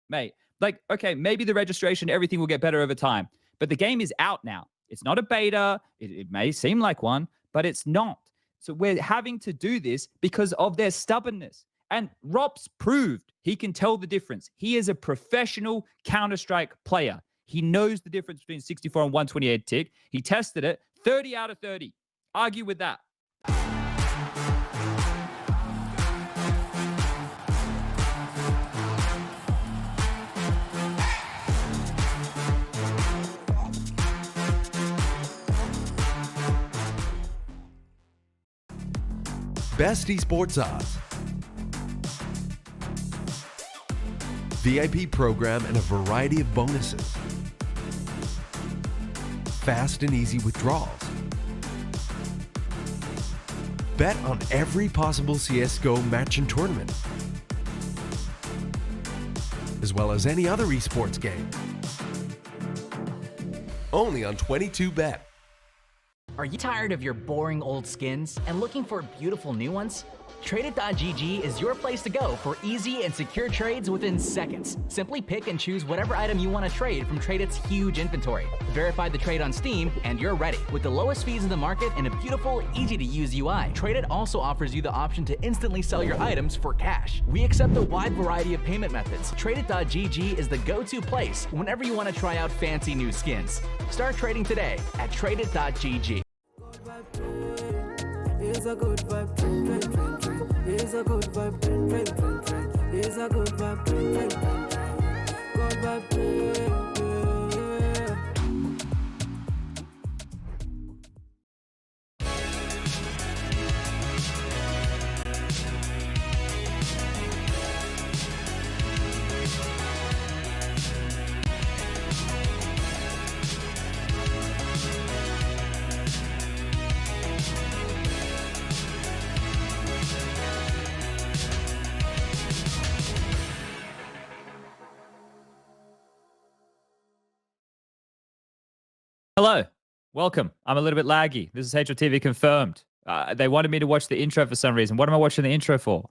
mate. Like, okay, maybe the registration, everything will get better over time, but the game is out now. It's not a beta. It may seem like one, but it's not. So we're having to do this because of their stubbornness. And Rob's proved he can tell the difference. He is a professional Counter-Strike player. He knows the difference between 64 and 128 tick. He tested it, 30 out of 30. Argue with that. Best esports odds, VIP program and a variety of bonuses, fast and easy withdrawals, bet on every possible CSGO match and tournament, as well as any other esports game. Only on 22Bet. Are you tired of your boring old skins and looking for beautiful new ones? Tradeit.gg is your place to go for easy and secure trades within seconds. Simply pick and choose whatever item you want to trade from Tradeit's huge inventory. Verify the trade on Steam and you're ready. With the lowest fees in the market and a beautiful, easy-to-use UI, Tradeit also offers you the option to instantly sell your items for cash. We accept a wide variety of payment methods. Tradeit.gg is the go-to place whenever you want to try out fancy new skins. Start trading today at Tradeit.gg. It's a good vibe, train, train, train, train. It's a good vibe, train, train, train, train. It's a good vibe, train, train, train, train. Good vibe, train, yeah. Hello, welcome. I'm a little bit laggy. This is HLTV Confirmed. They wanted me to watch the intro for some reason. What am I watching the intro for?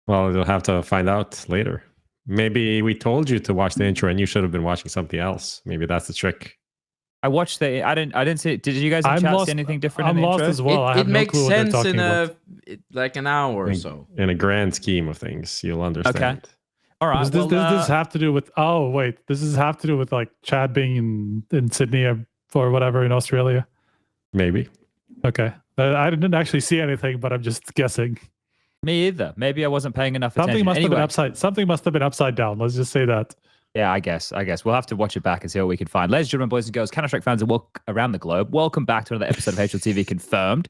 Well, you'll have to find out later. Maybe we told you to watch the intro and you should have been watching something else. Maybe that's the trick. I watched the. I didn't see. Did you guys in chat see anything different? I'm in the lost intro? as well. I have It no makes clue what they're sense talking in about. like an hour or so. In a grand scheme of things, you'll understand. Okay. All right. Does this have to do with? Oh wait, does this have to do with like Chad being in Sydney or whatever in Australia? Maybe. Okay, I didn't actually see anything, but I'm just guessing. Me either. Maybe I wasn't paying enough attention. Something must have been upside down. Let's just say that. Yeah, I guess. We'll have to watch it back and see what we can find. Ladies and gentlemen, boys and girls, Counter-Strike fans around the globe, welcome back to another episode of HLTV Confirmed.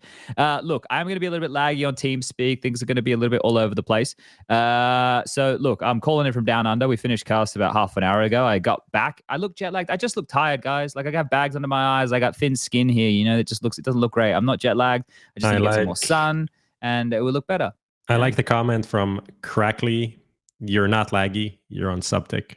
Look, I'm going to be a little bit laggy on TeamSpeak. Things are going to be a little bit all over the place. So, look, I'm calling in from down under. We finished cast about half an hour ago. I got back. I look jet-lagged. I just look tired, guys. Like, I got bags under my eyes. I got thin skin here. You know, it doesn't look great. I'm not jet-lagged. I just need to get some more sun, and it will look better. I like the comment from Crackly. You're not laggy. You're on subtick.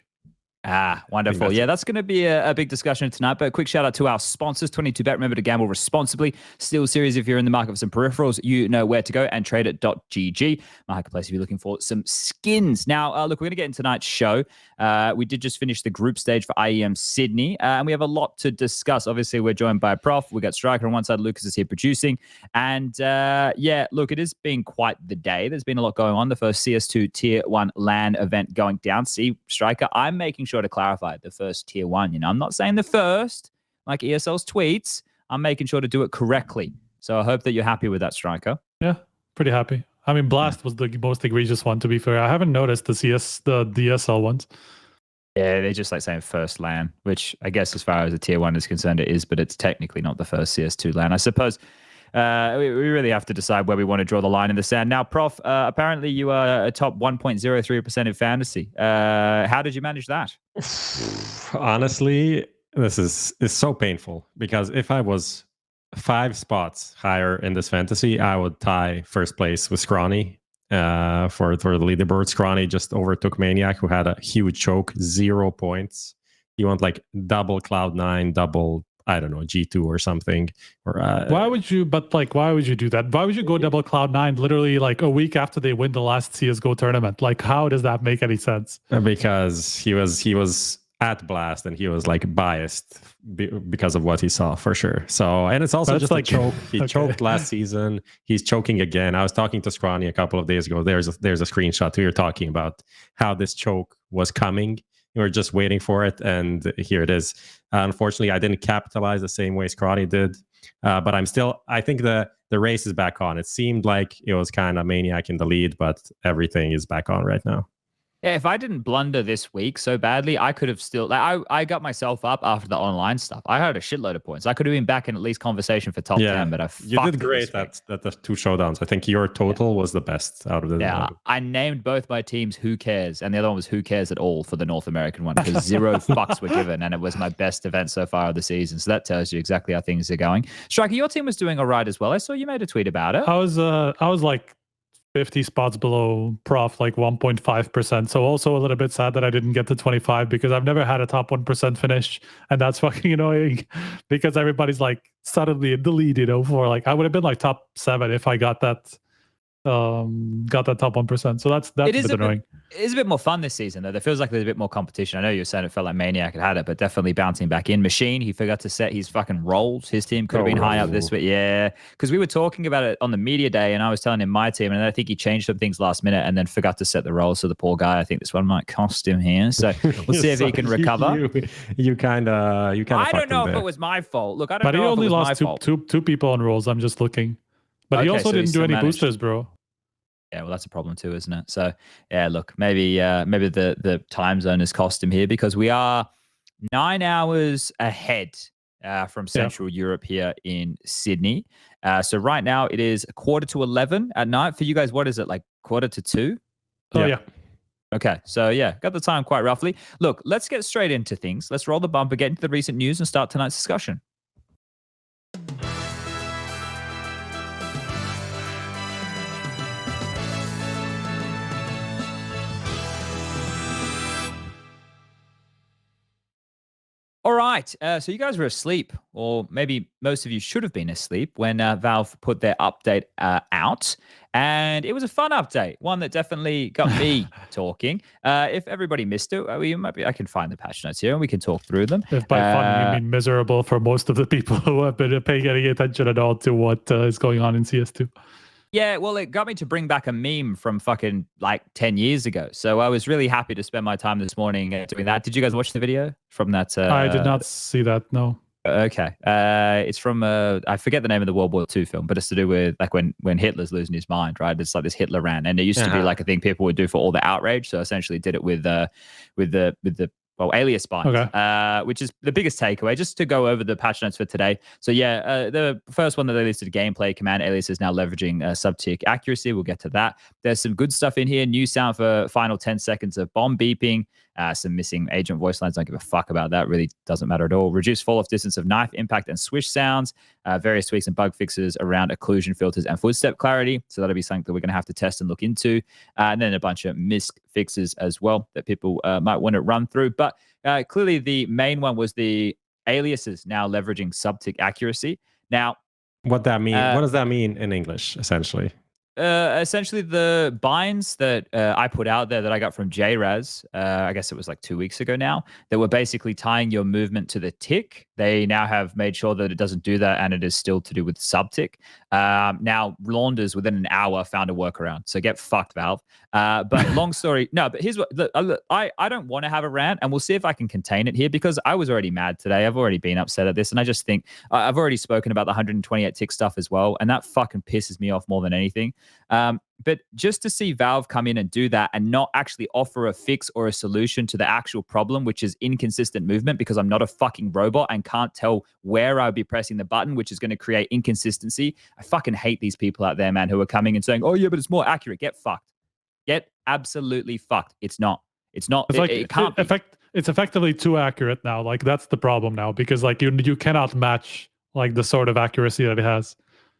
Ah, wonderful. Yeah, that's going to be a big discussion tonight. But a quick shout out to our sponsors, 22Bet. Remember to gamble responsibly. SteelSeries, if you're in the market for some peripherals, you know where to go. And Tradeit.gg, marketplace if you're looking for some skins. Now, look, we're going to get into tonight's show. We did just finish the group stage for IEM Sydney, and we have a lot to discuss. Obviously, we're joined by Prof. We got Striker on one side. Lucas is here producing. And yeah, look, it has been quite the day. There's been a lot going on. The first CS2 Tier 1 LAN event going down. See, Striker, I'm making sure to clarify the first Tier 1. You know, I'm not saying the first, like ESL's tweets. I'm making sure to do it correctly. So I hope that you're happy with that, Striker. Yeah, pretty happy. I mean, Blast was the most egregious one, to be fair. I haven't noticed the DSL ones. Yeah, they just like saying first LAN, which I guess as far as a Tier 1 is concerned, it is, but it's technically not the first CS2 LAN. I suppose we really have to decide where we want to draw the line in the sand. Now, Prof, apparently you are a top 1.03% in fantasy. How did you manage that? Honestly, this is so painful because if I was 5 spots higher in this fantasy, I would tie first place with Scrawny for the leaderboard. Scrawny just overtook Maniac, who had a huge choke, 0 points. He went like double Cloud9, double I don't know, G2 or something. Or why would you do that? Why would you go double Cloud9 literally like a week after they win the last CSGO tournament? Like, how does that make any sense? Because he was at Blast and he was like biased because of what he saw for sure. So, and it's also just like a choke. He choked last season. He's choking again. I was talking to Scrawny a couple of days ago. There's a screenshot. We were talking about how this choke was coming. We were just waiting for it, and here it is. Unfortunately, I didn't capitalize the same way Scrawny did, but I think the race is back on. It seemed like it was kind of Maniac in the lead, but everything is back on right now. Yeah, if I didn't blunder this week so badly, I could have still. Like, I got myself up after the online stuff. I had a shitload of points. I could have been back in at least conversation for top 10, but you did great at the 2 showdowns. I think your total was the best out of the. Yeah, I named both my teams Who Cares, and the other one was Who Cares at All for the North American one, because 0 fucks were given, and it was my best event so far of the season. So that tells you exactly how things are going. Striker, your team was doing all right as well. I saw you made a tweet about it. I was like 50 spots below prof, like 1.5%. So also a little bit sad that I didn't get to 25, because I've never had a top 1% finish, and that's fucking annoying because everybody's like suddenly in the lead, you know, for like, I would have been like top 7 if I got that top 1%. So that's a bit annoying. It is a bit more fun this season, though. There feels like there's a bit more competition. I know you were saying it felt like Maniac had it, but definitely bouncing back in. Machine, he forgot to set his fucking rolls. His team could have been high up this week. Yeah, because we were talking about it on the media day, and I was telling him my team, and I think he changed some things last minute and then forgot to set the rolls. So the poor guy, I think this one might cost him here. So we'll see if he can recover. You kind of. I don't know if it was my fault. Look, I don't know. But he only lost two people on rolls. I'm just looking. But he also didn't do any boosters, bro. Yeah, well, that's a problem too, isn't it? So, yeah, look, maybe the time zone has cost him here, because we are 9 hours ahead from Central Europe here in Sydney. So right now it is 11:15 at night. For you guys, what is it, like 1:45? Oh, yeah. Okay, so yeah, got the time quite roughly. Look, let's get straight into things. Let's roll the bumper, get into the recent news, and start tonight's discussion. All right, so you guys were asleep, or maybe most of you should have been asleep when Valve put their update out, and it was a fun update, one that definitely got me talking. If everybody missed it, I can find the patch notes here and we can talk through them. If by fun you mean miserable for most of the people who have been paying any attention at all to what is going on in CS2. Yeah, well, it got me to bring back a meme from fucking like 10 years ago. So I was really happy to spend my time this morning doing that. Did you guys watch the video from that? I did not see that, no. Okay. It's from, I forget the name of the World War II film, but it's to do with like when Hitler's losing his mind, right? It's like this Hitler rant. And it used to be like a thing people would do for all the outrage. So essentially did it with the Alias spines, which is the biggest takeaway. Just to go over the patch notes for today. So yeah, the first one that they listed, gameplay command Alias is now leveraging sub-tick accuracy. We'll get to that. There's some good stuff in here. New sound for final 10 seconds of bomb beeping. Some missing agent voice lines. Don't give a fuck about that. Really doesn't matter at all. Reduced fall-off distance of knife, impact, and swish sounds. Various tweaks and bug fixes around occlusion filters and footstep clarity. So that'll be something that we're going to have to test and look into. And then a bunch of MISC fixes as well that people might want to run through. But clearly the main one was the aliases now leveraging sub-tick accuracy. Now, what does that mean in English, essentially? Essentially the binds that I put out there that I got from JRaz, I guess it was like 2 weeks ago now, that were basically tying your movement to the tick. They now have made sure that it doesn't do that, and it is still to do with sub-tick. Now, Launders within an hour found a workaround, so get fucked, Valve. But long story, no, but here's what, look, I don't want to have a rant, and we'll see if I can contain it here, because I was already mad today. I've already been upset at this, and I just think, I've already spoken about the 128 tick stuff as well, and that fucking pisses me off more than anything. But just to see Valve come in and do that and not actually offer a fix or a solution to the actual problem, which is inconsistent movement, because I'm not a fucking robot and can't tell where I'll be pressing the button, which is going to create inconsistency. I fucking hate these people out there, man, who are coming and saying, oh yeah, but it's more accurate. Get fucked. Get absolutely fucked. It's not. It's not. It can't be. It's effectively too accurate now. Like, that's the problem now, because like you cannot match like the sort of accuracy that it has.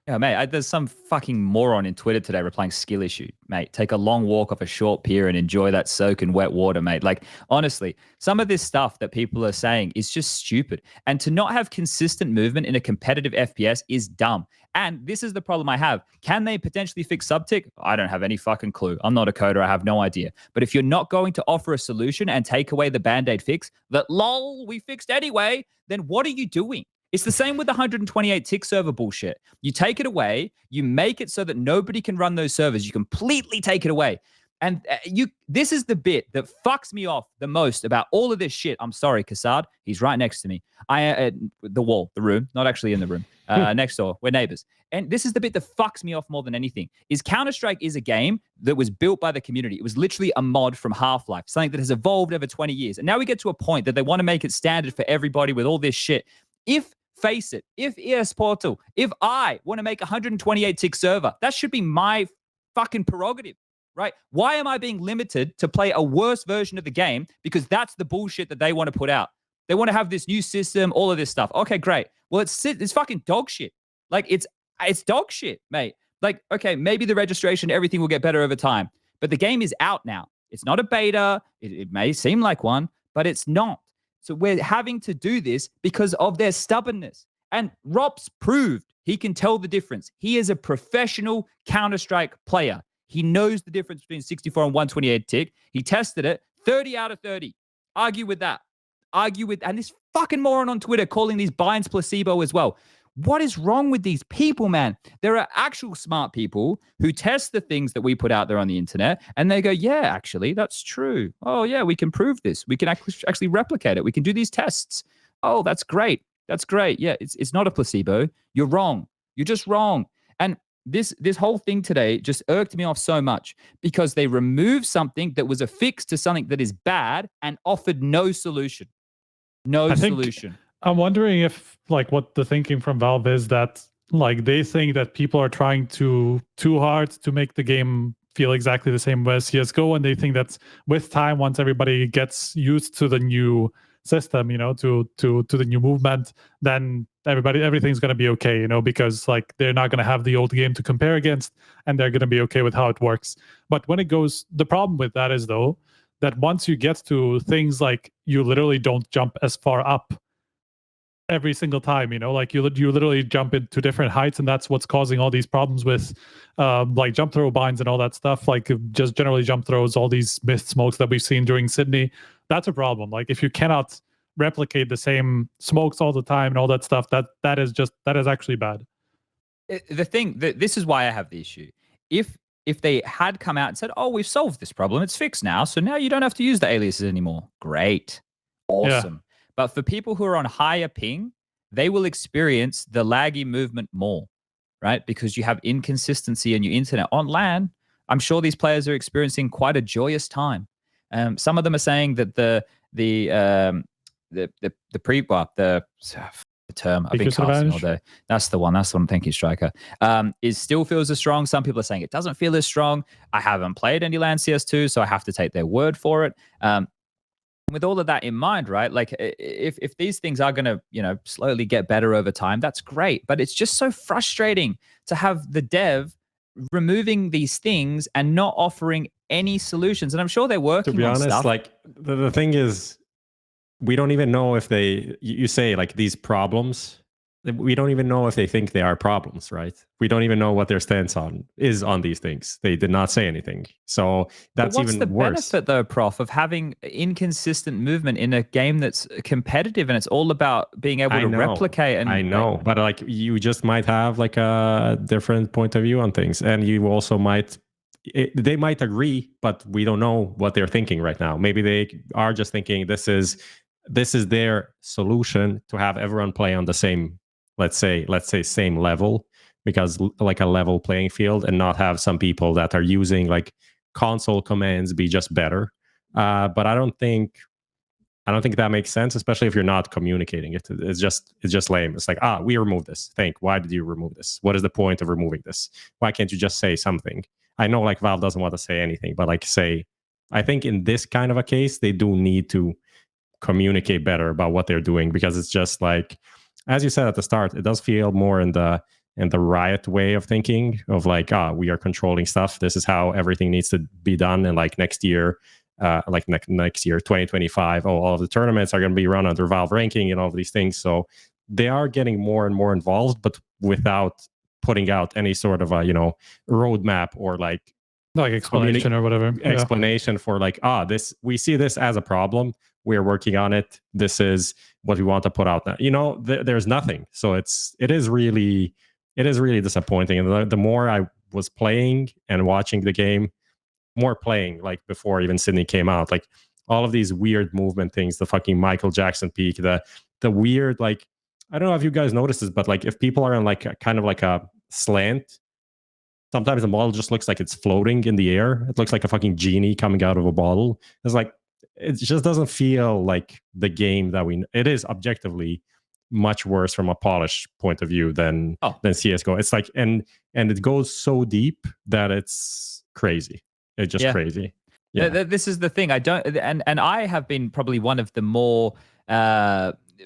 Yeah, mate, there's some fucking moron in Twitter today replying skill issue, mate. Take a long walk off a short pier and enjoy that soak in wet water, mate. Like, honestly, some of this stuff that people are saying is just stupid. And to not have consistent movement in a competitive FPS is dumb. And this is the problem I have. Can they potentially fix subtick? I don't have any fucking clue. I'm not a coder. I have no idea. But if you're not going to offer a solution and take away the Band-Aid fix that, lol, we fixed anyway, then what are you doing? It's the same with the 128 tick server bullshit. You take it away, you make it so that nobody can run those servers. You completely take it away. And this is the bit that fucks me off the most about all of this shit. I'm sorry, Kassad. He's right next to me. The wall, the room, not actually in the room, next door. We're neighbors. And this is the bit that fucks me off more than anything, is Counter-Strike is a game that was built by the community. It was literally a mod from Half-Life, something that has evolved over 20 years. And now we get to a point that they want to make it standard for everybody with all this shit. Face it, if ES Portal, if I want to make a 128 tick server, that should be my fucking prerogative, right? Why am I being limited to play a worse version of the game? Because that's the bullshit that they want to put out. They want to have this new system, all of this stuff. Okay, great. Well, it's fucking dog shit. Like, it's dog shit, mate. Like, okay, maybe the registration, everything will get better over time, but the game is out now. It's not a beta. It may seem like one, but it's not. So we're having to do this because of their stubbornness. And Rops proved he can tell the difference. He is a professional Counter-Strike player. He knows the difference between 64 and 128 tick. He tested it, 30 out of 30. Argue with that. And this fucking moron on Twitter calling these binds placebo as well. What is wrong with these people, man? There are actual smart people who test the things that we put out there on the internet, and they go, yeah, actually, that's true. Oh, yeah, we can prove this. We can actually replicate it. We can do these tests. Oh, that's great. That's great. Yeah, it's not a placebo. You're wrong. You're just wrong. And this whole thing today just irked me off so much because they removed something that was a fix to something that is bad and offered no solution. No solution. I'm wondering if, like, what the thinking from Valve is that, like, they think that people are trying too hard to make the game feel exactly the same way as CSGO, and they think that with time, once everybody gets used to the new system, you know, to the new movement, then everything's going to be okay, you know, because, like, they're not going to have the old game to compare against, and they're going to be okay with how it works. But when it goes, the problem with that is, though, that once you get to things like you literally don't jump as far up every single time, you know, like you literally jump into different heights, and that's what's causing all these problems with like jump throw binds and all that stuff, like just generally jump throws, all these mist smokes that we've seen during Sydney. That's a problem. Like, if you cannot replicate the same smokes all the time and all that stuff, that is actually bad. The thing that this is why I have the issue. If they had come out and said, oh, we've solved this problem, it's fixed now, so now you don't have to use the aliases anymore, great, awesome. Yeah. But for people who are on higher ping, they will experience the laggy movement more, right? Because you have inconsistency in your internet. On LAN, I'm sure these players are experiencing quite a joyous time. Some of them are saying that the term I've been casting all day. That's the one. That's the one. Thank you, Striker. Is still feels as strong. Some people are saying it doesn't feel as strong. I haven't played any LAN CS2, so I have to take their word for it. With all of that in mind, right? Like, if these things are going to, you know, slowly get better over time, that's great. But it's just so frustrating to have the dev removing these things and not offering any solutions. And I'm sure they're working on stuff. To be honest, like, the thing is, we don't even know if you say, like, these problems, we don't even know if they think they are problems, right? We don't even know what their stance is on these things. They did not say anything. So that's even worse. What's the benefit, though, Prof, of having inconsistent movement in a game that's competitive and it's all about being able to replicate? And I know, but, like, you just might have, like, a different point of view on things. And you also they might agree, but we don't know what they're thinking right now. Maybe they are just thinking this is their solution to have everyone play on the same, let's say same level, because, like, a level playing field, and not have some people that are using, like, console commands be just better. But I don't think that makes sense, especially if you're not communicating it. It's just lame. It's like, we removed this. Why did you remove this? What is the point of removing this? Why can't you just say something? I know, like, Valve doesn't want to say anything, but, like, I think in this kind of a case, they do need to communicate better about what they're doing, because it's just like, as you said at the start, it does feel more in the and the Riot way of thinking of like, we are controlling stuff. This is how everything needs to be done. And like next year, next year, 2025, all of the tournaments are going to be run under Valve ranking and all of these things. So they are getting more and more involved, but without putting out any sort of a, roadmap or like explanation or whatever. Explanation for like, we see this as a problem. We're working on it. This is what we want to put out now. There's nothing. So it is really disappointing. And the more I was playing and watching the game, more playing like before even Sydney came out, like all of these weird movement things, the fucking Michael Jackson peak, the weird, like, I don't know if you guys noticed this, but like if people are in like kind of like a slant, sometimes the model just looks like it's floating in the air. It looks like a fucking genie coming out of a bottle. It's like, it just doesn't feel like the game that it is objectively much worse from a polish point of view than CSGO. It's like, and it goes so deep that it's crazy. It's just crazy. Yeah. This is the thing. And I have been probably one of the more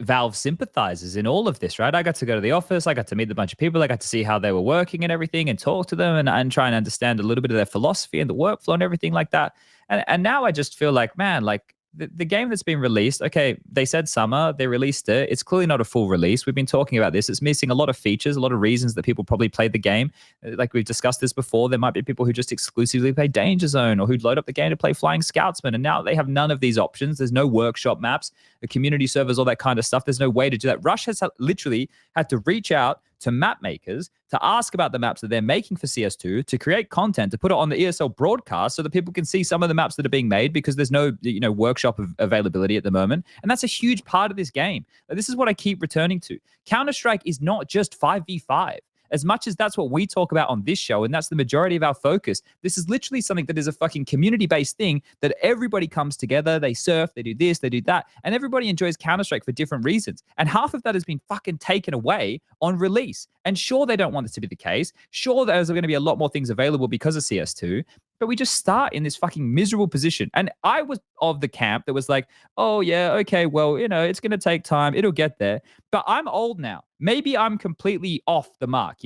Valve sympathizers in all of this, right? I got to go to the office. I got to meet a bunch of people. I got to see how they were working and everything and talk to them and try and understand a little bit of their philosophy and the workflow and everything like that. And now I just feel like, man, like the game that's been released, okay, they said summer, they released it. It's clearly not a full release. We've been talking about this. It's missing a lot of features, a lot of reasons that people probably played the game. Like we've discussed this before, there might be people who just exclusively play Danger Zone or who'd load up the game to play Flying Scoutsman. And now they have none of these options. There's no workshop maps, the community servers, all that kind of stuff. There's no way to do that. Rush has literally had to reach out to map makers to ask about the maps that they're making for CS2, to create content, to put it on the ESL broadcast so that people can see some of the maps that are being made, because there's no, workshop availability at the moment. And that's a huge part of this game. This is what I keep returning to. Counter-Strike is not just 5v5. As much as that's what we talk about on this show, and that's the majority of our focus, this is literally something that is a fucking community-based thing that everybody comes together, they surf, they do this, they do that, and everybody enjoys Counter-Strike for different reasons. And half of that has been fucking taken away on release. And sure, they don't want this to be the case. Sure, there's going to be a lot more things available because of CS2, but we just start in this fucking miserable position. And I was of the camp that was like, oh yeah, okay, well, it's going to take time. It'll get there. But I'm old now. Maybe I'm completely off the mark,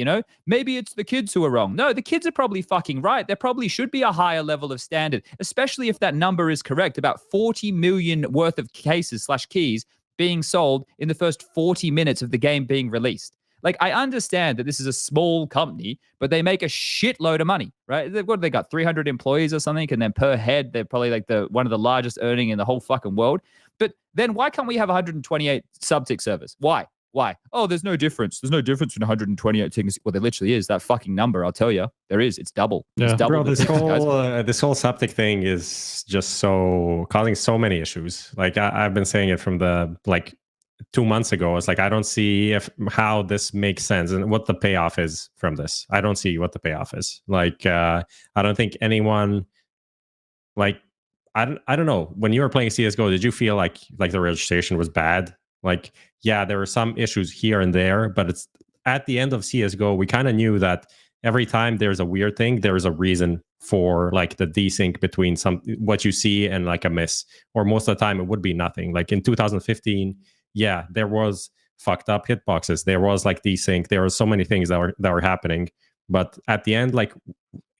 Maybe it's the kids who are wrong. No, the kids are probably fucking right. There probably should be a higher level of standard, especially if that number is correct. About 40 million worth of cases/keys being sold in the first 40 minutes of the game being released. Like, I understand that this is a small company, but they make a shitload of money, right? What have they got? 300 employees or something? And then per head, they're probably like one of the largest earning in the whole fucking world. But then why can't we have 128 subtick servers? Why? Oh, there's no difference. There's no difference in 128 things. Well, there literally is. That fucking number, I'll tell you. There is. It's double. It's double. Bro, this whole subtick thing is just causing so many issues. Like, I've been saying it from 2 months ago. It's like, I don't see how this makes sense and what the payoff is from this. I don't see what the payoff is. Like, I don't think anyone, like, I don't know. When you were playing CSGO, did you feel like the registration was bad? Like, yeah, there were some issues here and there, but it's at the end of CSGO, we kind of knew that every time there's a weird thing, there's a reason for like the desync between what you see and like a miss. Or most of the time, it would be nothing. Like in 2015, yeah, there was fucked up hitboxes. There was like desync. There were so many things that were happening. But at the end, like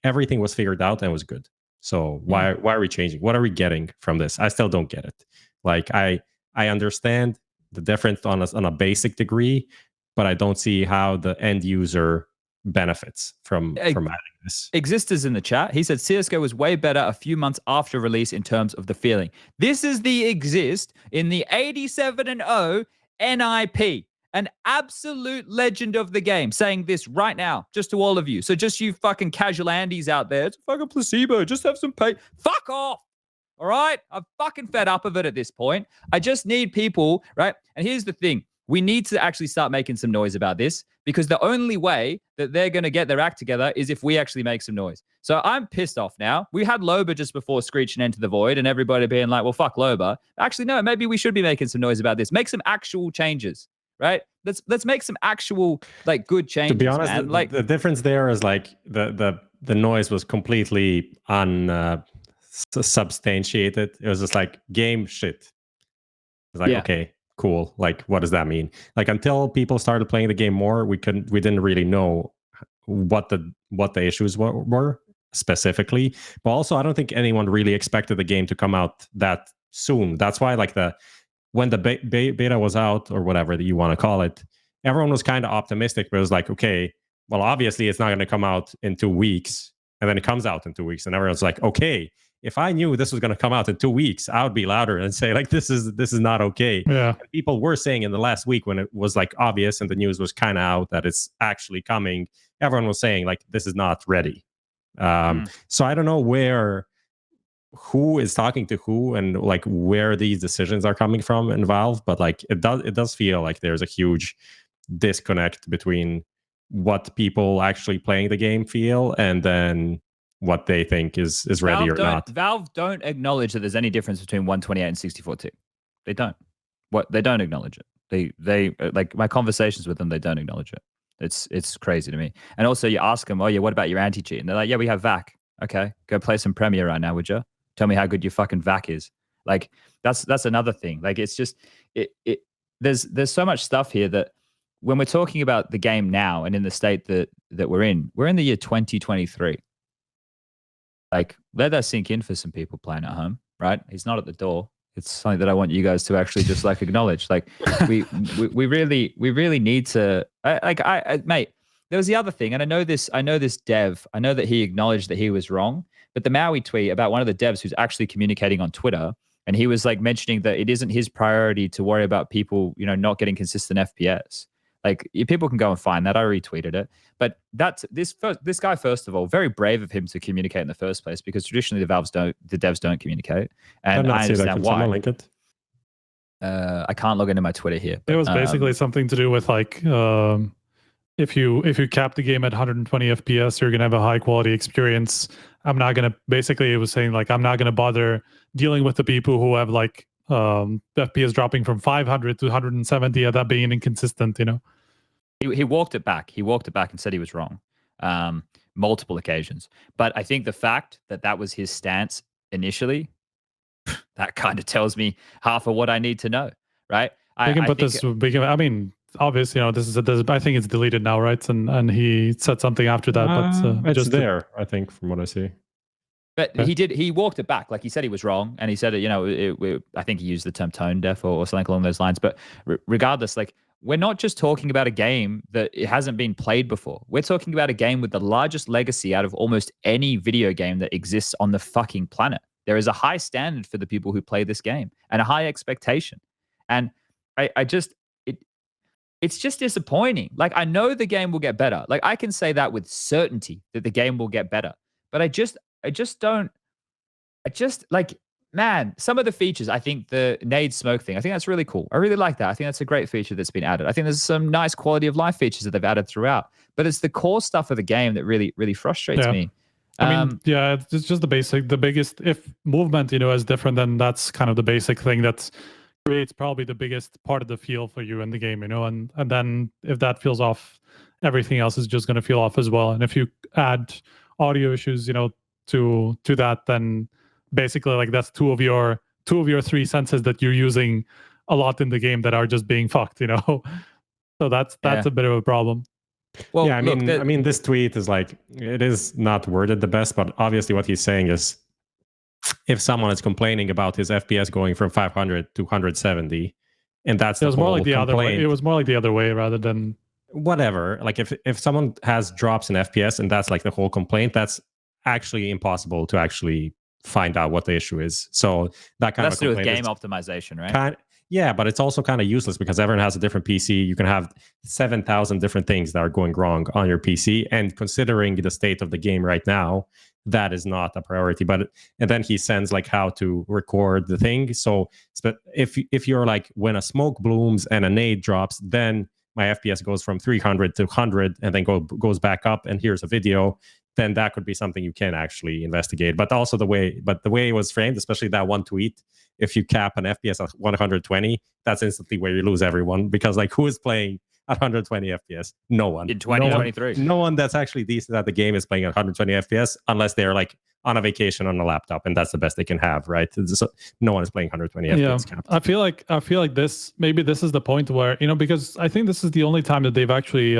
everything was figured out and was good. So why are we changing? What are we getting from this? I still don't get it. Like I understand the difference on a basic degree, but I don't see how the end user benefits from adding this. Existers in the chat. He said CSGO was way better a few months after release in terms of the feeling. This is the Exist in the 87-0 NIP. An absolute legend of the game, saying this right now, just to all of you. So just you fucking casual Andes out there, it's a fucking placebo. Just have some pay. Fuck off. All right? I'm fucking fed up of it at this point. I just need people, right? And here's the thing. We need to actually start making some noise about this, because the only way that they're going to get their act together is if we actually make some noise. So I'm pissed off now. We had Loba just before Screech and Enter the Void, and everybody being like, well, fuck Loba. Actually, no, maybe we should be making some noise about this. Make some actual changes, right? Let's make some actual, like, good changes. To be honest, man. Like the difference there is like the noise was completely unsubstantiated. It was just like game shit. It's like, okay, cool. Like, what does that mean? Like, until people started playing the game more, we didn't really know what the issues were specifically. But also, I don't think anyone really expected the game to come out that soon. That's why, like, when the beta was out, or whatever that you want to call it, everyone was kind of optimistic. But it was like, okay, well, obviously it's not going to come out in 2 weeks, and then it comes out in 2 weeks, and everyone's like, okay, if I knew this was going to come out in 2 weeks, I would be louder and say, like, this is not okay. Yeah. And people were saying in the last week, when it was like obvious and the news was kind of out that it's actually coming, everyone was saying, like, this is not ready. So I don't know who is talking to who, and like where these decisions are coming from in Valve, but like it does feel like there's a huge disconnect between what people actually playing the game feel and then what they think is ready or not. Valve don't acknowledge that there's any difference between 128 and 64-2. They don't. They don't acknowledge it. They like, my conversations with them, they don't acknowledge it. It's crazy to me. And also, you ask them, oh yeah, what about your anti-cheat? And they're like, yeah, we have VAC. Okay, go play some Premier right now, would you? Tell me how good your fucking VAC is. Like, that's another thing. Like, it's just there's so much stuff here that when we're talking about the game now and in the state that we're in the year 2023. Like, let that sink in for some people playing at home, right? He's not at the door. It's something that I want you guys to actually just like acknowledge. Like, we really need to. Mate, there was the other thing, and I know this dev. I know that he acknowledged that he was wrong, but the Maui tweet about one of the devs who's actually communicating on Twitter, and he was like mentioning that it isn't his priority to worry about people, not getting consistent FPS. Like, people can go and find that. I retweeted it. But that's this guy, first of all, very brave of him to communicate in the first place, because traditionally the devs don't communicate. And I understand why. Link it? I can't log into my Twitter here. It was basically something to do with like, if you cap the game at 120 FPS, you're gonna have a high quality experience. Basically it was saying, like, I'm not gonna bother dealing with the people who have like FPS dropping from 500 to 170 and that being inconsistent, He walked it back. He walked it back and said he was wrong, multiple occasions. But I think the fact that was his stance initially, that kind of tells me half of what I need to know, right? I mean, obviously, I think it's deleted now, right? And he said something after that, but it's just there, I think, from what I see. But he walked it back. Like, he said he was wrong, and he said it, I think he used the term tone deaf or something along those lines. But regardless, like, we're not just talking about a game that it hasn't been played before. We're talking about a game with the largest legacy out of almost any video game that exists on the fucking planet. There is a high standard for the people who play this game and a high expectation. And it's just disappointing. Like, I know the game will get better. Like, I can say that with certainty that the game will get better. But I just like, man, some of the features, I think the nade smoke thing, I think that's really cool. I really like that. I think that's a great feature that's been added. I think there's some nice quality of life features that they've added throughout, but it's the core stuff of the game that really, really frustrates me. I mean, it's just the biggest, if movement, is different, then that's kind of the basic thing that creates probably the biggest part of the feel for you in the game, and then if that feels off, everything else is just going to feel off as well. And if you add audio issues, to that, then basically, like, that's two of your three senses that you're using a lot in the game that are just being fucked, so that's a bit of a problem. Well, yeah, I mean, this tweet is like, it is not worded the best, but obviously what he's saying is, if someone is complaining about his FPS going from 500 to 170, and that's more like the other way. It was more like the other way rather than whatever. Like, if someone has drops in FPS and that's like the whole complaint, that's actually impossible to actually find out what the issue is. So that kind of to do with game optimization, right? Yeah, but it's also kind of useless because everyone has a different PC. You can have 7,000 different things that are going wrong on your PC, and considering the state of the game right now, that is not a priority. And then he sends like how to record the thing. So if you're like, when a smoke blooms and a nade drops, then my FPS goes from 300 to 100 and then goes back up, and here's a video, then that could be something you can actually investigate. But also the way it was framed, especially that one tweet, if you cap an FPS at 120, that's instantly where you lose everyone, because like, who is playing at 120 FPS? No one. In 2023. No one that's actually decent at the game is playing at 120 FPS unless they're like on a vacation on a laptop, and that's the best they can have, right? No one is playing 120 FPS capped. I feel like this is the point where, because I think this is the only time that they've actually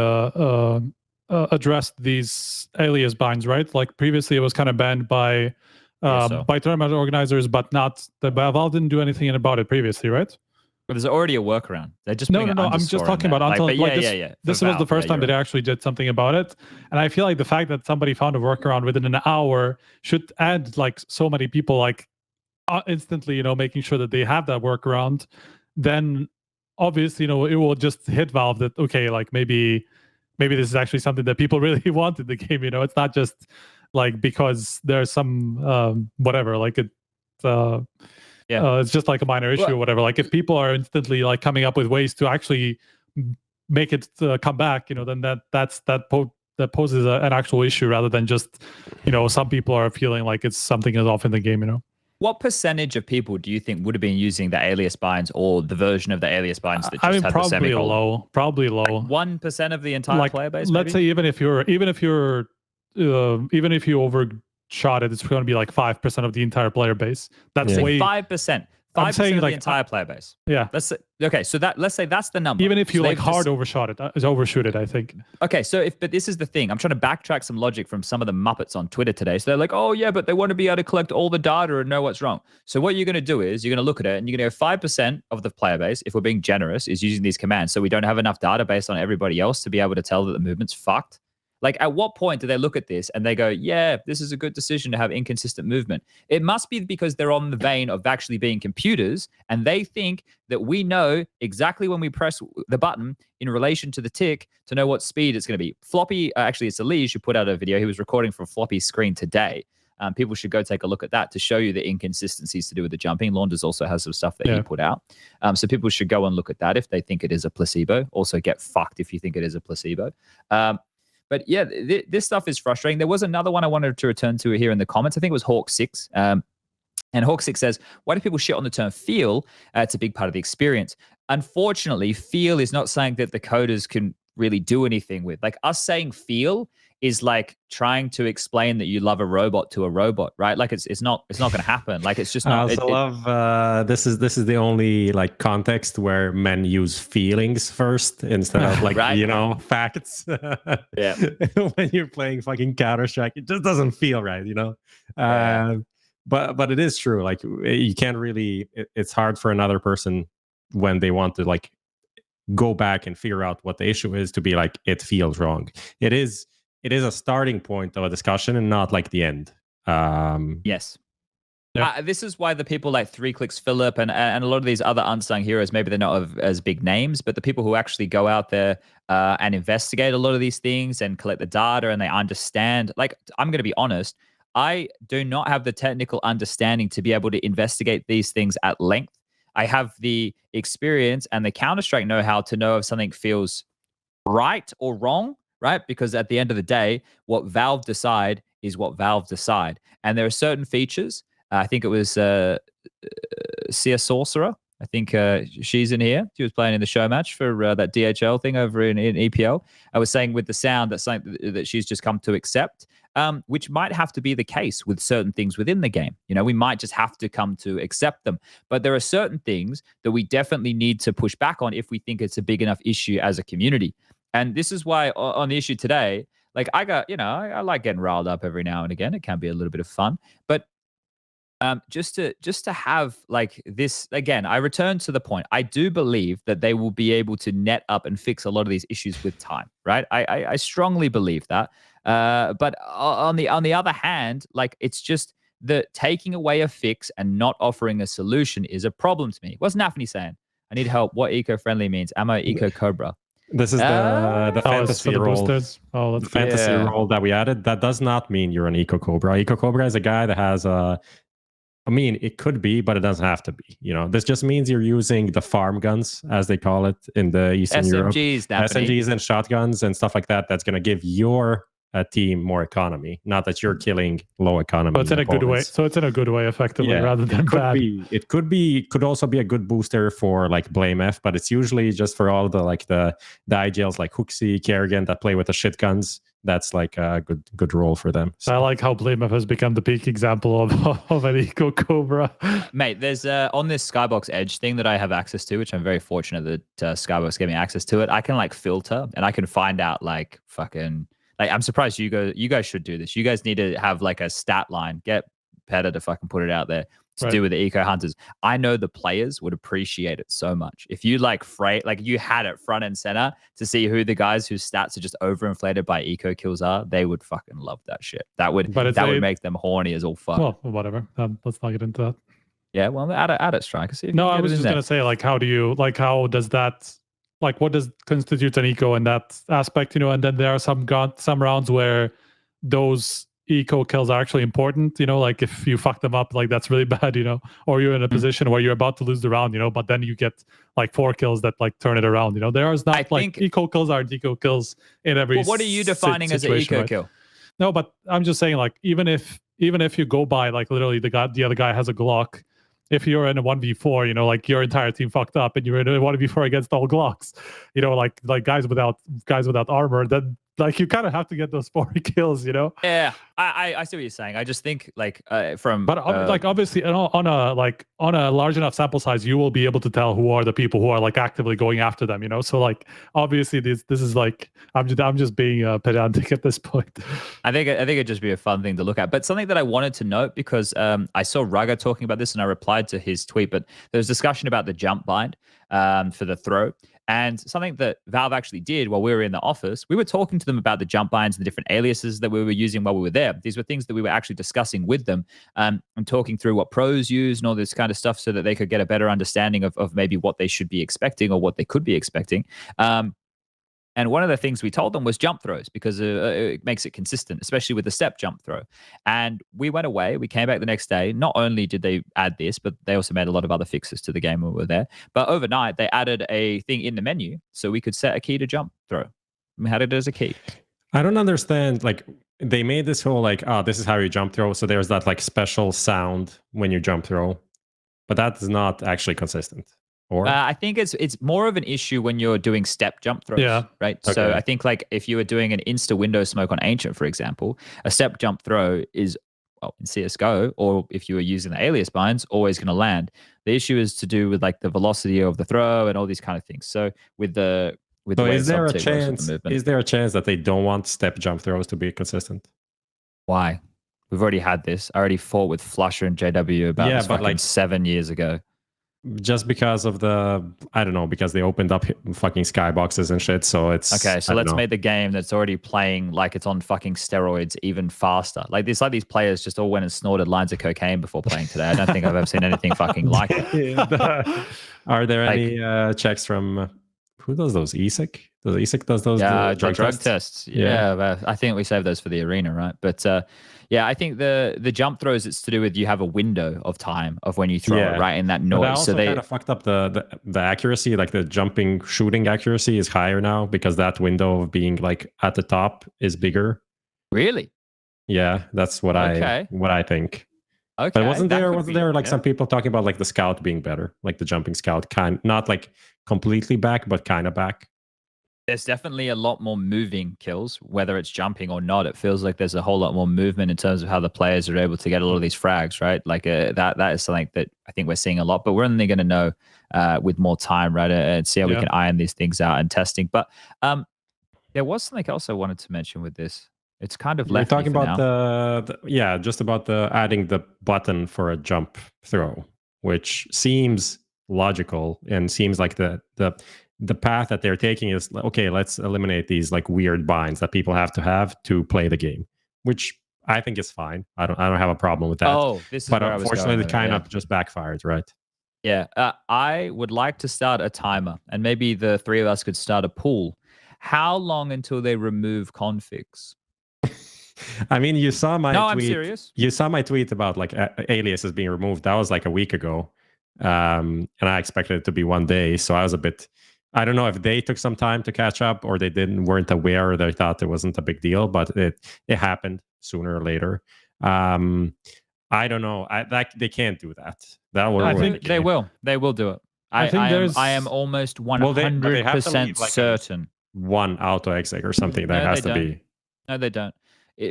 addressed these alias binds, right? Like previously it was kind of banned by tournament organizers, but not the Valve didn't do anything about it previously, right? But there's already a workaround. They just no. I'm just talking about until this was the first time that they actually did something about it, and I feel like the fact that somebody found a workaround within an hour should add like so many people like instantly, making sure that they have that workaround. Then obviously, it will just hit Valve that okay, like maybe this is actually something that people really want in the game. It's not just like because there's some whatever like it. It's just like a minor issue or whatever. Like if people are instantly like coming up with ways to actually make it come back, then that poses an actual issue rather than just, some people are feeling like it's something is off in the game, What percentage of people do you think would have been using the alias binds or the version of the alias binds that just had the semicolon? Probably low. Like 1% of the entire player base. Let's say even if you overshot it, it's going to be like 5% of the entire player base. That's way 5%. 5% of the entire player base. Yeah. Let's say that's the number. Even if you overshoot it, I think. Okay, but this is the thing. I'm trying to backtrack some logic from some of the Muppets on Twitter today. So they're like, oh yeah, but they want to be able to collect all the data and know what's wrong. So what you're going to do is you're going to look at it and you're going to go 5% of the player base, if we're being generous, is using these commands. So we don't have enough data based on everybody else to be able to tell that the movement's fucked. Like, at what point do they look at this and they go, yeah, this is a good decision to have inconsistent movement? It must be because they're on the vein of actually being computers and they think that we know exactly when we press the button in relation to the tick to know what speed it's going to be. Floppy, actually, it's Alias who put out a video. He was recording from Floppy's screen today. People should go take a look at that to show you the inconsistencies to do with the jumping. Launders also has some stuff that he put out. So people should go and look at that if they think it is a placebo. Also get fucked if you think it is a placebo. But yeah, this stuff is frustrating. There was another one I wanted to return to here in the comments. I think it was Hawk6. And Hawk6 says, why do people shit on the term feel? It's a big part of the experience. Unfortunately, feel is not something that the coders can really do anything with. Like us saying feel is like trying to explain that you love a robot to a robot, right? Like it's not going to happen. Like it's just not. I also love this is the only like context where men use feelings first instead of like facts. Yeah. When you're playing fucking Counter-Strike, it just doesn't feel right, But it is true. Like you can't really. It's hard for another person when they want to like go back and figure out what the issue is to be like it feels wrong. It is a starting point of a discussion and not like the end. Yes. This is why the people like 3 Clicks Philip and a lot of these other unsung heroes, maybe they're not as big names, but the people who actually go out there and investigate a lot of these things and collect the data and they understand. Like, I'm going to be honest, I do not have the technical understanding to be able to investigate these things at length. I have the experience and the Counter-Strike know-how to know if something feels right or wrong. Right? Because at the end of the day, what Valve decide is what Valve decide. And there are certain features. I think it was CS Sorcerer. I think she's in here. She was playing in the show match for that DHL thing over in EPL. I was saying with the sound, that's something that she's just come to accept, which might have to be the case with certain things within the game. We might just have to come to accept them. But there are certain things that we definitely need to push back on if we think it's a big enough issue as a community. And this is why on the issue today, like I like getting riled up every now and again. It can be a little bit of fun, but just to have like this again, I return to the point. I do believe that they will be able to net up and fix a lot of these issues with time, right? I strongly believe that. But on the other hand, like it's just the taking away a fix and not offering a solution is a problem to me. What's Nafni saying? I need help. What eco-friendly means? Am I eco-cobra? This is the fantasy role. The fantasy role that we added. That does not mean you're an Eco Cobra. Eco Cobra is a guy that has a. I mean, it could be, but it doesn't have to be. This just means you're using the farm guns, as they call it in the Eastern Europe. SMGs and shotguns and stuff like that. That's going to give your team more economy. Not that you're killing low economy. So it's in a good way. So it's in a good way, effectively, rather than bad. It could also be a good booster for like Blame F, but it's usually just for all the like the IGLs like Hooksy, Kerrigan that play with the shit guns. that's like a good role for them. So I like how Plymouth has become the peak example of an Eco Cobra. Mate, there's on this Skybox Edge thing that I have access to, which I'm very fortunate that Skybox gave me access to it. I can like filter and I can find out like fucking like I'm surprised you guys should do this. You guys need to have like a stat line. Get Peta to fucking put it out there to do with the Eco Hunters. I know the players would appreciate it so much. If you like you had it front and center to see who the guys whose stats are just overinflated by eco kills are, they would fucking love that shit. That would make them horny as all fuck. Well, whatever. Let's not get into that. Yeah, well, add it, Striker. See if no, I was just gonna say, like, how does that, like, what does constitute an eco in that aspect, you know? And then there are some rounds where those eco kills are actually important, you know, like if you fuck them up, like that's really bad, you know, or you're in a position where you're about to lose the round, you know, but then you get like 4 kills that like turn it around, you know. There's not eco kills are eco kills in every. Well, what are you defining as an eco kill? No, but I'm just saying, like, even if you go by like literally the other guy has a Glock, if you're in a 1v4, you know, like your entire team fucked up and you're in a 1v4 against all Glocks, you know, like guys without armor, then like you kind of have to get those 40 kills, you know? Yeah, I see what you're saying. I just think like like obviously on a large enough sample size, you will be able to tell who are the people who are like actively going after them, you know? So like obviously this is like I'm just being pedantic at this point. I think it'd just be a fun thing to look at. But something that I wanted to note, because I saw Raga talking about this and I replied to his tweet, but there was discussion about the jump bind for the throw. And something that Valve actually did while we were in the office, we were talking to them about the jump binds and the different aliases that we were using while we were there. These were things that we were actually discussing with them and talking through what pros use and all this kind of stuff so that they could get a better understanding of maybe what they should be expecting or what they could be expecting. And one of the things we told them was jump throws, because it makes it consistent, especially with the step jump throw. And we went away. We came back the next day. Not only did they add this, but they also made a lot of other fixes to the game when we were there. But overnight, they added a thing in the menu so we could set a key to jump throw. We had it as a key. I don't understand. Like, they made this whole like, oh, this is how you jump throw. So there's that like special sound when you jump throw. But that is not actually consistent. Or I think it's more of an issue when you're doing step jump throws, right? Okay. So I think like if you were doing an insta window smoke on Ancient, for example, a step jump throw is, well, in CSGO, or if you were using the alias binds, always going to land. The issue is to do with like the velocity of the throw and all these kind of things. So with the so is there a chance? Is there a chance that they don't want step jump throws to be consistent? Why? We've already had this. I already fought with Flusher and JW about this fucking like 7 years ago. Just because of I don't know, because they opened up fucking skyboxes and shit. So it's okay. So let's make the game that's already playing like it's on fucking steroids even faster. Like these players just all went and snorted lines of cocaine before playing today. I don't think I've ever seen anything fucking like it. Are there any checks from who does those? ESIC? Does ESIC does those drug tests? Yeah, I think we saved those for the arena, right? But yeah, I think the jump throws, it's to do with you have a window of time of when you throw it, right, in that noise. But also kind of fucked up the accuracy, like the shooting accuracy is higher now because that window of being like at the top is bigger. Really? Yeah, that's what I think. Okay. But wasn't there like some people talking about like the scout being better, like the jumping scout not like completely back, but kind of back? There's definitely a lot more moving kills, whether it's jumping or not. It feels like there's a whole lot more movement in terms of how the players are able to get a lot of these frags, right? Like that is something that I think we're seeing a lot, but we're only going to know with more time, right? And see how we can iron these things out and testing. But there was something else I wanted to mention with this. It's kind of left. You're talking about just about the adding the button for a jump throw, which seems logical and seems like the path that they're taking is, okay, let's eliminate these like weird binds that people have to play the game, which I think is fine. I don't have a problem with that. Oh, this is but unfortunately, it kind of just backfired, right? Yeah, I would like to start a timer, and maybe the three of us could start a pool. How long until they remove configs? I mean, you saw my tweet. I'm serious. You saw my tweet about like Alias is being removed. That was like a week ago, and I expected it to be 1 day. So I was a bit. I don't know if they took some time to catch up, or they weren't aware, or they thought it wasn't a big deal. But it happened sooner or later. I don't know. They can't do that. That will. I think they will. They will do it. I am almost 100% certain. One auto exec or something. That has to be. No, they don't.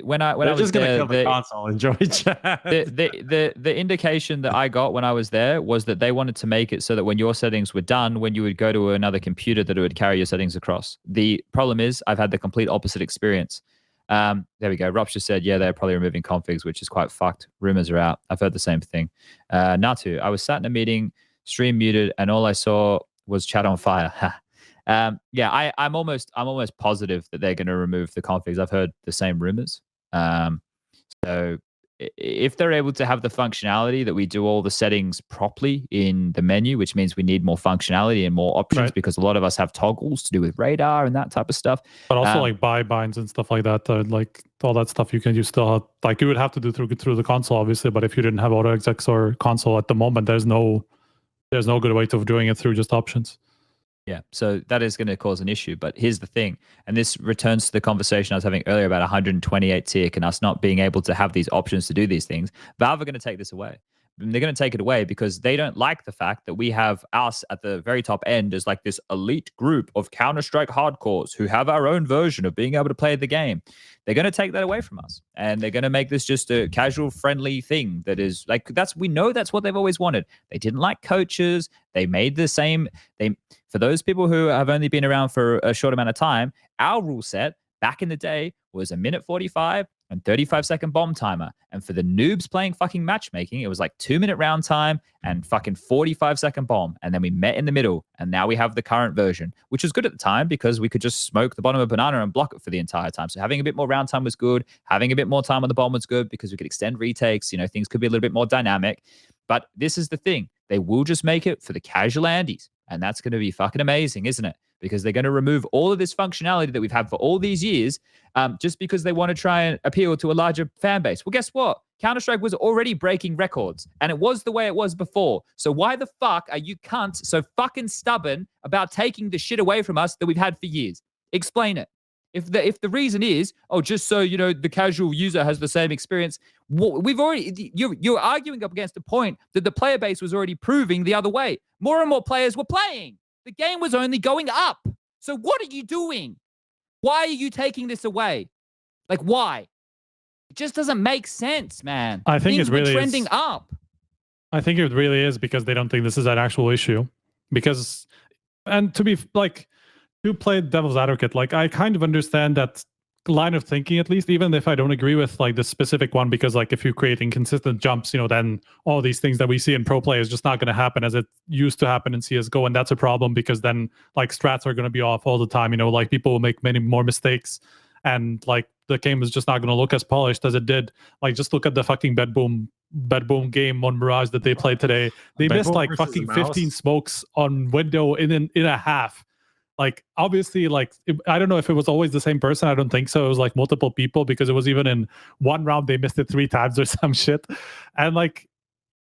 When I They're was just gonna there, kill the console. Enjoy chat. the indication that I got when I was there was that they wanted to make it so that when your settings were done, when you would go to another computer, that it would carry your settings across. The problem is I've had the complete opposite experience. There we go. Rupture said, yeah, they're probably removing configs, which is quite fucked. Rumors are out. I've heard the same thing. Natu, I was sat in a meeting, stream muted, and all I saw was chat on fire. Yeah, I'm almost positive that they're going to remove the configs. I've heard the same rumors. So if they're able to have the functionality that we do all the settings properly in the menu, which means we need more functionality and more options because a lot of us have toggles to do with radar and that type of stuff. But also like buy binds and stuff like that, like all that stuff you still have, like you would have to do through the console, obviously. But if you didn't have auto execs or console at the moment, there's no good way of doing it through just options. Yeah, so that is going to cause an issue. But here's the thing, and this returns to the conversation I was having earlier about 128 tick and us not being able to have these options to do these things. Valve are going to take this away. And they're going to take it away because they don't like the fact that we have us at the very top end as like this elite group of Counter-Strike hardcores who have our own version of being able to play the game. They're going to take that away from us, and they're going to make this just a casual, friendly thing that is like we know that's what they've always wanted. They didn't like coaches. They made the same. For those people who have only been around for a short amount of time, our rule set back in the day was 1:45 and 35-second bomb timer. And for the noobs playing fucking matchmaking, it was like 2-minute round time and fucking 45-second bomb. And then we met in the middle. And now we have the current version, which was good at the time because we could just smoke the bottom of a banana and block it for the entire time. So having a bit more round time was good. Having a bit more time on the bomb was good because we could extend retakes. You know, things could be a little bit more dynamic. But this is the thing. They will just make it for the casual Andes. And that's going to be fucking amazing, isn't it? Because they're going to remove all of this functionality that we've had for all these years just because they want to try and appeal to a larger fan base. Well, guess what? Counter-Strike was already breaking records, and it was the way it was before. So why the fuck are you cunts so fucking stubborn about taking the shit away from us that we've had for years? Explain it. If the reason is, just so, you know, the casual user has the same experience, we've already, you're arguing up against the point that the player base was already proving the other way. More and more players were playing. The game was only going up. So what are you doing? Why are you taking this away? Like, why? It just doesn't make sense, man. I think Things it really were trending is. up. I think it really is because they don't think this is an actual issue. Because, and to be like, to play devil's advocate, like I kind of understand that line of thinking, at least, even if I don't agree with like the specific one, because like if you're creating consistent jumps, you know, then all these things that we see in pro play is just not going to happen as it used to happen in CSGO. And that's a problem because then like strats are going to be off all the time, you know, like people will make many more mistakes and like the game is just not going to look as polished as it did. Like just look at the fucking BetBoom game on Mirage that they played today. They missed like fucking 15 smokes on window in a half. Like, obviously, like, I don't know if it was always the same person. I don't think so. It was like multiple people because it was even in one round, they missed it 3 times or some shit. And like,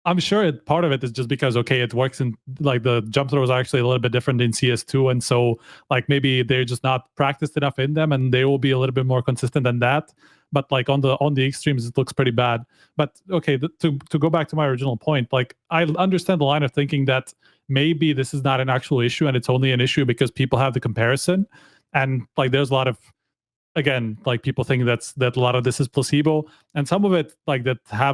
I'm sure part of it is just because, okay, it works in like the jump throws are actually a little bit different in CS2. And so like maybe they're just not practiced enough in them and they will be a little bit more consistent than that. But like on the extremes, it looks pretty bad. But okay, to go back to my original point, like I understand the line of thinking that maybe this is not an actual issue and it's only an issue because people have the comparison. And like there's a lot of, again, like people think that a lot of this is placebo. And some of it like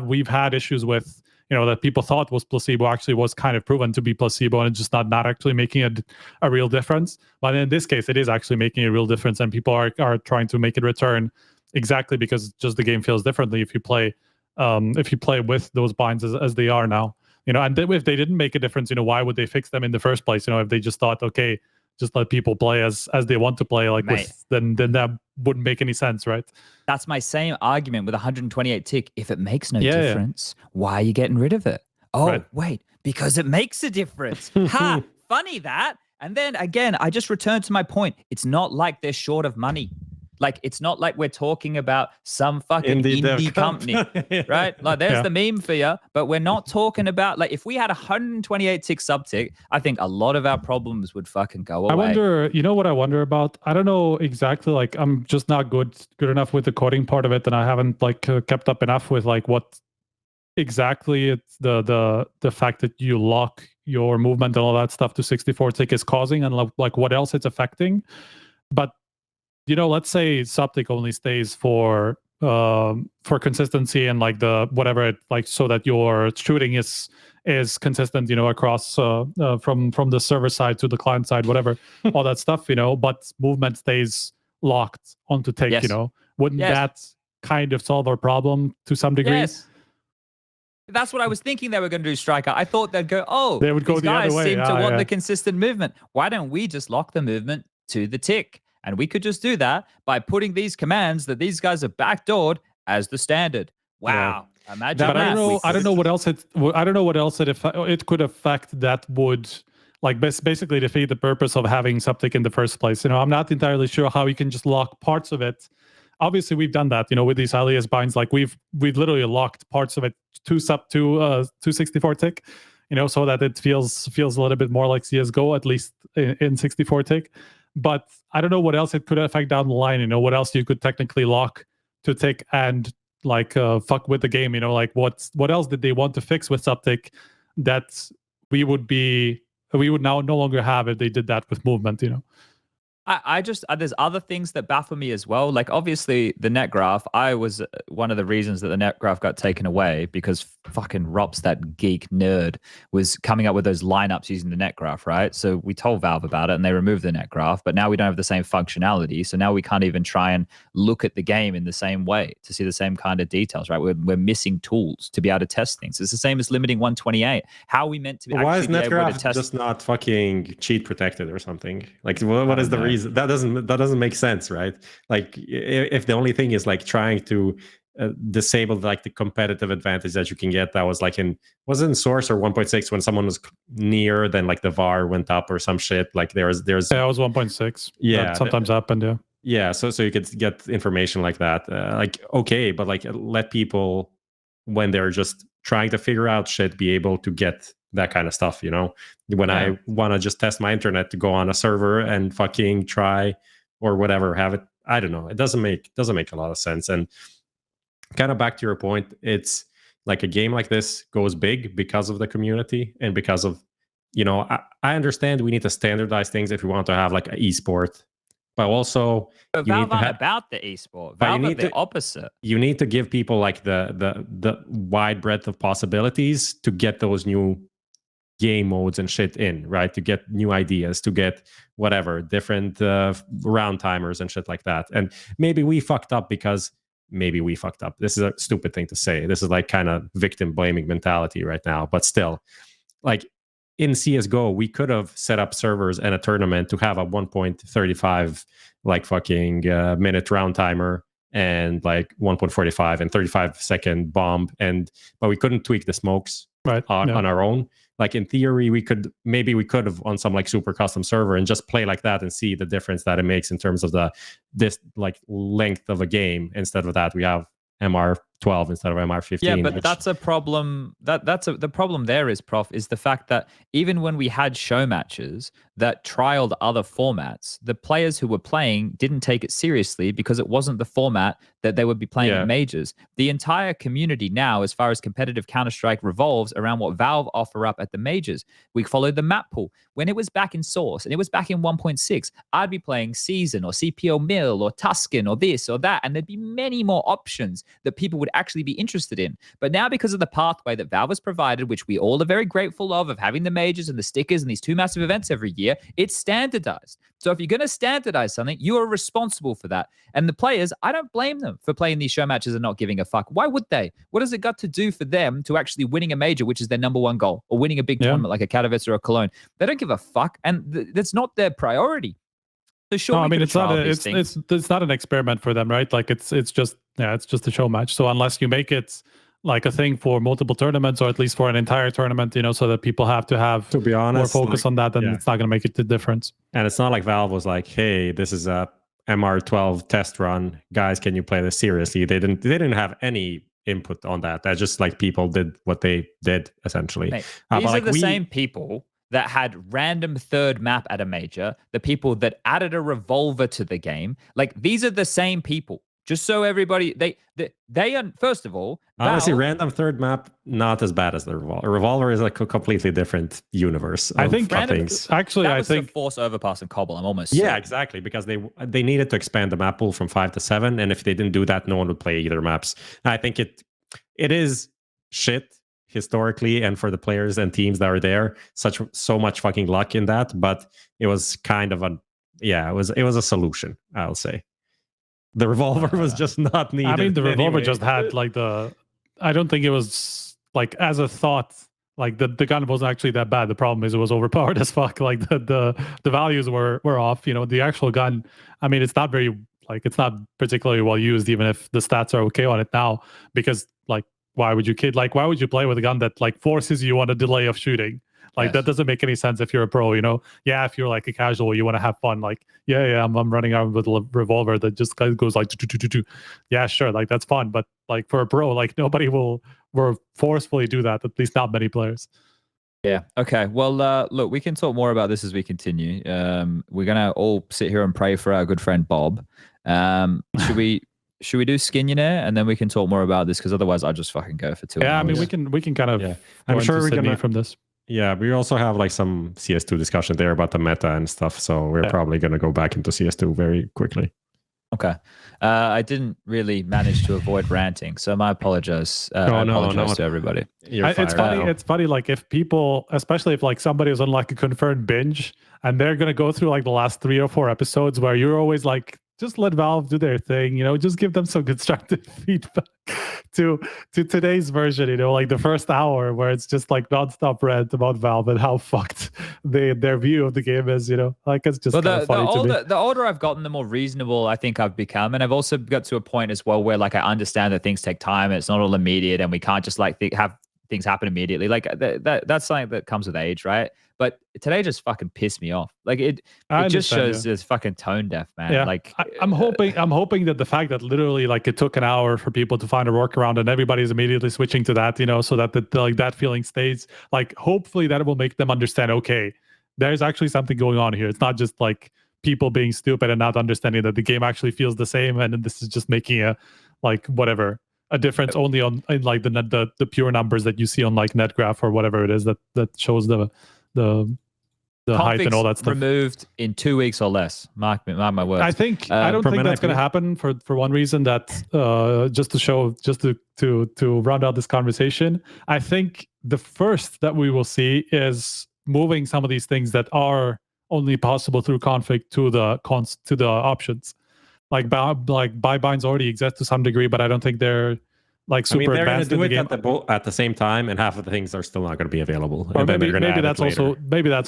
we've had issues with, you know, that people thought was placebo actually was kind of proven to be placebo and it's just not actually making a real difference. But in this case, it is actually making a real difference and people are trying to make it return exactly because just the game feels differently if you play with those binds as they are now. You know, and if they didn't make a difference, you know, why would they fix them in the first place? You know, if they just thought, okay, just let people play as they want to play, like then that wouldn't make any sense, right? That's my same argument with 128 tick. If it makes no difference, why are you getting rid of it? Oh, wait, because it makes a difference. Ha, funny that. And then again, I just return to my point. It's not like they're short of money. Like, it's not like we're talking about some fucking indie company, right? Like, there's the meme for you, but we're not talking about, like, if we had 128 tick subtick, I think a lot of our problems would fucking go away. I wonder, you know what I wonder about? I don't know exactly, like, I'm just not good enough with the coding part of it, and I haven't, like, kept up enough with, like, what exactly it's the fact that you lock your movement and all that stuff to 64 tick is causing, and, like, what else it's affecting. But let's say Suptic only stays for consistency and like the whatever it like, so that your shooting is consistent, across from the server side to the client side, whatever, all that stuff, but movement stays locked onto tick, Yes. wouldn't Yes. that kind of solve our problem to some degree? Yes. That's what I was thinking they were going to do, Striker. I thought they'd go, They would go these the other guys way. seem to Yeah, want yeah. the consistent movement. Why don't we just lock the movement to the tick? And we could just do that by putting these commands that these guys have backdoored as the standard. Wow. Imagine But that. I don't know what else it could affect that would like basically defeat the purpose of having Suptic in the first place. I'm not entirely sure how you can just lock parts of it. Obviously, we've done that, with these Alias binds. Like we've literally locked parts of it to 264 tick, so that it feels a little bit more like CS:GO, at least in 64 tick. But I don't know what else it could affect down the line. What else you could technically lock to tick and like fuck with the game. Like what else did they want to fix with Suptic that we would now no longer have if they did that with movement. I just there's other things that baffle me as well. Like obviously the net graph, I was one of the reasons that the net graph got taken away because fucking Rops, that geek nerd, was coming up with those lineups using the net graph, right? So we told Valve about it and they removed the net graph, but now we don't have the same functionality. So now we can't even try and look at the game in the same way to see the same kind of details, right? We're missing tools to be able to test things. It's the same as limiting 128. How are we meant to Why is actually be able to NetGraph test? just not fucking cheat protected or something? Like, what is the reason? That doesn't make sense, right? Like, if the only thing is like trying to disable like the competitive advantage that you can get, that was like was it in Source or 1.6 when someone was near, then like the VAR went up or some shit. Like there's yeah, it was 1.6. Yeah, that sometimes happened. Yeah. Yeah, so you could get information like that. Like, okay, but like let people, when they're just trying to figure out shit, be able to get that kind of stuff, When I want to just test my internet to go on a server and fucking try or whatever, have it, I don't know. It doesn't make a lot of sense. And kind of back to your point, it's like a game like this goes big because of the community and because of, I understand we need to standardize things if we want to have like an esport. But also, But Valve aren't about the esport. Valve are the opposite. You need to give people like the wide breadth of possibilities to get those new game modes and shit in, right? To get new ideas, to get whatever, different round timers and shit like that. And maybe we fucked up because This is a stupid thing to say. This is like kind of victim blaming mentality right now. But still, like, in CSGO, we could have set up servers and a tournament to have a 1.35 like fucking minute round timer and like 1.45 and 35-second bomb, but we couldn't tweak the smokes on our own. Like in theory, we could have on some like super custom server and just play like that and see the difference that it makes in terms of this like length of a game. Instead of that, we have MR12 instead of MR15. Yeah, but that's a problem. The problem there is, Prof, is the fact that even when we had show matches that trialed other formats, the players who were playing didn't take it seriously because it wasn't the format that they would be playing at majors. The entire community now, as far as competitive Counter-Strike, revolves around what Valve offer up at the majors. We followed the map pool. When it was back in Source and it was back in 1.6, I'd be playing Season or CPO Mill or Tuscan or this or that, and there'd be many more options that people would actually be interested in. But now, because of the pathway that Valve has provided, which we all are very grateful of having the majors and the stickers and these two massive events every year, it's standardized. So if you're going to standardize something, you are responsible for that. And the players, I don't blame them for playing these show matches and not giving a fuck. Why would they? What has it got to do for them to actually winning a major, which is their number one goal, or winning a big tournament like a Katowice or a Cologne? They don't give a fuck, and that's not their priority. So sure, no, I mean, it's not an experiment for them, right? Like it's just a show match. So unless you make it like a thing for multiple tournaments, or at least for an entire tournament, so that people have to be honest, more focus on that, then it's not going to make it the difference. And it's not like Valve was like, hey, this is a MR12 test run, guys, can you play this seriously? They didn't have any input on that. That just like people did what they did essentially. Mate, these are the same people that had random third map at a major, the people that added a revolver to the game. Like, these are the same people Just so everybody, first of all, honestly, Valve, random third map not as bad as the Revolver. Revolver is like a completely different universe. I think things. Actually, I think force overpass and cobble. I'm almost yeah, certain. exactly, because they needed to expand the map pool from 5 to 7, and if they didn't do that, no one would play either maps. And I think it is shit historically, and for the players and teams that are there, so much fucking luck in that. But it was kind of it was a solution, I'll say. The Revolver was just not needed. I mean, the Revolver anyway. just had like I don't think it was like as a thought. Like the gun wasn't actually that bad. The problem is it was overpowered as fuck. Like the values were off. You know, the actual gun. I mean, it's not particularly well used, even if the stats are okay on it now. Because like, why would you play with a gun that like forces you on a delay of shooting? Like that doesn't make any sense if you're a pro, you know? Yeah, if you're like a casual, you want to have fun. Like, I'm running around with a revolver that just goes like, yeah, sure, like that's fun. But like for a pro, like nobody will forcefully do that. At least not many players. Yeah. Okay. Well, look, we can talk more about this as we continue. We're gonna all sit here and pray for our good friend Bob. Should we do Skinionaire and then we can talk more about this? Because otherwise, I'll just fucking go for 2 hours. Yeah, I mean, we can kind of. Yeah. I'm sure we're Sydney gonna from this. Yeah, we also have like some CS2 discussion there about the meta and stuff. So we're probably going to go back into CS2 very quickly. Okay. I didn't really manage to avoid ranting, so I apologize. I apologize to everybody. It's funny, like if people, especially if like somebody is on like a confirmed binge and they're going to go through like the last 3 or 4 episodes where you're always like, just let Valve do their thing, you know, just give them some constructive feedback to today's version, you know, like the first hour where it's just like nonstop rant about Valve and how fucked their view of the game is, you know, like it's just kind of funny to me. The older I've gotten, the more reasonable I think I've become. And I've also got to a point as well where like I understand that things take time and it's not all immediate and we can't just like have things happen immediately. Like that's something that comes with age, right? But today just fucking pissed me off. Like it just shows it's fucking tone deaf, man. Yeah. Like I'm hoping that the fact that literally like it took an hour for people to find a workaround and everybody's immediately switching to that, you know, so that like that feeling stays. Like hopefully that will make them understand, okay, there's actually something going on here. It's not just like people being stupid and not understanding that the game actually feels the same, and this is just making a difference only on in like the pure numbers that you see on like NetGraph or whatever it is that shows the height and all that stuff. Removed in 2 weeks or less. Mark my words. I don't think that's going to happen for one reason, that just to round out this conversation, I think the first that we will see is moving some of these things that are only possible through config to the options. Like buy binds already exist to some degree, but I don't think they're like super advanced in the game. At the same time, and half of the things are still not going to be available. Or maybe that's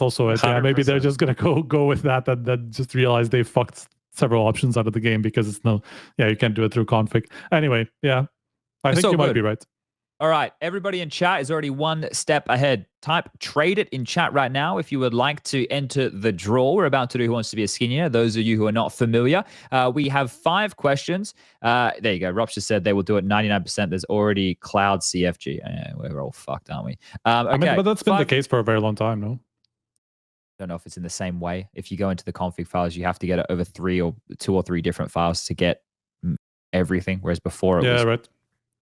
also it. Yeah, maybe they're just going to go with that and just realize they fucked several options out of the game because you can't do it through config. Anyway, yeah, I think you might be right. All right, everybody in chat is already one step ahead. Type trade it in chat right now if you would like to enter the draw we're about to do Who Wants to Be a Skinionaire. Those of you who are not familiar, we have 5 questions. There you go. Rob just said they will do it 99%. There's already Cloud CFG. Yeah, we're all fucked, aren't we? Okay, I mean, but that's been the case for a very long time, no? I don't know if it's in the same way. If you go into the config files, you have to get it over 2 or 3 different files to get everything, whereas before it was... right.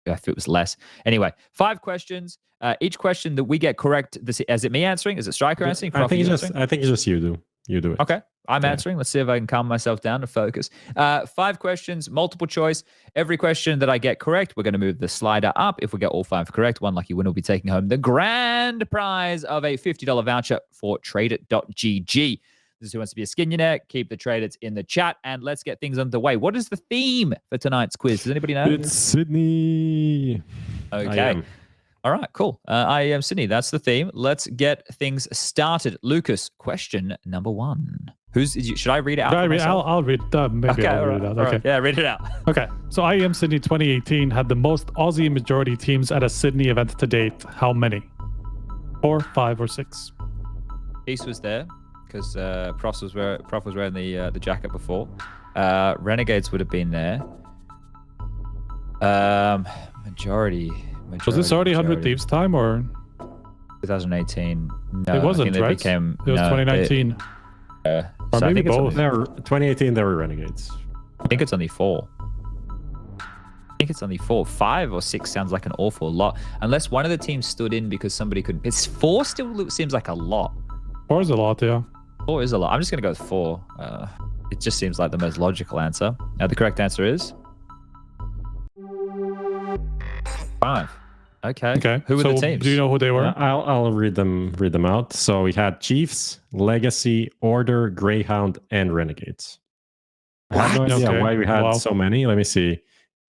If it was less. Anyway, 5 questions. Each question that we get correct, is it me answering? Is it Striker answering? I think it's just you do. You do it. Okay, I'm answering. Let's see if I can calm myself down and focus. 5 questions, multiple choice. Every question that I get correct, we're going to move the slider up. If we get all 5 correct, one lucky winner will be taking home the grand prize of a $50 voucher for TradeIt.gg. This is Who Wants to Be a Skinionaire. Keep the traders in the chat, and let's get things underway. What is the theme for tonight's quiz? Does anybody know? It's Sydney. Okay. All right, cool. IEM Sydney, that's the theme. Let's get things started. Lucas, question number 1. Should I read it out? I'll read it. Maybe I'll read it out. Okay. Right. Yeah, read it out. Okay. So IEM Sydney 2018 had the most Aussie majority teams at a Sydney event to date. How many? 4, 5, or 6? East was there, because Prof was wearing the jacket before. Renegades would have been there. Majority. Was this already 100 Thieves time or 2018? No, it wasn't. Right? It was 2019. Or maybe both. 2018 there were Renegades. I think it's only 4. think it's only 4. 5 or 6 sounds like an awful lot. Unless one of the teams stood in because somebody could. It's 4 still seems like a lot. 4 is a lot, yeah. 4 is a lot. I'm just going to go with 4. It just seems like the most logical answer. Now, the correct answer is 5. Okay. Who were the teams? Do you know who they were? I'll read them out. So we had Chiefs, Legacy, Order, Greyhound, and Renegades. I have no idea why we had so many. Let me see.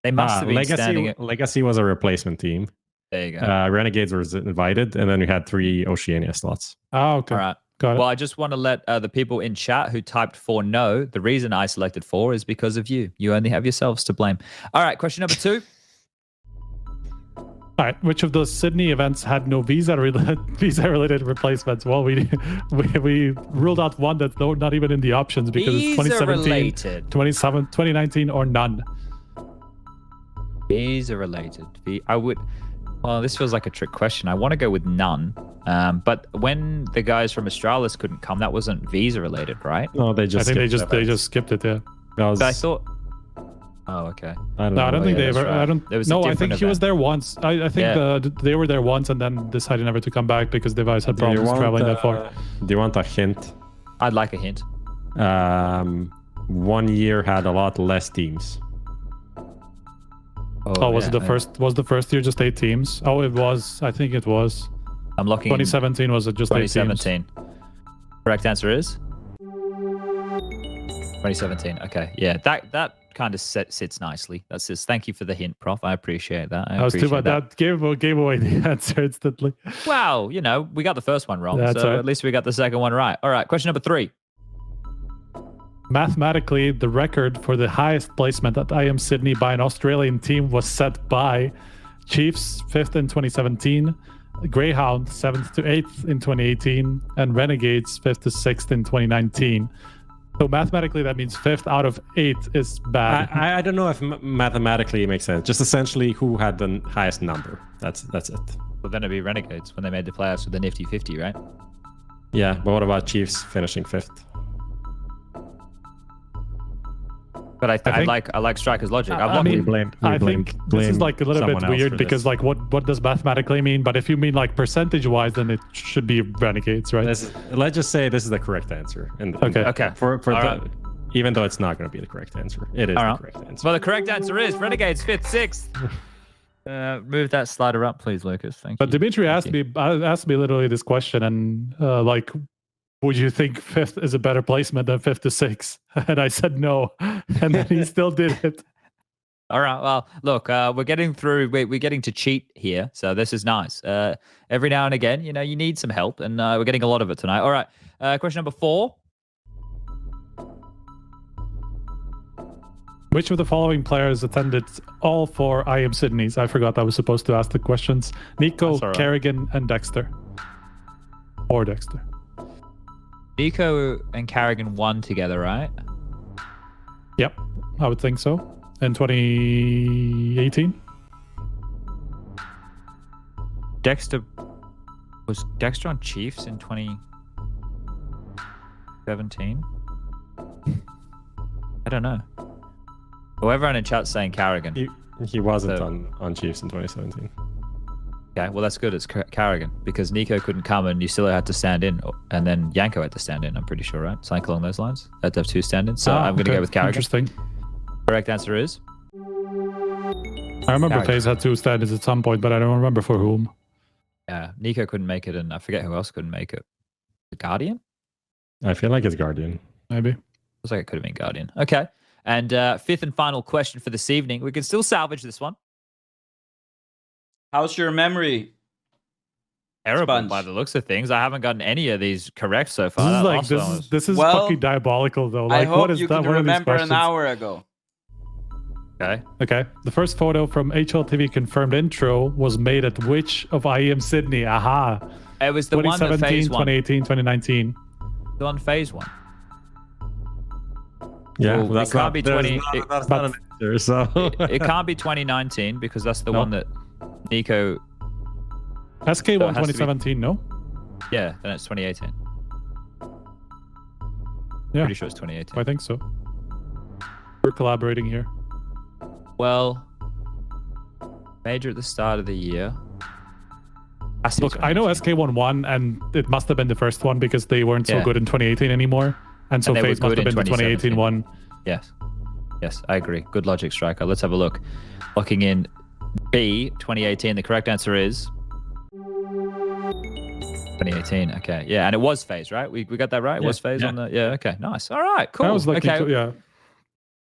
They must have been standing. Legacy was a replacement team. There you go. Renegades was invited, and then we had 3 Oceania slots. Oh, okay. All right. Got it. Well, I just want to let the people in chat who typed 4 know. The reason I selected 4 is because of you. You only have yourselves to blame. All right. Question number 2. All right. Which of those Sydney events had no visa-related replacements? Well, we ruled out one that's not even in the options because it's 2017, 2019, or none. Visa related. Well, this feels like a trick question. I want to go with none. But when the guys from Australis couldn't come, that wasn't visa related, right? No, they just. I think they just skipped it. Yeah. But I thought. Oh, okay. I don't think they ever. Right. I don't. No, I think he was there once. I think they were there once and then decided never to come back because device had problems traveling that far. Do you want a hint? I'd like a hint. 1 year had a lot less teams. Was it the first? Was the first year just 8 teams? Oh, it was. I think it was. I'm looking. 2017 was it just 2017. 8 teams? Correct answer is 2017. Okay, yeah, that kind of sits nicely. That's just. Thank you for the hint, Prof. I appreciate that. I was too bad. That gave away the answer instantly. Well, we got the first one wrong, so right. At least we got the second one right. All right, question number 3. Mathematically, the record for the highest placement at IEM Sydney by an Australian team was set by Chiefs 5th in 2017, Greyhound 7th to 8th in 2018, and Renegades 5th to 6th in 2019. So mathematically, that means 5th out of 8 is bad. I don't know if mathematically it makes sense. Just essentially who had the highest number. That's it. Well, then it'd be Renegades when they made the playoffs with the nifty 50, right? Yeah, but what about Chiefs finishing 5th? But I like Striker's logic. I think this is like a little bit weird because like what does mathematically mean? But if you mean like percentage wise, then it should be Renegades, right? Let's just say this is the correct answer. Okay. Even though it's not going to be the correct answer, it is the correct answer. Well, the correct answer is Renegades 5th, 6th. Move that slider up, please, Lucas. Thank you. But Dimitri asked me literally this question, and like, would you think 5th is a better placement than 5th to 6th? And I said no, and then he still did it. All right. Well, look, we're getting through. We're getting to cheat here, so this is nice. Every now and again, you need some help, and we're getting a lot of it tonight. All right. Question number 4. Which of the following players attended all 4 IEM Sydneys? I forgot I was supposed to ask the questions. Nico, Kerrigan, and Dexter. Or Dexter. Nico and Kerrigan won together, right? Yep, I would think so. In 2018? Was Dexter on Chiefs in 2017? I don't know. Well, everyone in chat's saying Kerrigan. He wasn't on Chiefs in 2017. Okay, well, that's good. It's Kerrigan because Nico couldn't come and you still had to stand in, and then Yanko had to stand in, I'm pretty sure, right? Something along those lines. Had to have 2 stand-ins. So I'm going to go with Kerrigan. Interesting. Correct answer is? I remember FaZe had 2 stand-ins at some point, but I don't remember for whom. Yeah, Nico couldn't make it, and I forget who else couldn't make it. The Guardian? I feel like it's Guardian. Maybe. Looks like it could have been Guardian. Okay. And 5th and final question for this evening. We can still salvage this one. How's your memory? Terrible Sponge? by the looks of things. I haven't gotten any of these correct so far. This is fucking diabolical, though. Like, I hope what is you that? can remember an hour ago. Okay. The first photo from HLTV Confirmed intro was made at which of IEM Sydney? Aha. It was the one that FaZe won. 2018, 2019. The one FaZe won. Yeah, well, that's it can't be 20. That's not an answer, so it can't be 2019 because that's the one that Nico. SK won 2017, no? Yeah, then it's 2018. Yeah. Pretty sure it's 2018. I think so. We're collaborating here. Well, Major at the start of the year. Look, I know SK won, and it must have been the first one because they weren't so good in 2018 anymore. And so FaZe must have been the 2018 one. Yes. Yes, I agree. Good logic, Striker. Let's have a look. Locking in B, 2018. The correct answer is 2018. Okay. Yeah, and it was FaZe, right? We got that right? It was FaZe on the... Yeah, okay. Nice. All right, cool. That was like, okay. yeah.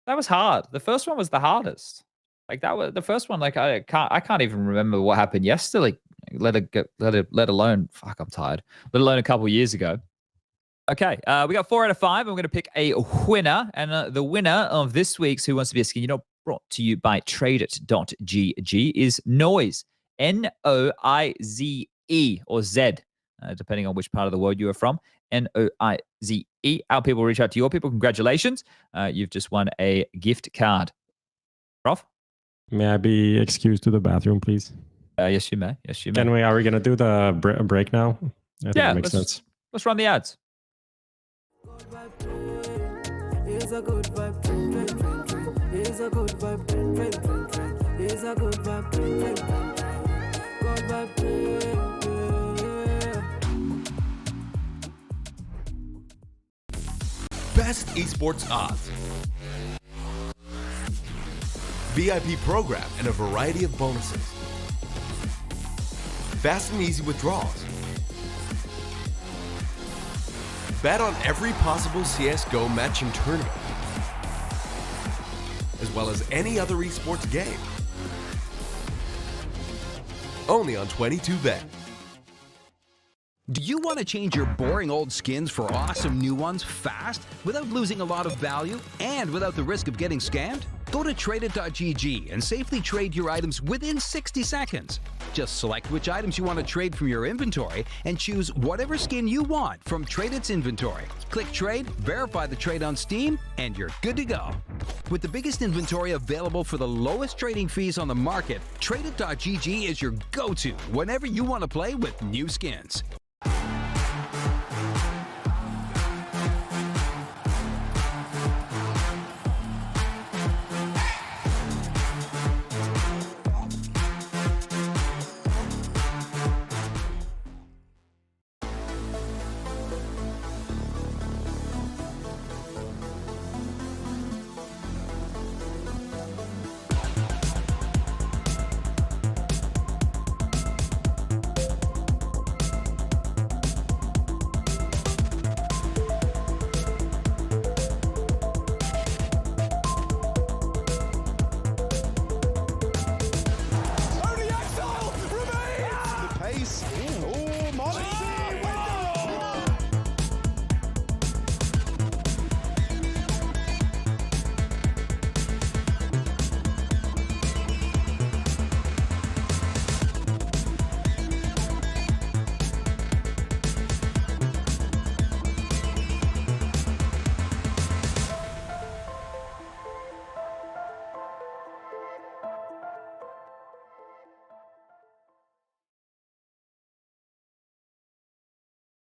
That was hard. The first one was the hardest. Like that was the first one. Like I can't even remember what happened yesterday. Let alone fuck. I'm tired. Let alone a couple years ago. Okay, we got 4 out of 5. I'm going to pick a winner, and the winner of this week's Who Wants to Be a Skinionaire, brought to you by TradeIt.gg, is Noise, Noize or Z, depending on which part of the world you are from. Noize. Our people reach out to your people. Congratulations, you've just won a gift card. Prof? May I be excused to the bathroom, please? Yes, you may. Yes, you may. Are we going to do the break now? I think it makes sense. Let's run the ads. It's a good vibe. It's a good vibe. It's a good vibe. Good vibe. Best esports odds. VIP program and a variety of bonuses. Fast and easy withdrawals. Bet on every possible CSGO matching tournament, as well as any other esports game. Only on 22Bet. Do you want to change your boring old skins for awesome new ones fast, without losing a lot of value, and without the risk of getting scammed? Go to TradeIt.gg and safely trade your items within 60 seconds. Just select which items you want to trade from your inventory and choose whatever skin you want from TradeIt's inventory. Click Trade, verify the trade on Steam, and you're good to go. With the biggest inventory available for the lowest trading fees on the market, TradeIt.gg is your go-to whenever you want to play with new skins.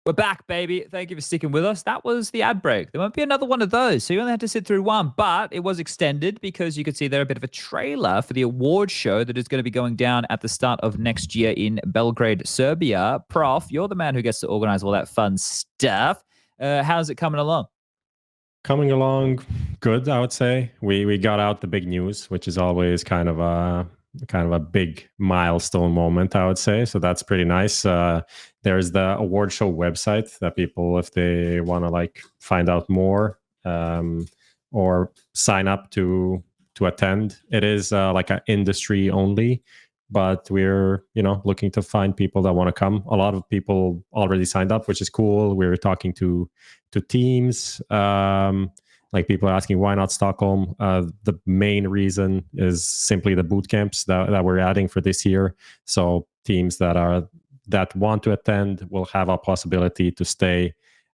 We're back, baby. Thank you for sticking with us. That was the ad break. There won't be another one of those, so you only had to sit through one, but it was extended because you could see there a bit of a trailer for the award show that is going to be going down at the start of next year in Belgrade, Serbia. Prof, you're the man who gets to organize all that fun stuff. How's it coming along? Coming along good, I would say. We got out the big news, which is always kind of a big milestone moment, I would say. So that's pretty nice. There's the award show website that people, if they want to like find out more or sign up to attend, it is like an industry only, but we're looking to find people that want to come. A lot of people already signed up, which is cool. We're talking to teams. Like people are asking, why not Stockholm? The main reason is simply the boot camps that we're adding for this year. So teams that want to attend will have a possibility to stay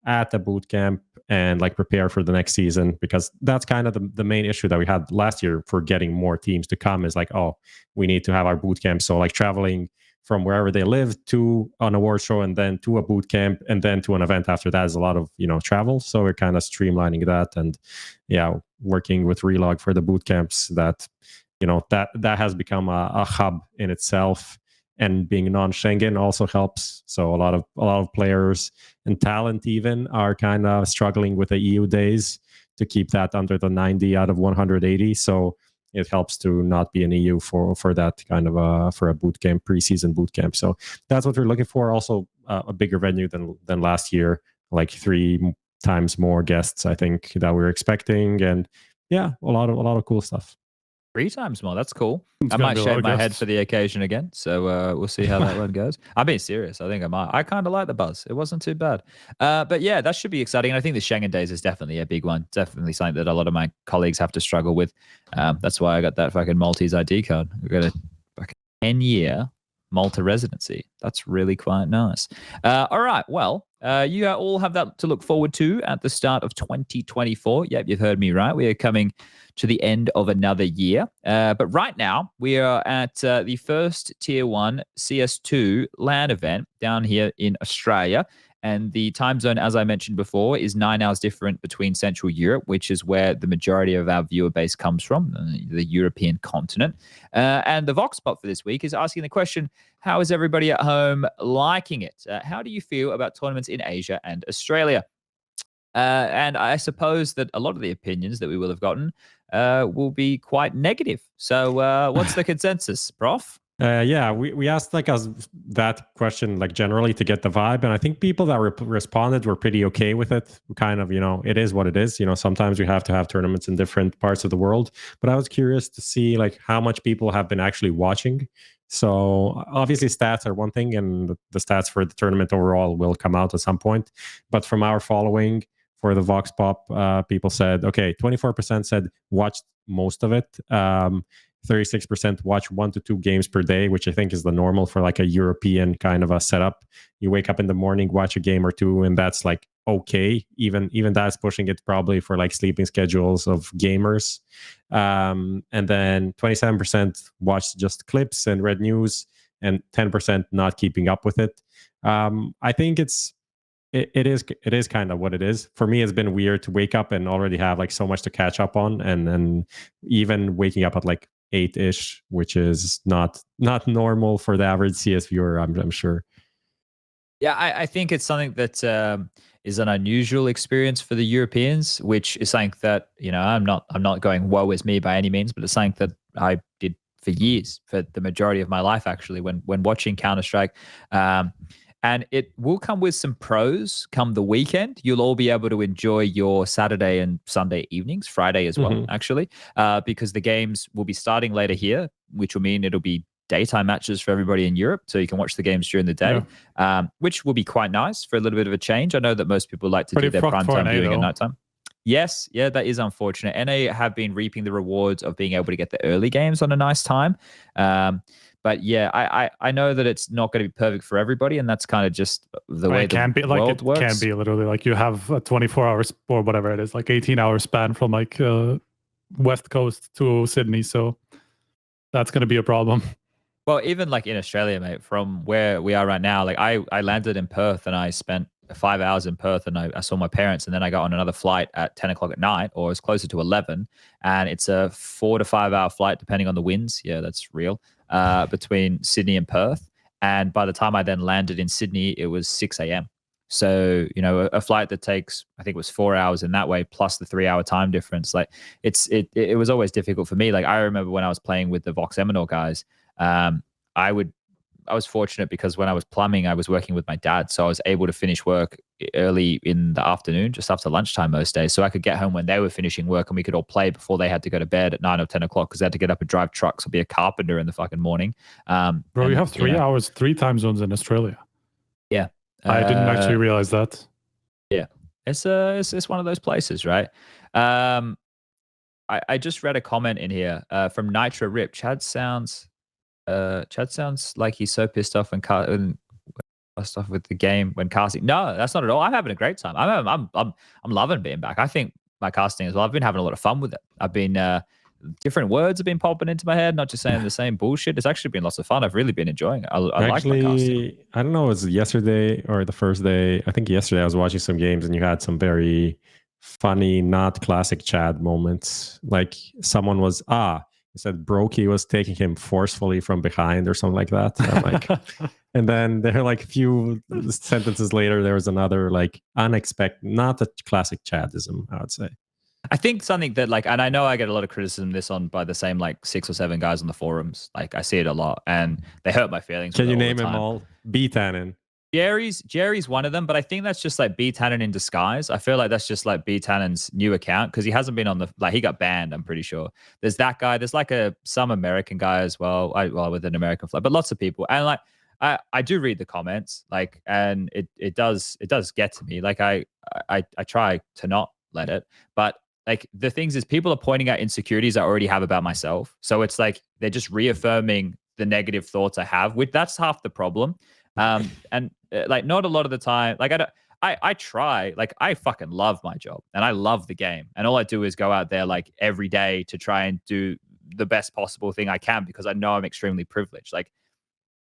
at the boot camp and like prepare for the next season, because that's kind of the main issue that we had last year for getting more teams to come is like, oh, we need to have our boot camp. So like traveling from wherever they live to an award show and then to a boot camp and then to an event after that is a lot of travel. So we're kind of streamlining that and working with Relog for the boot camps that that has become a hub in itself, and being non-Schengen also helps. So a lot of players and talent even are kind of struggling with the EU days to keep that under the 90 out of 180. So it helps to not be an EU for that kind of for a boot camp, preseason boot camp. So that's what we're looking for. Also a bigger venue than last year, like 3 times more guests, I think, that we're expecting. And yeah, a lot of cool stuff. 3 times more. That's cool. It's I gonna might be a lot shave of my head guests. for the occasion again. So we'll see how that one goes. I'm being serious. I think I might. I kind of like the buzz. It wasn't too bad. But yeah, that should be exciting. And I think the Schengen days is definitely a big one. Definitely something that a lot of my colleagues have to struggle with. That's why I got that fucking Maltese ID card. We've got a fucking 10-year Malta residency. That's really quite nice. All right. Well, you all have that to look forward to at the start of 2024. Yep, you've heard me right. We are coming to the end of another year. But right now, we are at the first Tier 1 CS2 LAN event down here in Australia. And the time zone, as I mentioned before, is 9 hours different between Central Europe, which is where the majority of our viewer base comes from, the European continent. And the Vox Pop for this week is asking the question, how is everybody at home liking it? How do you feel about tournaments in Asia and Australia? And I suppose that a lot of the opinions that we will have gotten will be quite negative. So what's the consensus, Prof? Yeah, we asked like us that question like generally to get the vibe, and I think people that responded were pretty okay with it. Kind of, it is what it is. Sometimes we have to have tournaments in different parts of the world. But I was curious to see like how much people have been actually watching. So obviously stats are one thing, and the stats for the tournament overall will come out at some point. But from our following for the Vox Pop, people said, okay, 24% said watched most of it. 36% watch 1 to 2 games per day, which I think is the normal for like a European kind of a setup. You wake up in the morning, watch a game or two, and that's like okay. Even that's pushing it probably for like sleeping schedules of gamers. And then 27% watched just clips and read news, and 10% not keeping up with it. I think it is kind of what it is. For me, it's been weird to wake up and already have like so much to catch up on, and even waking up at like 8-ish, which is not normal for the average CS viewer, I'm sure. Yeah, I think it's something that is an unusual experience for the Europeans, which is something that I'm not going woe is me by any means, but it's something that I did for years, for the majority of my life actually, when watching Counter-Strike. And it will come with some pros come the weekend. You'll all be able to enjoy your Saturday and Sunday evenings, Friday as well, actually, because the games will be starting later here, which will mean it'll be daytime matches for everybody in Europe. So you can watch the games during the day, which will be quite nice for a little bit of a change. I know that most people like to do their prime time viewing at nighttime. Yes, yeah, that is unfortunate. NA have been reaping the rewards of being able to get the early games on a nice time. But yeah, I know that it's not going to be perfect for everybody, and that's kind of just the way the world works. It can be literally like you have a 24 hours or whatever it is, like 18-hour span from like West Coast to Sydney. So that's going to be a problem. Well, even like in Australia, mate, from where we are right now, like I landed in Perth and I spent 5 hours in Perth, and I saw my parents, and then I got on another flight at 10 o'clock at night, or it was closer to 11, and it's a 4 to 5 hour flight depending on the winds. Yeah, that's real. Between Sydney and Perth, and by the time I then landed in Sydney, it was 6 a.m. So a flight that takes, I think it was 4 hours in that way, plus the 3 hour time difference. Like it was always difficult for me. Like I remember when I was playing with the Vox Eminor guys, I was fortunate because when I was plumbing, I was working with my dad. So I was able to finish work early in the afternoon, just after lunchtime most days. So I could get home when they were finishing work, and we could all play before they had to go to bed at 9 or 10 o'clock because they had to get up and drive trucks or be a carpenter in the fucking morning. Bro, you have 3 hours, 3 time zones in Australia. Yeah. I didn't actually realize that. Yeah. It's one of those places, right? I just read a comment in here from Nitro Rip. Chad sounds like he's so pissed off and stuff with the game when casting. No, that's not at all. I'm having a great time. I'm loving being back. I think my casting as well. I've been having a lot of fun with it. I've been different words have been popping into my head, not just saying the same bullshit. It's actually been lots of fun. I've really been enjoying it. I like my casting. I don't know, it was yesterday or the first day. I think yesterday I was watching some games, and you had some very funny, not classic Chad moments. Like someone was He said Brokey was taking him forcefully from behind or something like that. I'm like, and then there, like a few sentences later, there was another like unexpected, not a classic Chadism, I would say. I think something that like, and I know I get a lot of criticism this on by the same like 6 or 7 guys on the forums. Like I see it a lot, and they hurt my feelings. Can you name them all? B-Tannen. Jerry's one of them, but I think that's just like B-Tannen in disguise. I feel like that's just like B-Tannen's new account because he hasn't been on the, like he got banned, I'm pretty sure. There's that guy. There's like some American guy as well, with an American flag, but lots of people. And like I do read the comments, like, and it does get to me. Like I try to not let it, but like the things is people are pointing out insecurities I already have about myself. So it's like they're just reaffirming the negative thoughts I have, which that's half the problem. And like not a lot of the time, like I try, like I fucking love my job and I love the game, and all I do is go out there like every day to try and do the best possible thing I can because I know I'm extremely privileged. Like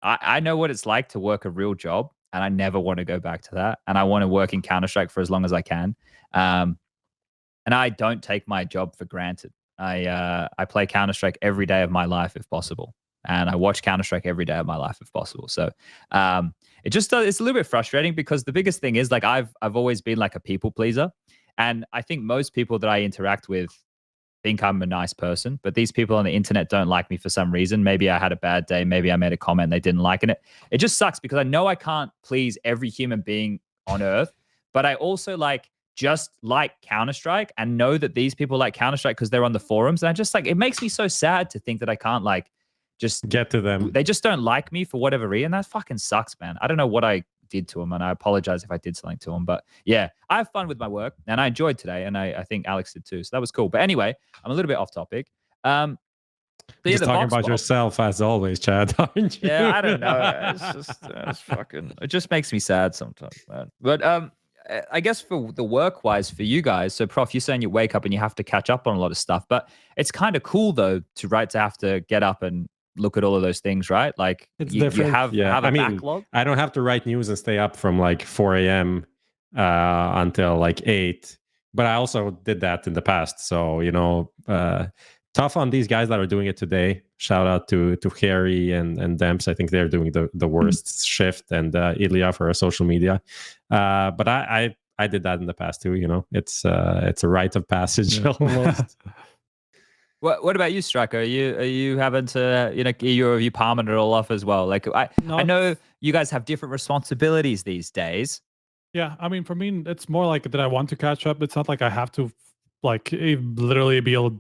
I know what it's like to work a real job, and I never want to go back to that. And I want to work in Counter-Strike for as long as I can. And I don't take my job for granted. I play Counter-Strike every day of my life if possible. And I watch Counter-Strike every day of my life if possible. So it just it's a little bit frustrating because the biggest thing is like I've always been like a people pleaser. And I think most people that I interact with think I'm a nice person, but these people on the internet don't like me for some reason. Maybe I had a bad day. Maybe I made a comment they didn't like it. It just sucks because I know I can't please every human being on earth, but I also just like Counter-Strike and know that these people like Counter-Strike because they're on the forums. And I just it makes me so sad to think that I can't just get to them. They just don't like me for whatever reason. That fucking sucks, man. I don't know what I did to them, and I apologize if I did something to them. But yeah, I have fun with my work, and I enjoyed today, and I think Alex did too. So that was cool. But anyway, I'm a little bit off topic. Just talking about yourself as always, Chad, aren't you? Yeah, I don't know. It's fucking. It just makes me sad sometimes, man. But I guess for the work-wise for you guys, so Prof, you're saying you wake up and you have to catch up on a lot of stuff, but it's kind of cool though to have to get up and look at all of those things, right? Like you have a backlog. I don't have to write news and stay up from 4 a.m. Until 8, but I also did that in the past. So tough on these guys that are doing it today. Shout out to Harry and Demps. I think they're doing the worst shift, and Ilya for our social media. But I did that in the past too. It's a rite of passage almost. What about you, Striker? Are you having to you palming it all off as well? Like I know you guys have different responsibilities these days. Yeah, I mean, for me, it's more like that I want to catch up. It's not like I have to literally be able to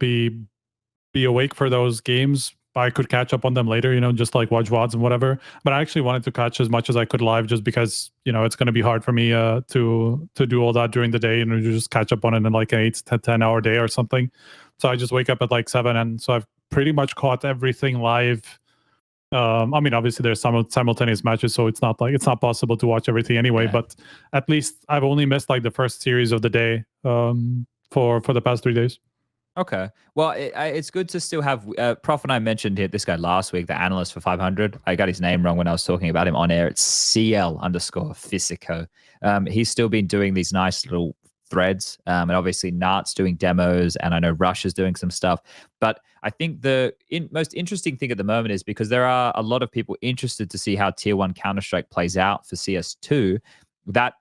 be awake for those games. I could catch up on them later, just like watch VODs and whatever. But I actually wanted to catch as much as I could live just because, it's going to be hard for me to do all that during the day and just catch up on it in an 8 to 10 hour day or something. So I just wake up at 7, and so I've pretty much caught everything live. I mean, obviously there's some simultaneous matches, so it's not possible to watch everything anyway. Yeah. But at least I've only missed the first series of the day for the past 3 days. Okay. Well, it's good to still have Prof and I mentioned this guy last week, the analyst for 500. I got his name wrong when I was talking about him on air. It's CL_Physico. He's still been doing these nice little threads, and obviously Nart's doing demos, and I know Rush is doing some stuff. But I think the most interesting thing at the moment is because there are a lot of people interested to see how Tier 1 Counter-Strike plays out for CS2, that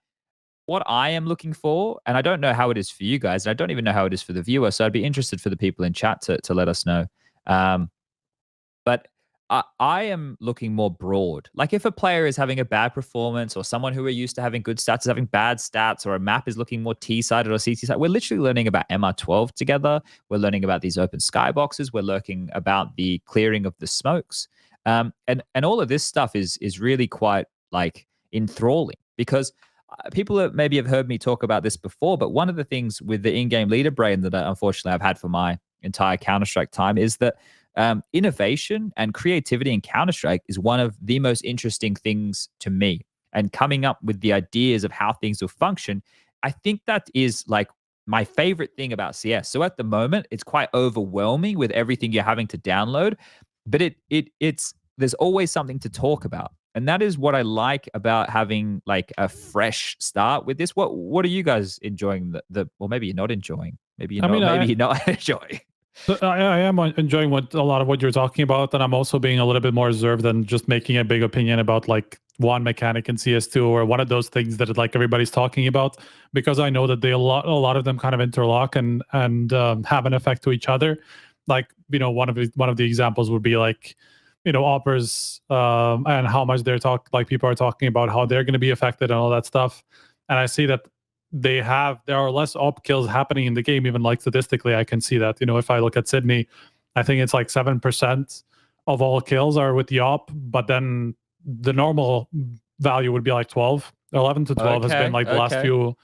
what I am looking for, and I don't know how it is for you guys, and I don't even know how it is for the viewer, so I'd be interested for the people in chat to let us know. But I am looking more broad. Like if a player is having a bad performance, or someone who are used to having good stats is having bad stats, or a map is looking more T-sided or CT-sided, we're literally learning about MR12 together. We're learning about these open skyboxes. We're learning about the clearing of the smokes. And all of this stuff is really quite enthralling, because people that maybe have heard me talk about this before, but one of the things with the in-game leader brain that unfortunately I've had for my entire Counter-Strike time is that innovation and creativity in Counter-Strike is one of the most interesting things to me. And coming up with the ideas of how things will function, I think that is my favorite thing about CS. So at the moment, it's quite overwhelming with everything you're having to download, but it's there's always something to talk about. And that is what I like about having a fresh start with this. What are you guys enjoying? Well, maybe you're not enjoying. Maybe you're not enjoying. So I am enjoying a lot of what you're talking about, and I'm also being a little bit more reserved than just making a big opinion about like one mechanic in CS2 or one of those things that like everybody's talking about, because I know that a lot of them kind of interlock and have an effect to each other. Like, you know, one of the examples would be like, you know, operas and how much people are talking about how they're going to be affected and all that stuff. And I see that there are less op kills happening in the game, even like statistically I can see that. You know, if I look at Sydney, I think it's like 7% of all kills are with the op, but then the normal value would be like 11 to 12 has been like the last few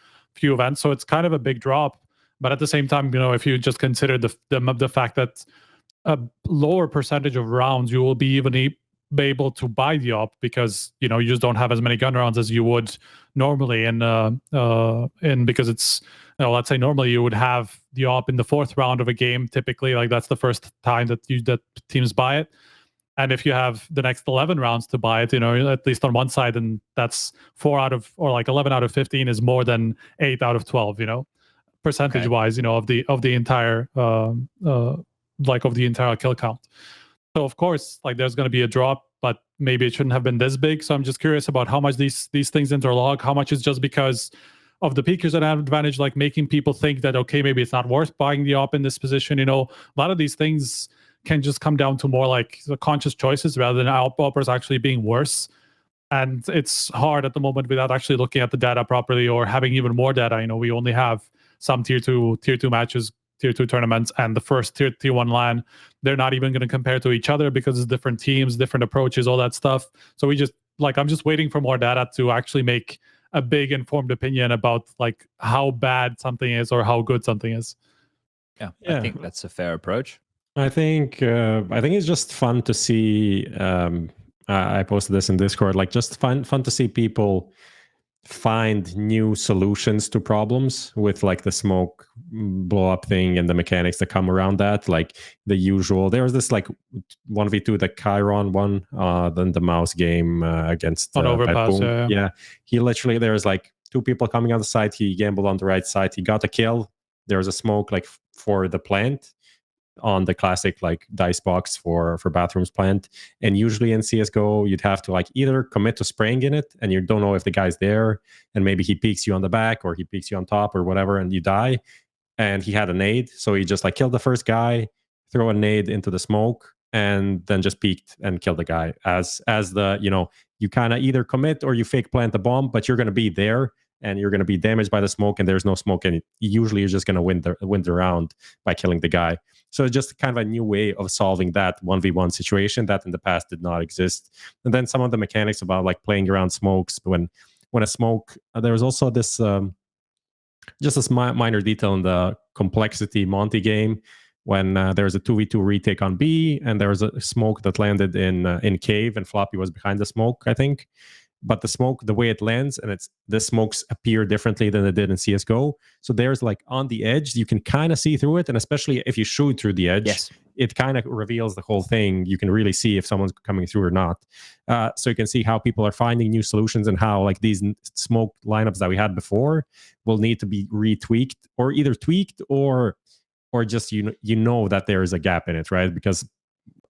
events, so it's kind of a big drop. But at the same time, you know, if you just consider the fact that a lower percentage of rounds you will be even be able to buy the op, because you know you just don't have as many gun rounds as you would normally, and because it's, you know, let's say normally you would have the op in the 4th round of a game typically, like that's the first time that teams buy it. And if you have the next 11 rounds to buy it, you know, at least on one side, and that's 11 out of 15 is more than 8 out of 12, you know, percentage wise, you know, of the entire of the entire kill count. So of course, like there's going to be a drop, but maybe it shouldn't have been this big. So I'm just curious about how much these things interlog. How much is just because of the peakers at advantage, like making people think that, okay, maybe it's not worth buying the op in this position. You know, a lot of these things can just come down to more like the conscious choices rather than operas actually being worse. And it's hard at the moment without actually looking at the data properly or having even more data. You know, we only have some tier two matches, tier 2 tournaments, and the first tier 1 LAN. They're not even going to compare to each other because it's different teams, different approaches, all that stuff. So I'm just waiting for more data to actually make a big informed opinion about like how bad something is or how good something is. Yeah. I think that's a fair approach. I think it's just fun to see. I posted this in Discord. Like, just fun to see people find new solutions to problems with like the smoke blow up thing and the mechanics that come around that. Like the usual, there was this like 1v2 that Chiron won, then the mouse game against on overpass. BetBoom. Yeah, he literally, there was like 2 people coming on the side. He gambled on the right side. He got a kill. There was a smoke like for the plant on the classic like dice box for bathrooms plant. And usually in CSGO, you'd have to like either commit to spraying in it and you don't know if the guy's there, and maybe he peeks you on the back or he peeks you on top or whatever, and you die. And he had a nade, so he just like killed the first guy, throw a nade into the smoke, and then just peeked and killed the guy. As the, you know, you kind of either commit or you fake plant the bomb, but you're going to be there and you're going to be damaged by the smoke, and there's no smoke, and usually you're just going to win the round by killing the guy. So it's just kind of a new way of solving that 1v1 situation that in the past did not exist. And then some of the mechanics about like playing around smokes when a smoke, there was also this just this minor detail in the complexity Monty game when there was a 2v2 retake on B, and there was a smoke that landed in cave, and Floppy was behind the smoke, I think. But the smoke, the way it lands, and the smokes appear differently than it did in CSGO. So there's like on the edge, you can kind of see through it. And especially if you shoot through the edge, it kind of reveals the whole thing. You can really see if someone's coming through or not. So you can see how people are finding new solutions, and how like these smoke lineups that we had before will need to be retweaked, or either tweaked or just, you know that there is a gap in it, right? Because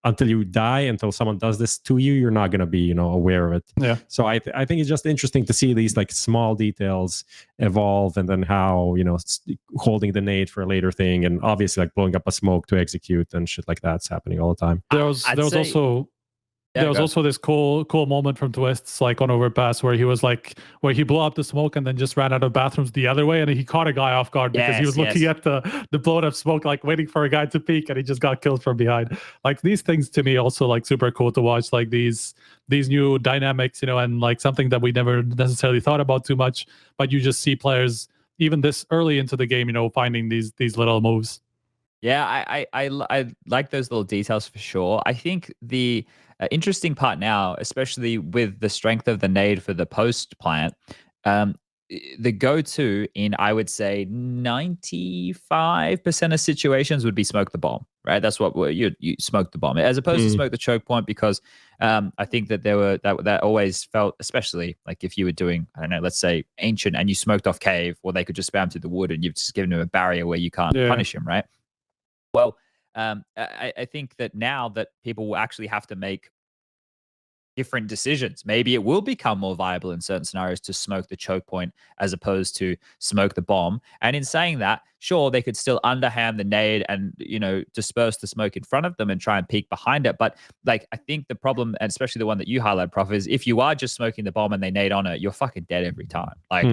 until you die, until someone does this to you, you're not going to be, you know, aware of it. Yeah. So I think it's just interesting to see these like small details evolve, and then how, you know, holding the nade for a later thing, and obviously like blowing up a smoke to execute and shit like that's happening all the time. There was also this cool moment from Twists, like on overpass, where he blew up the smoke and then just ran out of bathrooms the other way, and he caught a guy off guard because he was looking at the blown up smoke, like waiting for a guy to peek, and he just got killed from behind. Like these things to me also like super cool to watch, like these new dynamics, you know, and like something that we never necessarily thought about too much, but you just see players even this early into the game, you know, finding these little moves. Yeah, I like those little details for sure. I think the interesting part now, especially with the strength of the nade for the post plant, the go-to in, I would say, 95% of situations would be smoke the bomb, right? That's what you smoke the bomb, as opposed to smoke the choke point, because I think that that always felt, especially like if you were doing, I don't know, let's say Ancient and you smoked off cave, or they could just spam through the wood and you've just given them a barrier where you can't punish him, right? Well, I think that now that people will actually have to make different decisions. Maybe it will become more viable in certain scenarios to smoke the choke point as opposed to smoke the bomb. And in saying that, sure, they could still underhand the nade and, disperse the smoke in front of them and try and peek behind it. But like, I think the problem, and especially the one that you highlight, Prof, is if you are just smoking the bomb and they nade on it, you're fucking dead every time. Like,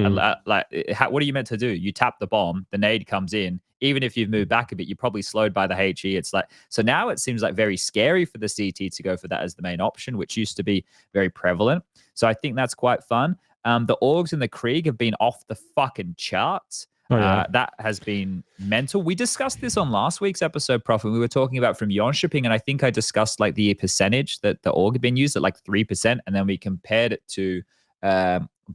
what are you meant to do? You tap the bomb, the nade comes in. Even if you've moved back a bit, you're probably slowed by the HE. It's like, so now it seems like very scary for the CT to go for that as the main option, which used to be very prevalent. So I think that's quite fun. The Orgs and the Krieg have been off the fucking charts. That has been mental. We discussed this on last week's episode, Prof, and we were talking about from Yon shipping, and I think I discussed like the percentage that the Org had been used at like 3%, and then we compared it to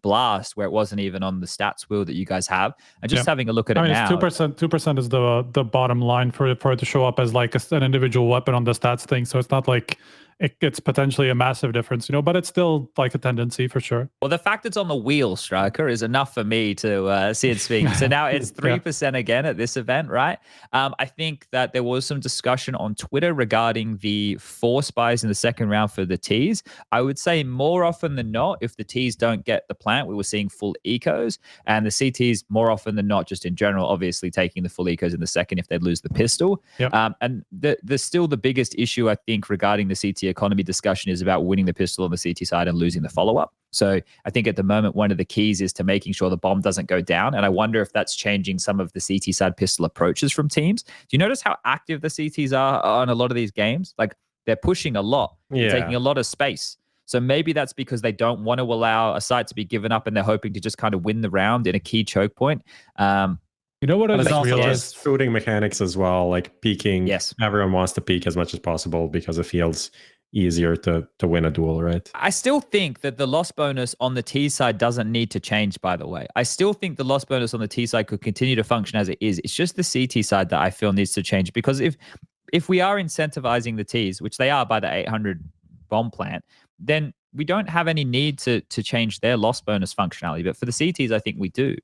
Blast, where it wasn't even on the stats wheel that you guys have. And just having a look at it now, it's 2%. 2% is the bottom line for it to show up as like an individual weapon on the stats thing. So it's not like it's potentially a massive difference, but it's still like a tendency for sure. Well, the fact it's on the wheel, Striker, is enough for me to see it speak. So now it's 3% again at this event, right? I think that there was some discussion on Twitter regarding the 4 spies in the second round for the Ts. I would say more often than not, if the Ts don't get the plant, we were seeing full ecos, and the CTs more often than not, just in general, obviously taking the full ecos in the second if they'd lose the pistol. And there's still the biggest issue, I think, regarding the CT economy discussion is about winning the pistol on the CT side and losing the follow-up. So I think at the moment, one of the keys is to making sure the bomb doesn't go down. And I wonder if that's changing some of the CT side pistol approaches from teams. Do you notice how active the CTs are on a lot of these games? Like they're pushing a lot, they're taking a lot of space. So maybe that's because they don't want to allow a site to be given up and they're hoping to just kind of win the round in a key choke point. You know what? It's also just shooting mechanics as well, like peeking. Yes. Everyone wants to peek as much as possible because it feels easier to win a duel, right? I still think that the loss bonus on the T side doesn't need to change, by the way. I still think the loss bonus on the T side could continue to function as it is. It's just the CT side that I feel needs to change, because if we are incentivizing the Ts, which they are by the 800 bomb plant, then we don't have any need to change their loss bonus functionality. But for the CTs, I think we do.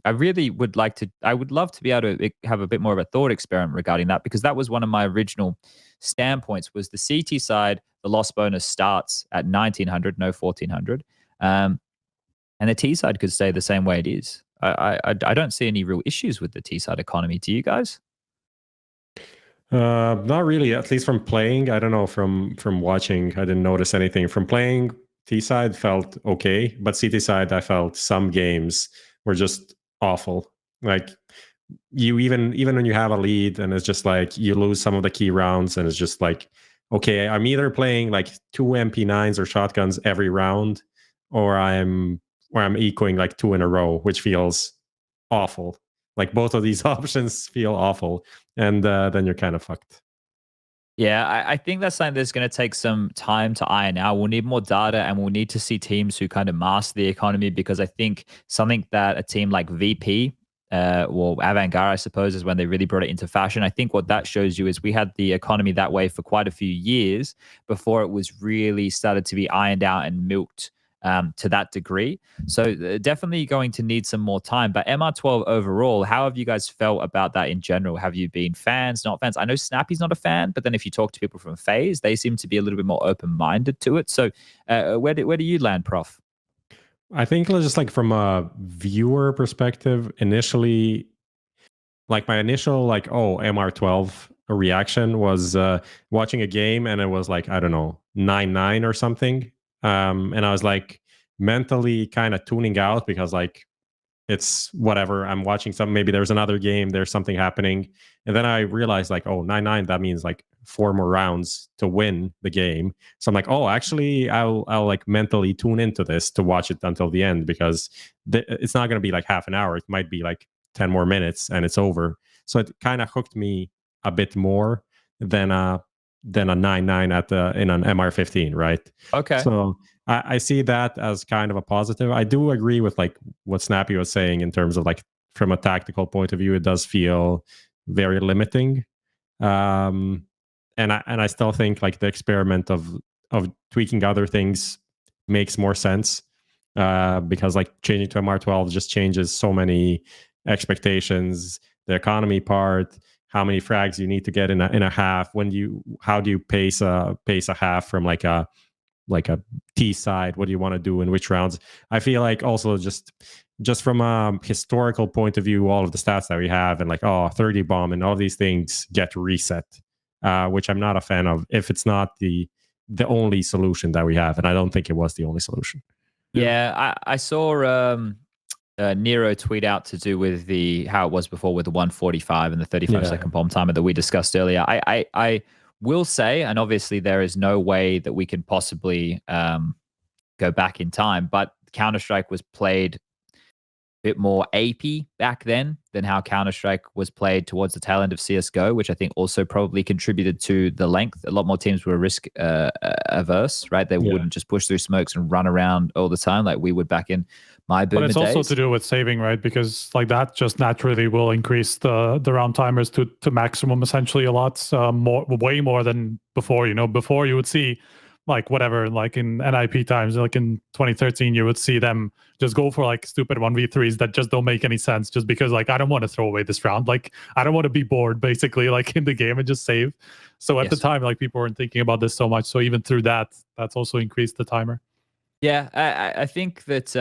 I really would I would love to be able to have a bit more of a thought experiment regarding that, because that was one of my original standpoints, was the CT side, the loss bonus starts at 1900, no 1400. And the T side could stay the same way it is. I don't see any real issues with the T side economy. Do you guys? Not really, at least from playing. I don't know, from watching, I didn't notice anything. From playing, T side felt okay, but CT side, I felt some games were just awful. Like you even when you have a lead and it's just like you lose some of the key rounds and it's just like, okay, I'm either playing like 2 MP9s or shotguns every round, or I'm ecoing like 2 in a row, which feels awful. Like both of these options feel awful, and then you're kind of fucked. Yeah, I think that's something that's going to take some time to iron out. We'll need more data, and we'll need to see teams who kind of master the economy, because I think something that a team like VP, well, Avantgarde, I suppose, is when they really brought it into fashion. I think what that shows you is we had the economy that way for quite a few years before it was really started to be ironed out and milked to that degree. So definitely going to need some more time. But MR12 overall, how have you guys felt about that in general? Have you been fans, not fans? I know Snappi's not a fan, but then if you talk to people from FaZe, they seem to be a little bit more open-minded to it. So where do you land, Prof? I think just like from a viewer perspective, initially, like my initial like, oh, MR12 reaction was watching a game and it was like, I don't know, 9-9 or something. And I was like mentally kind of tuning out, because like it's whatever, I'm watching something, maybe there's another game, there's something happening. And then I realized like, oh, 9-9, that means like 4 more rounds to win the game. So I'm like, oh, actually I'll like mentally tune into this to watch it until the end, because it's not going to be like half an hour. It might be like 10 more minutes and it's over. So it kind of hooked me a bit more than a 9-9 in an MR15, right? Okay. So I see that as kind of a positive. I do agree with like what Snappi was saying in terms of like from a tactical point of view, it does feel very limiting. And I still think like the experiment of tweaking other things makes more sense, because like changing to MR12 just changes so many expectations, the economy part, how many frags you need to get in a half. How do you pace a half from like a T side? What do you want to do in which rounds? I feel like also just from a historical point of view, all of the stats that we have and like 30 bomb and all these things get reset, which I'm not a fan of if it's not the only solution that we have, and I don't think it was the only solution. Yeah, I saw Nero tweet out to do with how it was before with the 145 and the 35-second bomb timer that we discussed earlier. I will say, and obviously there is no way that we can possibly go back in time, but Counter-Strike was played a bit more AP back then than how Counter-Strike was played towards the tail end of CSGO, which I think also probably contributed to the length. A lot more teams were risk averse, right? They wouldn't just push through smokes and run around all the time like we would back in my boomer days. But it's also to do with saving, right? Because like that just naturally will increase the round timers to maximum essentially a lot, way more than before. You know, before you would see like whatever, like in NIP times, like in 2013, you would see them just go for like stupid 1v3s that just don't make any sense, just because like I don't want to throw away this round. Like I don't want to be bored basically like in the game and just save. So at the time, like people weren't thinking about this so much. So even through that's also increased the timer. Yeah, I think that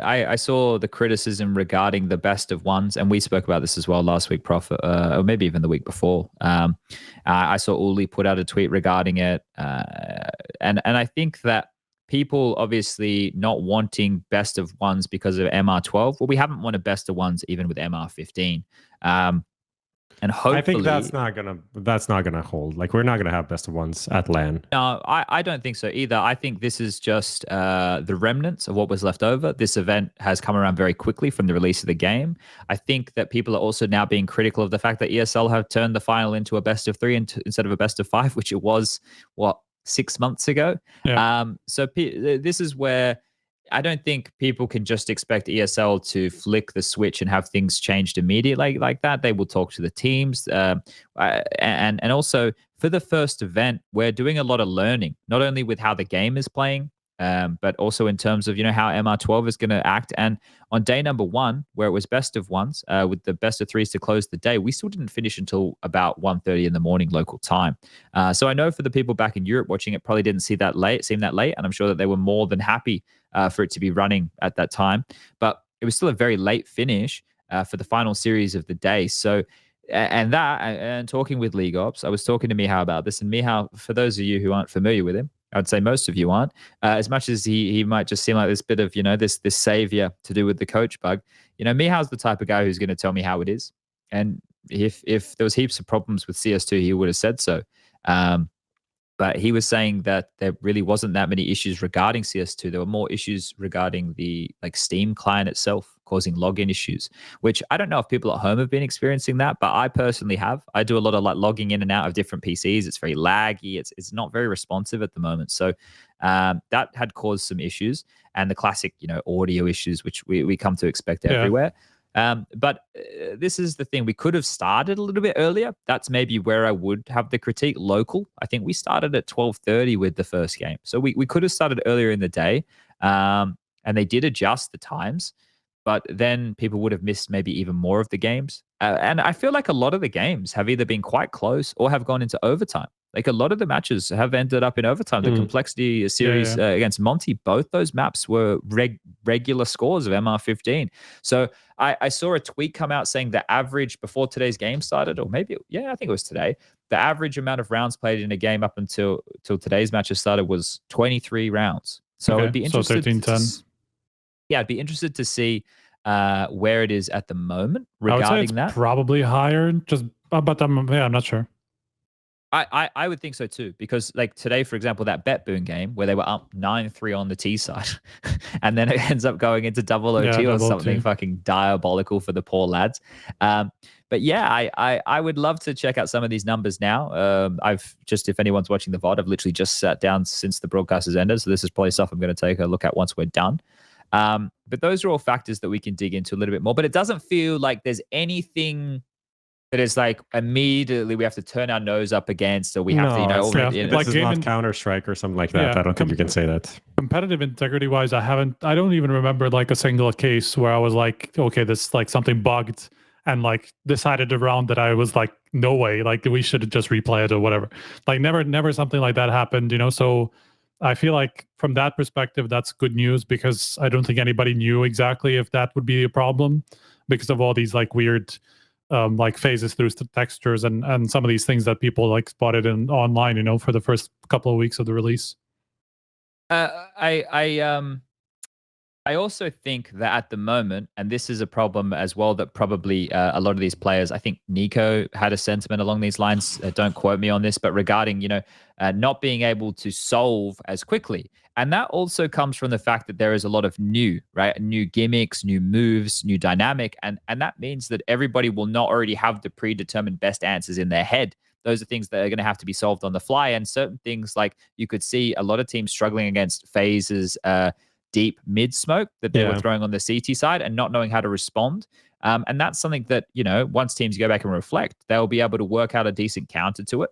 I saw the criticism regarding the best of ones, and we spoke about this as well last week, Prof, or maybe even the week before. I saw Uli put out a tweet regarding it, and I think that people obviously not wanting best of ones because of MR12. Well, we haven't won a best of ones even with MR15. And hopefully, I think that's not gonna hold. Like we're not gonna have best of ones at LAN. No, I don't think so either. I think this is just the remnants of what was left over. This event has come around very quickly from the release of the game. I think that people are also now being critical of the fact that ESL have turned the final into a best of 3 instead of a best of 5, which it was 6 months ago. Yeah. So this is where I don't think people can just expect ESL to flick the switch and have things changed immediately like that. They will talk to the teams. And also for the first event, we're doing a lot of learning, not only with how the game is playing, but also in terms of, how MR12 is going to act. And on day number 1, where it was best of ones, with the best of 3s to close the day, we still didn't finish until about 1:30 in the morning local time. So I know for the people back in Europe watching it probably didn't seem that late, and I'm sure that they were more than happy for it to be running at that time. But it was still a very late finish for the final series of the day. So, and talking with League Ops, I was talking to Mihao about this, and Mihao, for those of you who aren't familiar with him, I'd say most of you aren't, as much as he might just seem like this bit of, this savior to do with the coach bug. Mihao's the type of guy who's going to tell me how it is. And if there was heaps of problems with CS2, he would have said so. But he was saying that there really wasn't that many issues regarding CS2. There were more issues regarding the Steam client itself, causing login issues, which I don't know if people at home have been experiencing that, but I personally have. I do a lot of logging in and out of different PCs. It's very laggy. It's not very responsive at the moment. So that had caused some issues, and the classic, audio issues, which we come to expect everywhere. But this is the thing. We could have started a little bit earlier. That's maybe where I would have the critique. Local, I think we started at 12:30 with the first game. So we could have started earlier in the day. And they did adjust the times. But then people would have missed maybe even more of the games. And I feel like a lot of the games have either been quite close or have gone into overtime. Like a lot of the matches have ended up in overtime. The Complexity series against Monty, both those maps were regular scores of MR15. So I saw a tweet come out saying the average before today's game started, or maybe, I think it was today, the average amount of rounds played in a game up until today's matches started was 23 rounds. So it'd be interesting. So 13-10. Yeah, I'd be interested to see where it is at the moment regarding I would say it's probably higher, but I'm not sure. I would think so too, because today, for example, that BetBoom game where they were up 9-3 on the T side, and then it ends up going into double OT or something fucking diabolical for the poor lads. But yeah, I would love to check out some of these numbers now. I've just, if anyone's watching the VOD, I've literally just sat down since the broadcast has ended, so this is probably stuff I'm going to take a look at once we're done. But those are all factors that we can dig into a little bit more. But it doesn't feel like there's anything that is immediately we have to turn our nose up against, or we have to, this is not Counter-Strike or something like that. I don't think you can say that. Competitive integrity wise, I don't even remember a single case where I was like, okay, this something bugged and like decided the round that I was like, no way, like we should just replay it or whatever. Like never something like that happened, you know. So I feel like from that perspective, that's good news, because I don't think anybody knew exactly if that would be a problem because of all these like weird like phases through textures and some of these things that people like spotted in online, you know, for the first couple of weeks of the release. I also think that at the moment, and this is a problem as well, that probably a lot of these players, I think Nico had a sentiment along these lines. Don't quote me on this, but regarding, you know, not being able to solve as quickly. And that also comes from the fact that there is a lot of new gimmicks, new moves, new dynamic. And that means that everybody will not already have the predetermined best answers in their head. Those are things that are going to have to be solved on the fly. And certain things, like you could see a lot of teams struggling against phases, deep mid smoke that they were throwing on the CT side and not knowing how to respond. And that's something that, you know, once teams go back and reflect, they'll be able to work out a decent counter to it.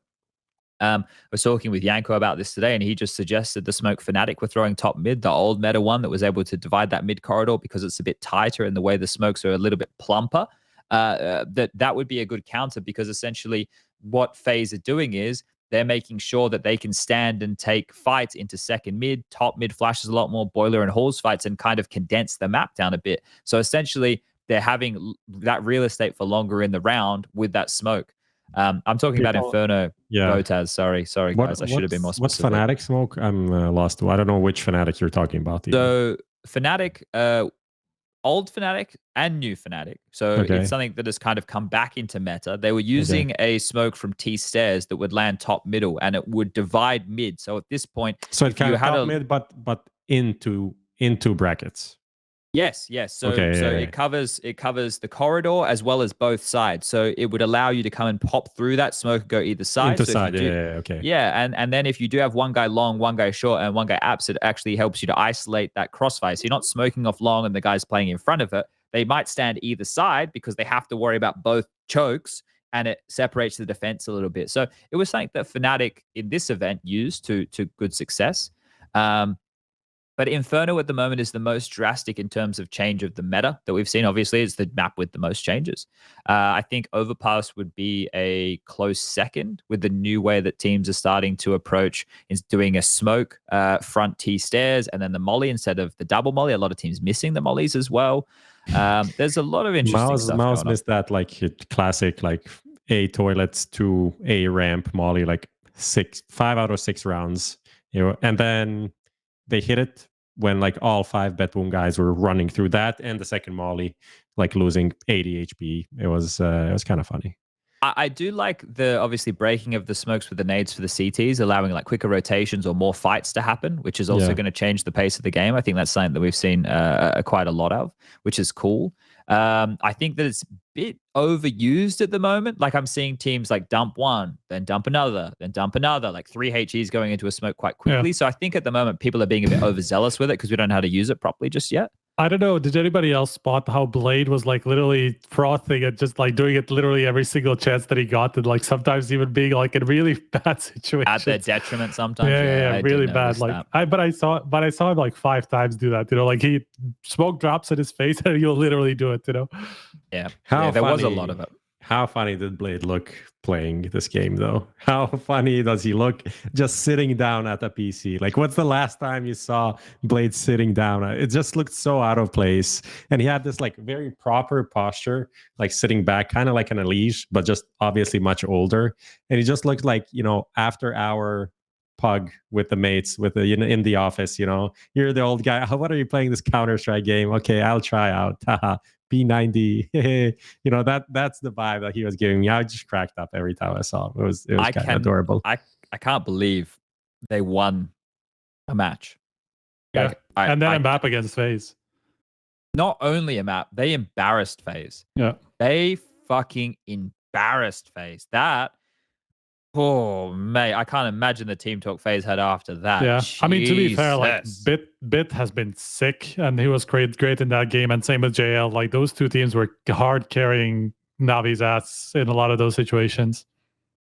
I was talking with Yanko about this today, and he just suggested the smoke fanatic were throwing top mid, the old meta one that was able to divide that mid corridor because it's a bit tighter and the way the smokes are a little bit plumper. That would be a good counter, because essentially what FaZe are doing is they're making sure that they can stand and take fights into second mid, top mid flashes a lot more, boiler and halls fights, and kind of condense the map down a bit. So essentially, they're having that real estate for longer in the round with that smoke. I'm talking about Inferno. Botaz. Sorry, guys. I should have been more specific. What's Fnatic smoke? I'm lost. I don't know which Fnatic you're talking about. So Fnatic, old Fnatic and new Fnatic. So it's something that has kind of come back into meta. They were using a smoke from T stairs that would land top middle, and it would divide mid. So at this point, so it kind of top mid, but into brackets. Yes. So it covers the corridor as well as both sides. So it would allow you to come and pop through that smoke and go either side. And then if you do have one guy long, one guy short, and one guy apps, it actually helps you to isolate that crossfire. So you're not smoking off long and the guy's playing in front of it. They might stand either side because they have to worry about both chokes, and it separates the defense a little bit. So it was something that Fnatic in this event used to good success. But Inferno at the moment is the most drastic in terms of change of the meta that we've seen. Obviously, it's the map with the most changes. I think Overpass would be a close second with the new way that teams are starting to approach is doing a smoke front T stairs and then the molly instead of the double molly. A lot of teams missing the mollies as well. There's a lot of interesting stuff going on. Missed that like classic like A toilets to A ramp molly, like 5 out of 6 rounds. You know, and then they hit it when like all 5 BetBoom guys were running through that, and the second molly like losing 80 HP. It was kind of funny. I do like the obviously breaking of the smokes with the nades for the CTs, allowing like quicker rotations or more fights to happen, which is also going to change the pace of the game. I think that's something that we've seen quite a lot of, which is cool. I think that it's a bit overused at the moment. Like I'm seeing teams like dump one, then dump another, then dump another, like 3 HEs going into a smoke quite quickly. So I think at the moment people are being a bit overzealous with it because we don't know how to use it properly just yet. I don't know. Did anybody else spot how Blade was like literally frothing and just like doing it literally every single chance that he got, and like sometimes even being like in really bad situations at their detriment sometimes? Yeah, really bad. Like I saw him like 5 times do that. You know, like he smoke drops in his face and he'll literally do it. You know. Yeah. There was a lot of it. How funny did Blade look playing this game, though? How funny does he look just sitting down at the PC? Like, what's the last time you saw Blade sitting down? It just looked so out of place. And he had this, like, very proper posture, like sitting back, kind of like an Alias, but just obviously much older. And he just looked like, you know, after hour pug with the mates, with the in the office, you know. You're the old guy. What are you playing this Counter-Strike game? Okay, I'll try out. P90. You know, that's the vibe that he was giving me. I just cracked up every time I saw him. It was kind of adorable. I can't believe they won a match. Yeah. And then Mbappe against FaZe. Not only a map, they embarrassed FaZe. Yeah. They fucking embarrassed FaZe. That, oh, mate, I can't imagine the team talk FaZe had after that. Yeah. Jesus. I mean, to be fair, like Bit has been sick and he was great in that game. And same with JL. Like those two teams were hard carrying Navi's ass in a lot of those situations.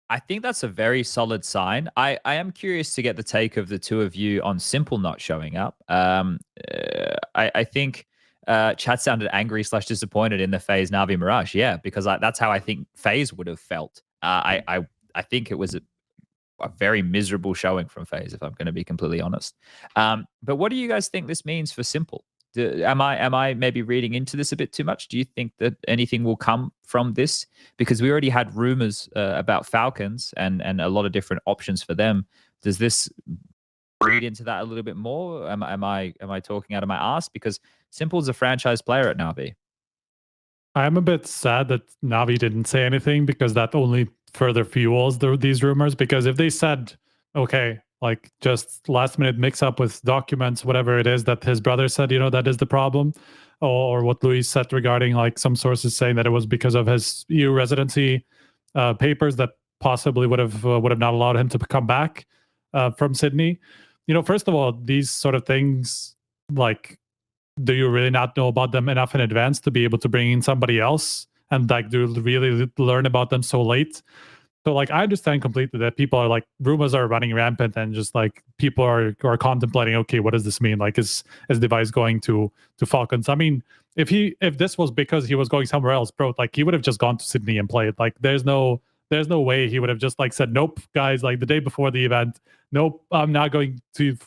I think that's a very solid sign. I am curious to get the take of the two of you on Simple not showing up. I think Chat sounded angry / disappointed in the FaZe Navi Mirage. Yeah, because that's how I think FaZe would have felt. I think it was a very miserable showing from FaZe, if I'm going to be completely honest. But what do you guys think this means for Simple? Am I maybe reading into this a bit too much? Do you think that anything will come from this? Because we already had rumors about Falcons and a lot of different options for them. Does this read into that a little bit more? Am I talking out of my ass? Because Simple's a franchise player at Navi. I'm a bit sad that Navi didn't say anything, because that only further fuels these rumors. Because if they said, okay, like just last minute mix up with documents, whatever it is that his brother said, that is the problem, or what Luis said regarding like some sources saying that it was because of his EU residency papers that possibly would have not allowed him to come back from Sydney. First of all, these sort of things, like, do you really not know about them enough in advance to be able to bring in somebody else and like do really learn about them so late? So like, I understand completely that people are like, rumors are running rampant, and just like people are contemplating, okay, what does this mean? Like, is Device going to Falcons? I mean, if this was because he was going somewhere else, bro, like he would have just gone to Sydney and played. Like there's no way he would have just like said, nope, guys, like the day before the event, nope, I'm not going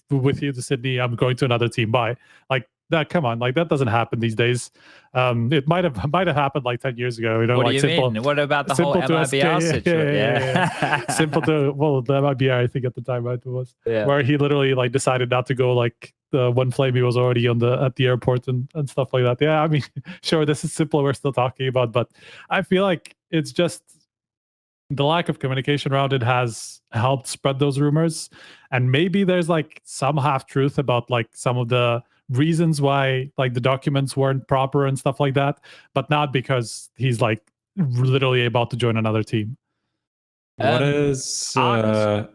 with you to Sydney. I'm going to another team. Bye. Like that, come on, like that doesn't happen these days. It might have happened like 10 years ago. What like do you mean? What about the whole MIBR situation? Yeah. Simple to the MIBR, I think at the time, right, it was where he literally like decided not to go. Like the one flame, he was already at the airport and stuff like that. Yeah, I mean, sure, this is Simple we're still talking about, but I feel like it's just the lack of communication around it has helped spread those rumors. And maybe there's like some half truth about like some of the reasons why like the documents weren't proper and stuff like that, but not because he's like literally about to join another team. What is the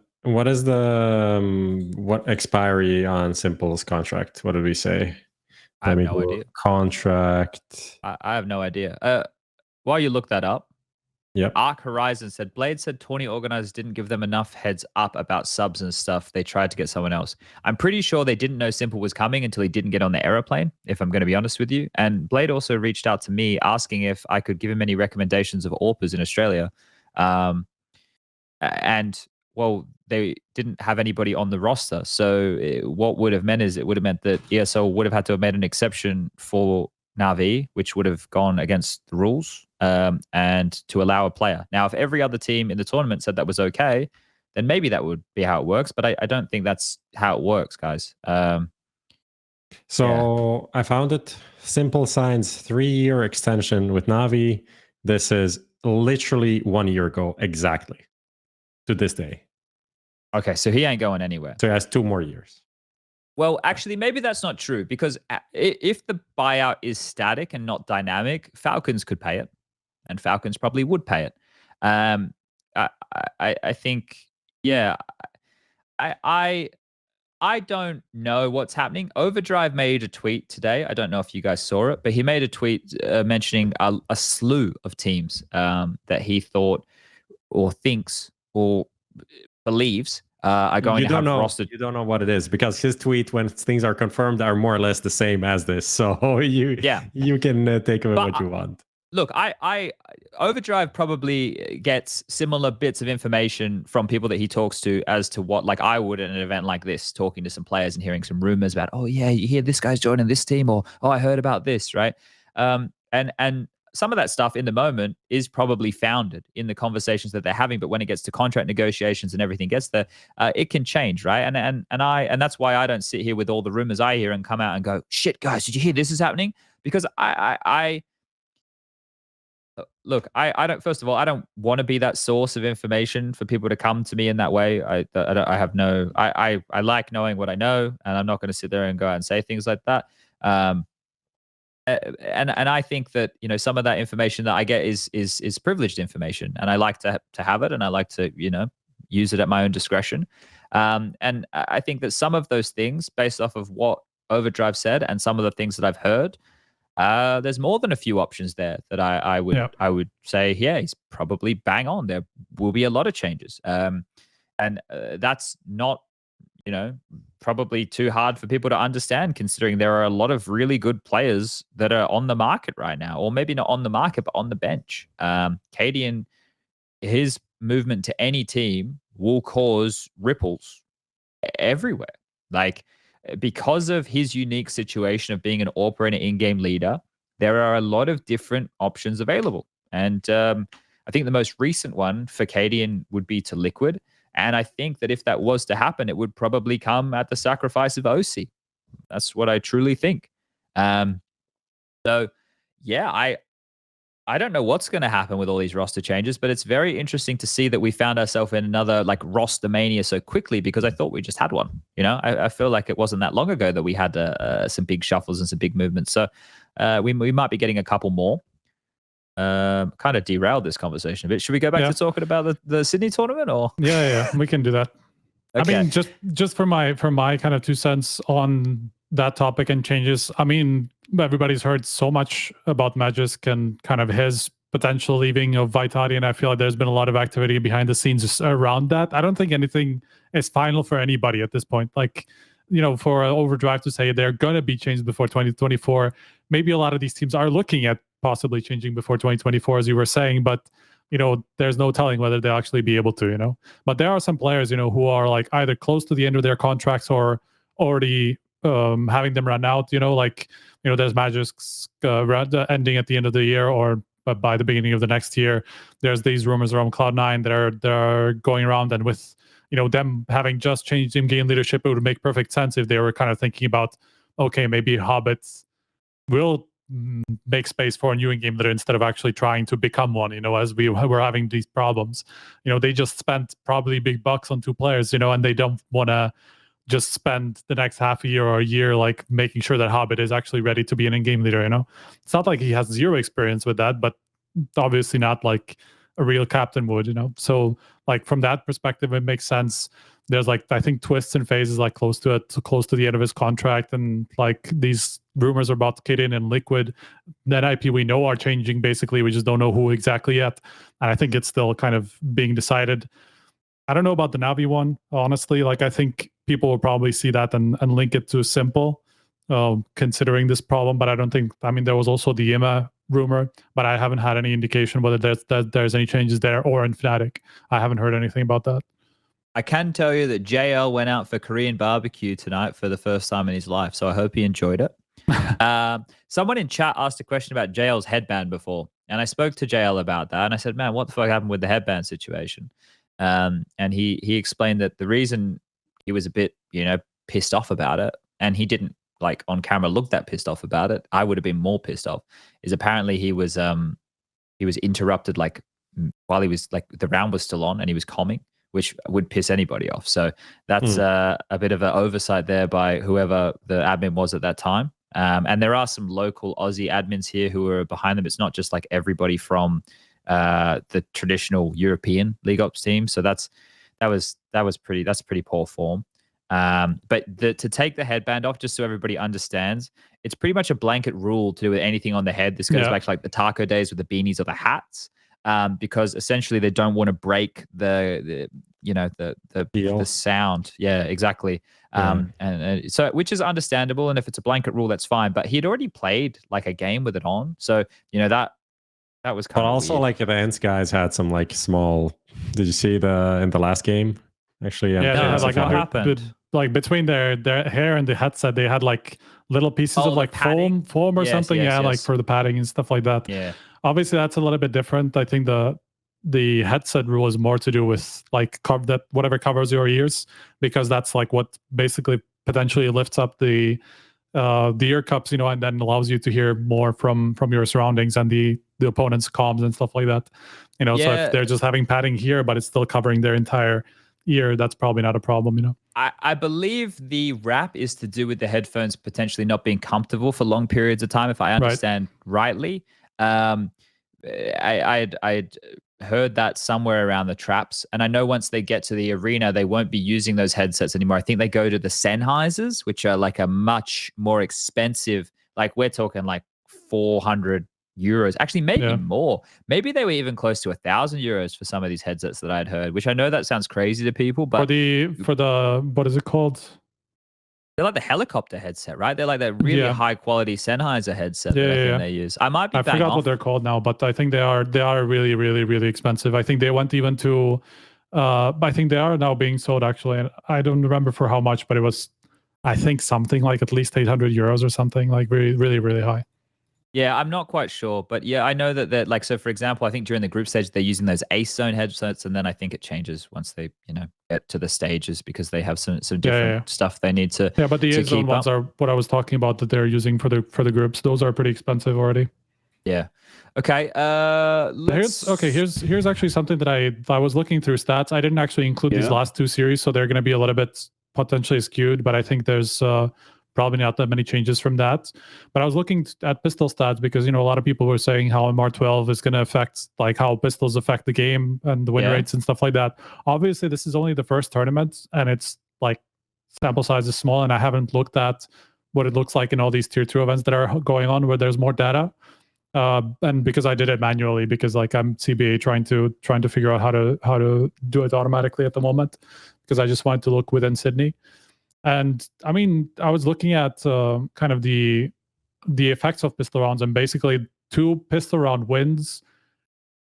expiry on Simple's contract? What did we say? I have no idea. Contract. I have no idea. While you look that up, yep. Arc Horizon said Blade said 20 organizers didn't give them enough heads up about subs and stuff. They tried to get someone else. I'm pretty sure they didn't know Simple was coming until he didn't get on the aeroplane, if I'm going to be honest with you. And Blade also reached out to me asking if I could give him any recommendations of AWPers in Australia. And well, they didn't have anybody on the roster. So what would have meant is it would have meant that ESL would have had to have made an exception for Navi, which would have gone against the rules, and to allow a player. Now, if every other team in the tournament said that was okay, then maybe that would be how it works. But I don't think that's how it works, guys. I found it. Simple signs 3-year extension with Navi. This is literally 1 year ago, exactly, to this day. Okay, so he ain't going anywhere. So he has 2 more years. Well, actually, maybe that's not true, because if the buyout is static and not dynamic, Falcons could pay it, and Falcons probably would pay it. I think, yeah, I don't know what's happening. Overdrive made a tweet today. I don't know if you guys saw it, but he made a tweet mentioning a slew of teams that he thought or thinks or believes are going to have rostered. You don't know what it is, because his tweet, when things are confirmed, are more or less the same as this. So you can take of it what you want. Look, I Overdrive probably gets similar bits of information from people that he talks to as to what, like I would at an event like this, talking to some players and hearing some rumors about, oh yeah, you hear this guy's joining this team, or oh, I heard about this, right? And some of that stuff in the moment is probably founded in the conversations that they're having, but when it gets to contract negotiations and everything gets there, it can change, right? And that's why I don't sit here with all the rumors I hear and come out and go, shit, guys, did you hear this is happening? Because look, I don't. First of all, I don't want to be that source of information for people to come to me in that way. I like knowing what I know, and I'm not going to sit there and go out and say things like that. And I think that, you know, some of that information that I get is privileged information, and I like to have it, and I like to, you know, use it at my own discretion. And I think that some of those things, based off of what Overdrive said and some of the things that I've heard, there's more than a few options there that I would say, yeah, he's probably bang on. There will be a lot of changes, and that's not probably too hard for people to understand, considering there are a lot of really good players that are on the market right now, or maybe not on the market, but on the bench. Cadian, his movement to any team will cause ripples everywhere. Like, because of his unique situation of being an AWP and an in-game leader, there are a lot of different options available. And I think the most recent one for Cadian would be to Liquid. And I think that if that was to happen, it would probably come at the sacrifice of OC. That's what I truly think. So, yeah, I don't know what's going to happen with all these roster changes, but it's very interesting to see that we found ourselves in another like roster mania so quickly, because I thought we just had one. I feel like it wasn't that long ago that we had some big shuffles and some big movements. So we might be getting a couple more. Kind of derailed this conversation a bit. Should we go back to talking about the Sydney tournament, or? Yeah, we can do that. Okay. I mean, just for my kind of 2 cents on that topic and changes. I mean, everybody's heard so much about Magisk and kind of his potential leaving of Vitality, and I feel like there's been a lot of activity behind the scenes around that. I don't think anything is final for anybody at this point. Like, for Overdrive to say they're going to be changed before 2024, maybe a lot of these teams are looking at possibly changing before 2024, as you were saying, but there's no telling whether they'll actually be able to, But there are some players, who are like either close to the end of their contracts or already having them run out, there's Magisk's ending at the end of the year or by the beginning of the next year. There's these rumors around Cloud9 that are going around, and with them having just changed in-game leadership, it would make perfect sense if they were kind of thinking about, okay, maybe Hobbits will make space for a new in-game leader instead of actually trying to become one, as we were having these problems. They just spent probably big bucks on 2 players, and they don't want to just spend the next half a year or a year like making sure that Hobbit is actually ready to be an in-game leader. It's not like he has zero experience with that, but obviously not like a real captain would. So like from that perspective, it makes sense. There's like, I think Twists and FaZe is like close to the end of his contract, and like these rumors are about Kidin and Liquid. That IP we know are changing basically, we just don't know who exactly yet, and I think it's still kind of being decided. I don't know about the Navi one, honestly. Like, I think people will probably see that and link it to Simple, considering this problem. But I don't think, there was also the IMA rumor, but I haven't had any indication whether there's any changes there or in Fnatic. I haven't heard anything about that. I can tell you that JL went out for Korean barbecue tonight for the first time in his life, so I hope he enjoyed it. Someone in chat asked a question about JL's headband before, and I spoke to JL about that, and I said, man, what the fuck happened with the headband situation? And he explained that the reason he was a bit, pissed off about it, and he didn't like on camera look that pissed off about it, I would have been more pissed off, is apparently he was interrupted like while he was like the round was still on and he was comming, which would piss anybody off. So that's a bit of an oversight there by whoever the admin was at that time. And there are some local Aussie admins here who are behind them. It's not just like everybody from the traditional European League Ops team. So that's pretty poor form. But to take the headband off, just so everybody understands, it's pretty much a blanket rule to do with anything on the head. This goes back to like the taco days with the beanies or the hats, because essentially they don't want to break the sound. Yeah, exactly. And so, which is understandable. And if it's a blanket rule, that's fine. But he had already played like a game with it on, so that was kind of. But also, weird. like Advanced guys had some like small. Did you see in the last game? Actually, yeah, like what happened? Like between their hair and the headset, they had like little pieces of like foam or something. Yes. Like for the padding and stuff like that. Yeah. Obviously, that's a little bit different. I think the headset rule is more to do with like whatever covers your ears, because that's like what basically potentially lifts up the ear cups, and then allows you to hear more from your surroundings and the opponent's comms and stuff like that. So if they're just having padding here, but it's still covering their entire ear, that's probably not a problem. I believe the wrap is to do with the headphones potentially not being comfortable for long periods of time, if I understand rightly. I'd heard that somewhere around the traps, and I know once they get to the arena, they won't be using those headsets anymore. I think they go to the Sennheisers, which are like a much more expensive, like we're talking like $400 euros. Actually, maybe Yeah. more. Maybe they were even close to €1,000 for some of these headsets that I'd heard, which I know that sounds crazy to people, but For the what is it called? they're like the helicopter headset, right? They're like that really Yeah. high quality Sennheiser headset Yeah, that I think yeah. they use. I might be I bang forgot off. what they're called now, but I think they are really, really, really expensive. I think they went even to I think they are now being sold actually, and I don't remember for how much, but it was I think something like at least €800 or something, like really, really, really high. Yeah, I'm not quite sure, but yeah, I know that they're like, so for example, I think during the group stage, they're using those Ace Zone headsets, and then I think it changes once they, get to the stages because they have some different stuff they need to. Yeah, but the to Ace Zone keep ones up. are what I was talking about that they're using for the groups. Those are pretty expensive already. Yeah. Okay. Here's actually something that I was looking through stats. I didn't actually include these last two series, so they're going to be a little bit potentially skewed, but I think there's probably not that many changes from that. But I was looking at pistol stats because a lot of people were saying how MR12 is going to affect like how pistols affect the game and the win rates and stuff like that. Obviously, this is only the first tournament, and it's like sample size is small, and I haven't looked at what it looks like in all these tier 2 events that are going on where there's more data. And because I did it manually, because like I'm CBA trying to figure out how to do it automatically at the moment, because I just wanted to look within Sydney. And I mean, I was looking at kind of the effects of pistol rounds, and basically 2 pistol round wins.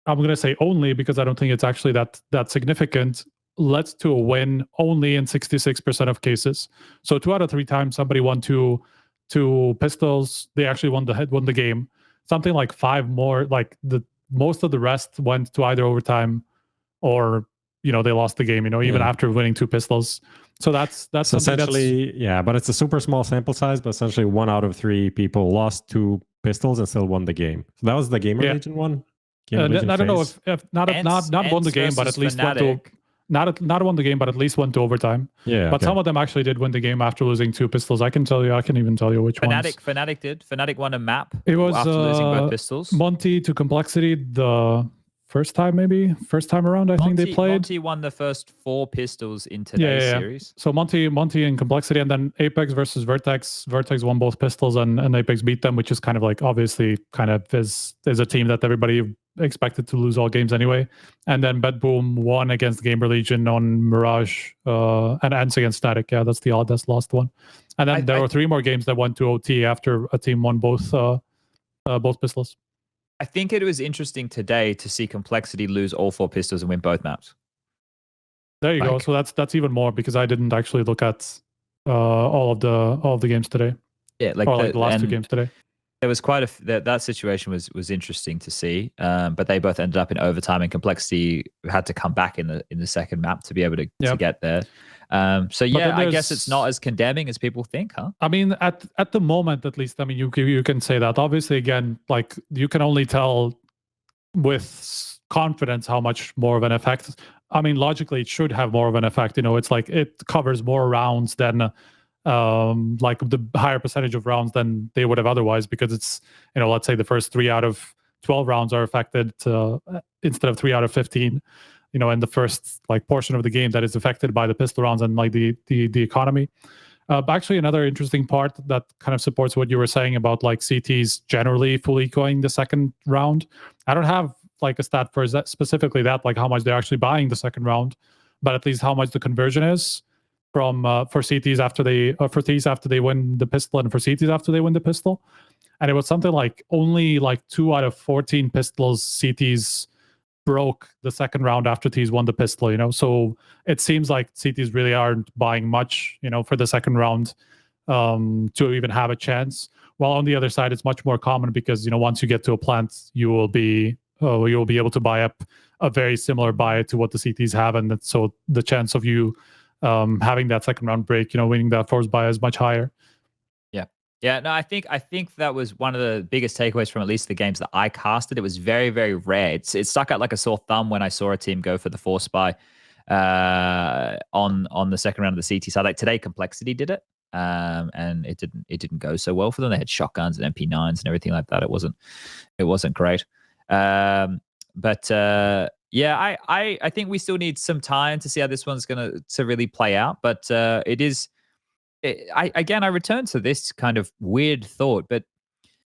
I'm gonna say only because I don't think it's actually that significant. Led to a win only in 66% of cases. So 2 out of 3 times somebody won two pistols, they actually won the game. Something like 5 more, like most of the rest went to either overtime or they lost the game, even after winning 2 pistols. So that's essentially but it's a super small sample size, but essentially 1 out of 3 people lost 2 pistols and still won the game. So that was the Gamer Legion one. I don't know if not won the game, but at least went to not won the game, but at least went to overtime. Yeah, but some of them actually did win the game after losing 2 pistols. I can even tell you which ones. Fnatic did. Fnatic won a map. It was after losing both pistols. Monty to Complexity the first time around. I think they played. Monty won the first 4 pistols in today's series. So Monty and Complexity, and then Apex versus Vertex. Vertex won both pistols, and Apex beat them, which is kind of like obviously kind of is a team that everybody expected to lose all games anyway. And then BetBoom won against Gamer Legion on Mirage, and ends against Static. Yeah, that's the oddest lost one. And then there were 3 more games that went to OT after a team won both pistols. I think it was interesting today to see Complexity lose all 4 pistols and win both maps. There you go. So that's even more because I didn't actually look at all of the games today. Yeah, the last 2 games today. There was quite that situation was interesting to see, but they both ended up in overtime, and Complexity had to come back in the second map to be able to get there. So yeah, I guess it's not as condemning as people think, huh? I mean, at the moment, at least, I mean, you can say that. Obviously, again, like you can only tell with confidence how much more of an effect. I mean, logically, it should have more of an effect. It's like it covers more rounds than like the higher percentage of rounds than they would have otherwise, because it's let's say the first 3 out of 12 rounds are affected instead of 3 out of 15. In the first like portion of the game that is affected by the pistol rounds and like the economy. But actually, another interesting part that kind of supports what you were saying about like CTs generally fully ecoing the second round. I don't have like a stat for that specifically, that like how much they're actually buying the second round, but at least how much the conversion is from for CTs after they win the pistol, and for CTs after they win the pistol. And it was something like only like 2 out of 14 pistols CTs broke the second round after T's won the pistol, so it seems like CTs really aren't buying much, for the second round to even have a chance. While on the other side, it's much more common because, once you get to a plant, you will be able to buy up a very similar buy to what the CTs have, and so the chance of you having that second round break, winning that force buy is much higher. Yeah, no, I think that was one of the biggest takeaways from at least the games that I casted. It was very, very rare. It stuck out like a sore thumb when I saw a team go for the force buy on the second round of the CT side. Like today, Complexity did it, and it didn't go so well for them. They had shotguns and MP9s and everything like that. It wasn't great. I think we still need some time to see how this one's going to really play out. But it is. I return to this kind of weird thought, but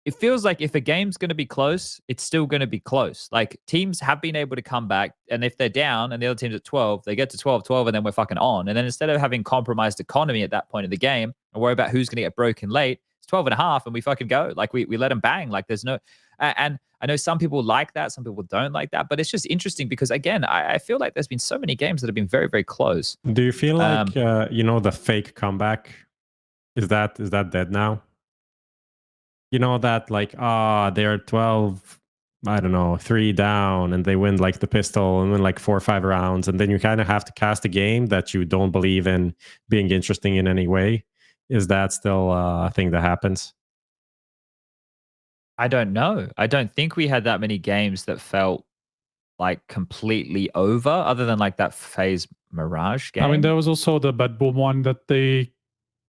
it feels like if a game's going to be close, it's still going to be close. Like teams have been able to come back, and if they're down and the other team's at 12, they get to 12, and then we're fucking on. And then instead of having compromised economy at that point of the game and worry about who's going to get broken late, it's 12 and a half and we fucking go. Like we let them bang. Like there's no, and I know some people like that, some people don't like that, but it's just interesting because again, I feel like there's been so many games that have been very, very close. Do you feel like, the fake comeback, is that dead now? You know that like, they're 12, I don't know, 3 down, and they win like the pistol and win like 4 or 5 rounds, and then you kind of have to cast a game that you don't believe in being interesting in any way. Is that still a thing that happens? I don't know. I don't think we had that many games that felt like completely over, other than like that phase Mirage game. I mean, there was also the BetBoom one that they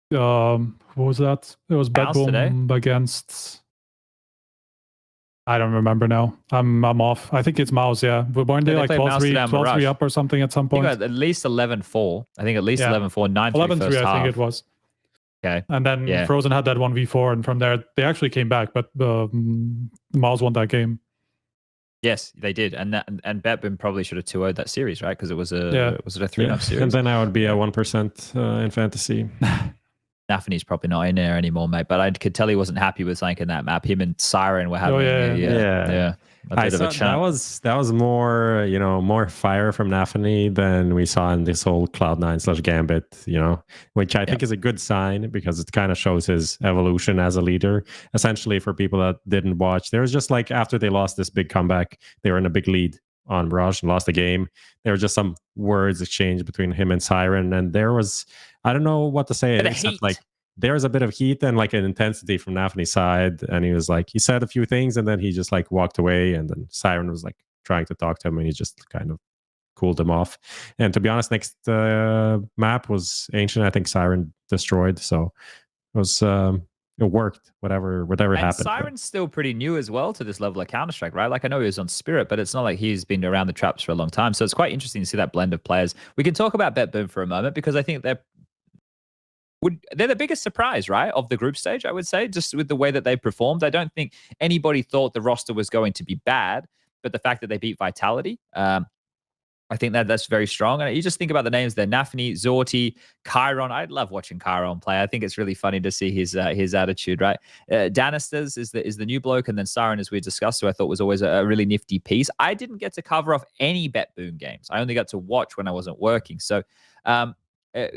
what was that? It was BetBoom against. I don't remember now. I'm off. I think it's Mouse. Yeah, but weren't they like 12-3 up or something at some point? At least 11-4. I think at least 11-4, 9-3 11-3. first half. I think it was. Okay. And then Frozen had that 1v4, and from there they actually came back, but Mouse won that game. Yes, they did, and BetBoom probably should have 2-0'd that series, right? Because it was a 3-0 series. And then I would be at 1% in fantasy. Nafany's probably not in there anymore, mate. But I could tell he wasn't happy with something in that map. Him and Siren were having a bit of a chat. That was more, more fire from Nafany than we saw in this whole Cloud9/Gambit, which I think is a good sign because it kind of shows his evolution as a leader. Essentially, for people that didn't watch, there was just like after they lost this big comeback, they were in a big lead on Mirage and lost the game. There were just some words exchanged between him and Siren, and there was, I don't know what to say, except like there was a bit of heat and like an intensity from Nafany's side, and he said a few things and then he just like walked away, and then Siren was like trying to talk to him and he just kind of cooled him off. And to be honest, next map was Ancient. I think Siren destroyed, so it was it worked, whatever happened. Siren's still pretty new as well to this level of Counter-Strike, right? Like I know he was on Spirit, but it's not like he's been around the traps for a long time. So it's quite interesting to see that blend of players. We can talk about BetBoom for a moment because I think they're the biggest surprise, right, of the group stage, I would say, just with the way that they performed. I don't think anybody thought the roster was going to be bad, but the fact that they beat Vitality, I think that's very strong. And you just think about the names there: Nafany, Zorti, Chiron. I love watching Chiron play. I think it's really funny to see his attitude, right? Danisters is the new bloke, and then Siren, as we discussed, who I thought was always a really nifty piece. I didn't get to cover off any BetBoom games. I only got to watch when I wasn't working. So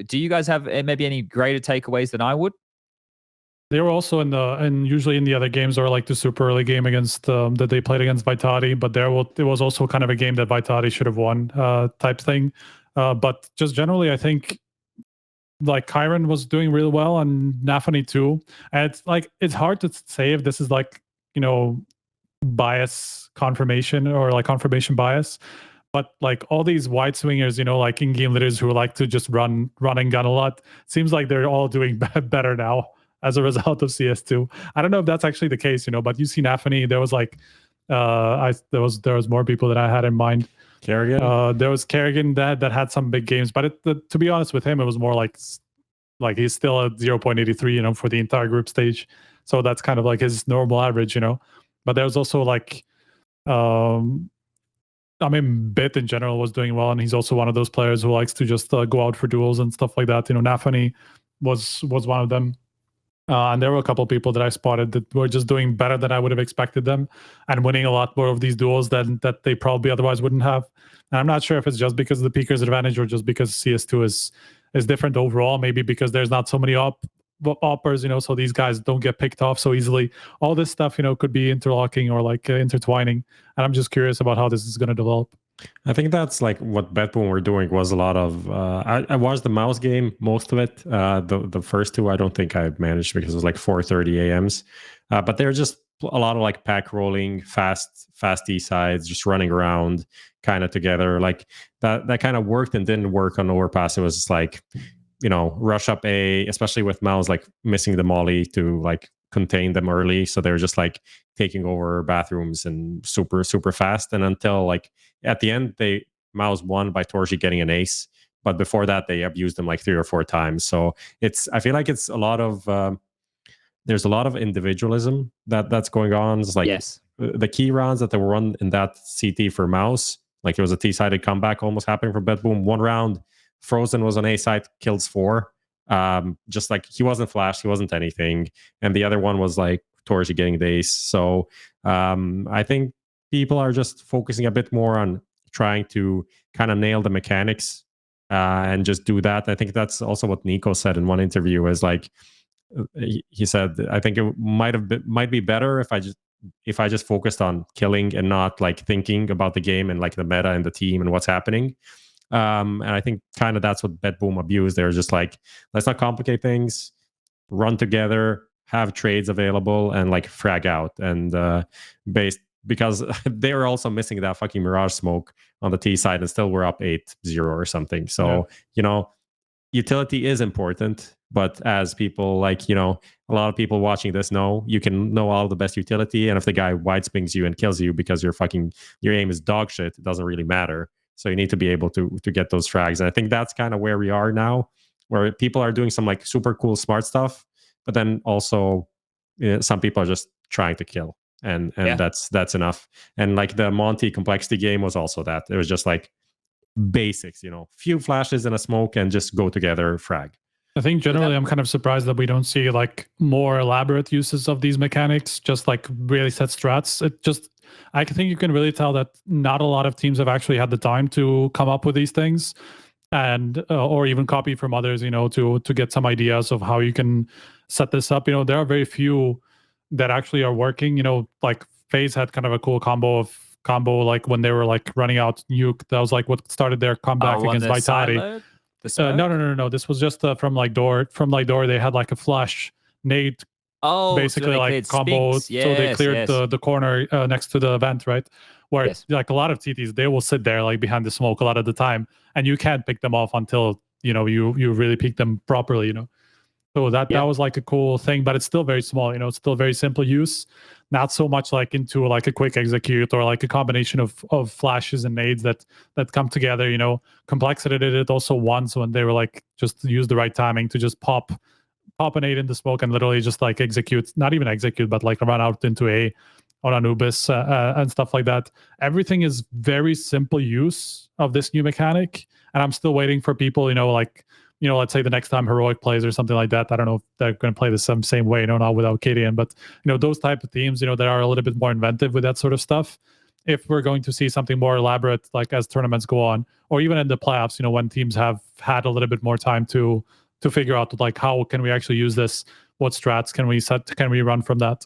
do you guys have maybe any greater takeaways than I would? They were also usually in the other games, or like the super early game against that they played against Vitality, but it was also kind of a game that Vitality should have won type thing. But just generally, I think like Chiron was doing really well, and Nafany too. And it's hard to say if this is like bias confirmation or like confirmation bias. But like all these wide swingers, like in-game leaders who like to just run and gun a lot, seems like they're all doing better now as a result of CS2. I don't know if that's actually the case, but you see Nafany, there was like there was more people that I had in mind. Kerrigan? There was Kerrigan that had some big games, but to be honest with him, it was more like he's still at 0.83, for the entire group stage. So that's kind of like his normal average, But there was also like Bit in general was doing well, and he's also one of those players who likes to just go out for duels and stuff like that. Nafany was one of them. And there were a couple of people that I spotted that were just doing better than I would have expected them, and winning a lot more of these duels that they probably otherwise wouldn't have. And I'm not sure if it's just because of the peakers advantage or just because CS2 is different overall. Maybe because there's not so many oppers, so these guys don't get picked off so easily. All this stuff, could be interlocking or like intertwining. And I'm just curious about how this is going to develop. I think that's like what BetBoom were doing was a lot of. I watched the Mouse game, most of it. The first two, I don't think I managed because it was like 4:30 a.m.s. But they're just a lot of like pack rolling, fast E sides, just running around, kind of together. Like that kind of worked and didn't work on Overpass. It was just like, rush up A, especially with Mouse like missing the molly to like contain them early, so they were just like taking over bathrooms and super fast. And until like at the end, Mouse won by Torji getting an ace, but before that they abused them like 3 or 4 times. So I feel like it's a lot of there's a lot of individualism that's going on. It's like Yes. the key rounds that they were run in that CT for Mouse, like it was a T-sided comeback almost happening for BetBoom. One round, Frozen was on A side, kills 4. Just like he wasn't flashed, he wasn't anything. And the other one was like Torji getting the ace. So I think people are just focusing a bit more on trying to kind of nail the mechanics and just do that. I think that's also what Nico said in one interview, is like, he said, I think it might be better if I just focused on killing and not like thinking about the game and like the meta and the team and what's happening. And I think kind of that's what BetBoom abused. They're just like, let's not complicate things, run together, have trades available, and like frag out. And because they were also missing that fucking Mirage smoke on the T side, and still we're up 8-0 or something. So, you know, utility is important, but as people like, you know, a lot of people watching this know, you can know all the best utility, and if the guy white spings you and kills you because your aim is dog shit, it doesn't really matter. So you need to be able to get those frags. And I think that's kind of where we are now, where people are doing some like super cool smart stuff, but then also some people are just trying to kill, and that's enough. And like the Monty complexity game was also that. It was just like basics, you know, few flashes and a smoke and just go together frag. I think generally I'm kind of surprised that we don't see like more elaborate uses of these mechanics, just like really set strats. I think you can really tell that not a lot of teams have actually had the time to come up with these things, and or even copy from others, you know, to get some ideas of how you can set this up. You know, there are very few that actually are working. You know, like FaZe had kind of a cool combo like when they were like running out nuke. That was like what started their comeback against Vitality. No. This was just from like door. They had like a flash nade. Basically so like combo. Spinks. Yes, so they cleared the corner next to the vent, right? Where like a lot of TTs, they will sit there like behind the smoke a lot of the time, and you can't pick them off until you know you really pick them properly, you know. So that was like a cool thing, but it's still very small, you know. It's still very simple use, not so much like into like a quick execute or like a combination of flashes and nades that come together, you know. Complexity did it also once when they were like just use the right timing to just pop a nade in the smoke and literally just like execute, not even execute, but like run out into A on Anubis and stuff like that. Everything is very simple use of this new mechanic, and I'm still waiting for people, you know, like, you know, let's say the next time Heroic plays or something like that. I don't know if they're going to play the same way, you know, not without KDN, but, you know, those type of teams, you know, that are a little bit more inventive with that sort of stuff. If we're going to see something more elaborate, like as tournaments go on, or even in the playoffs, you know, when teams have had a little bit more time to figure out like how can we actually use this, what strats can we run from that.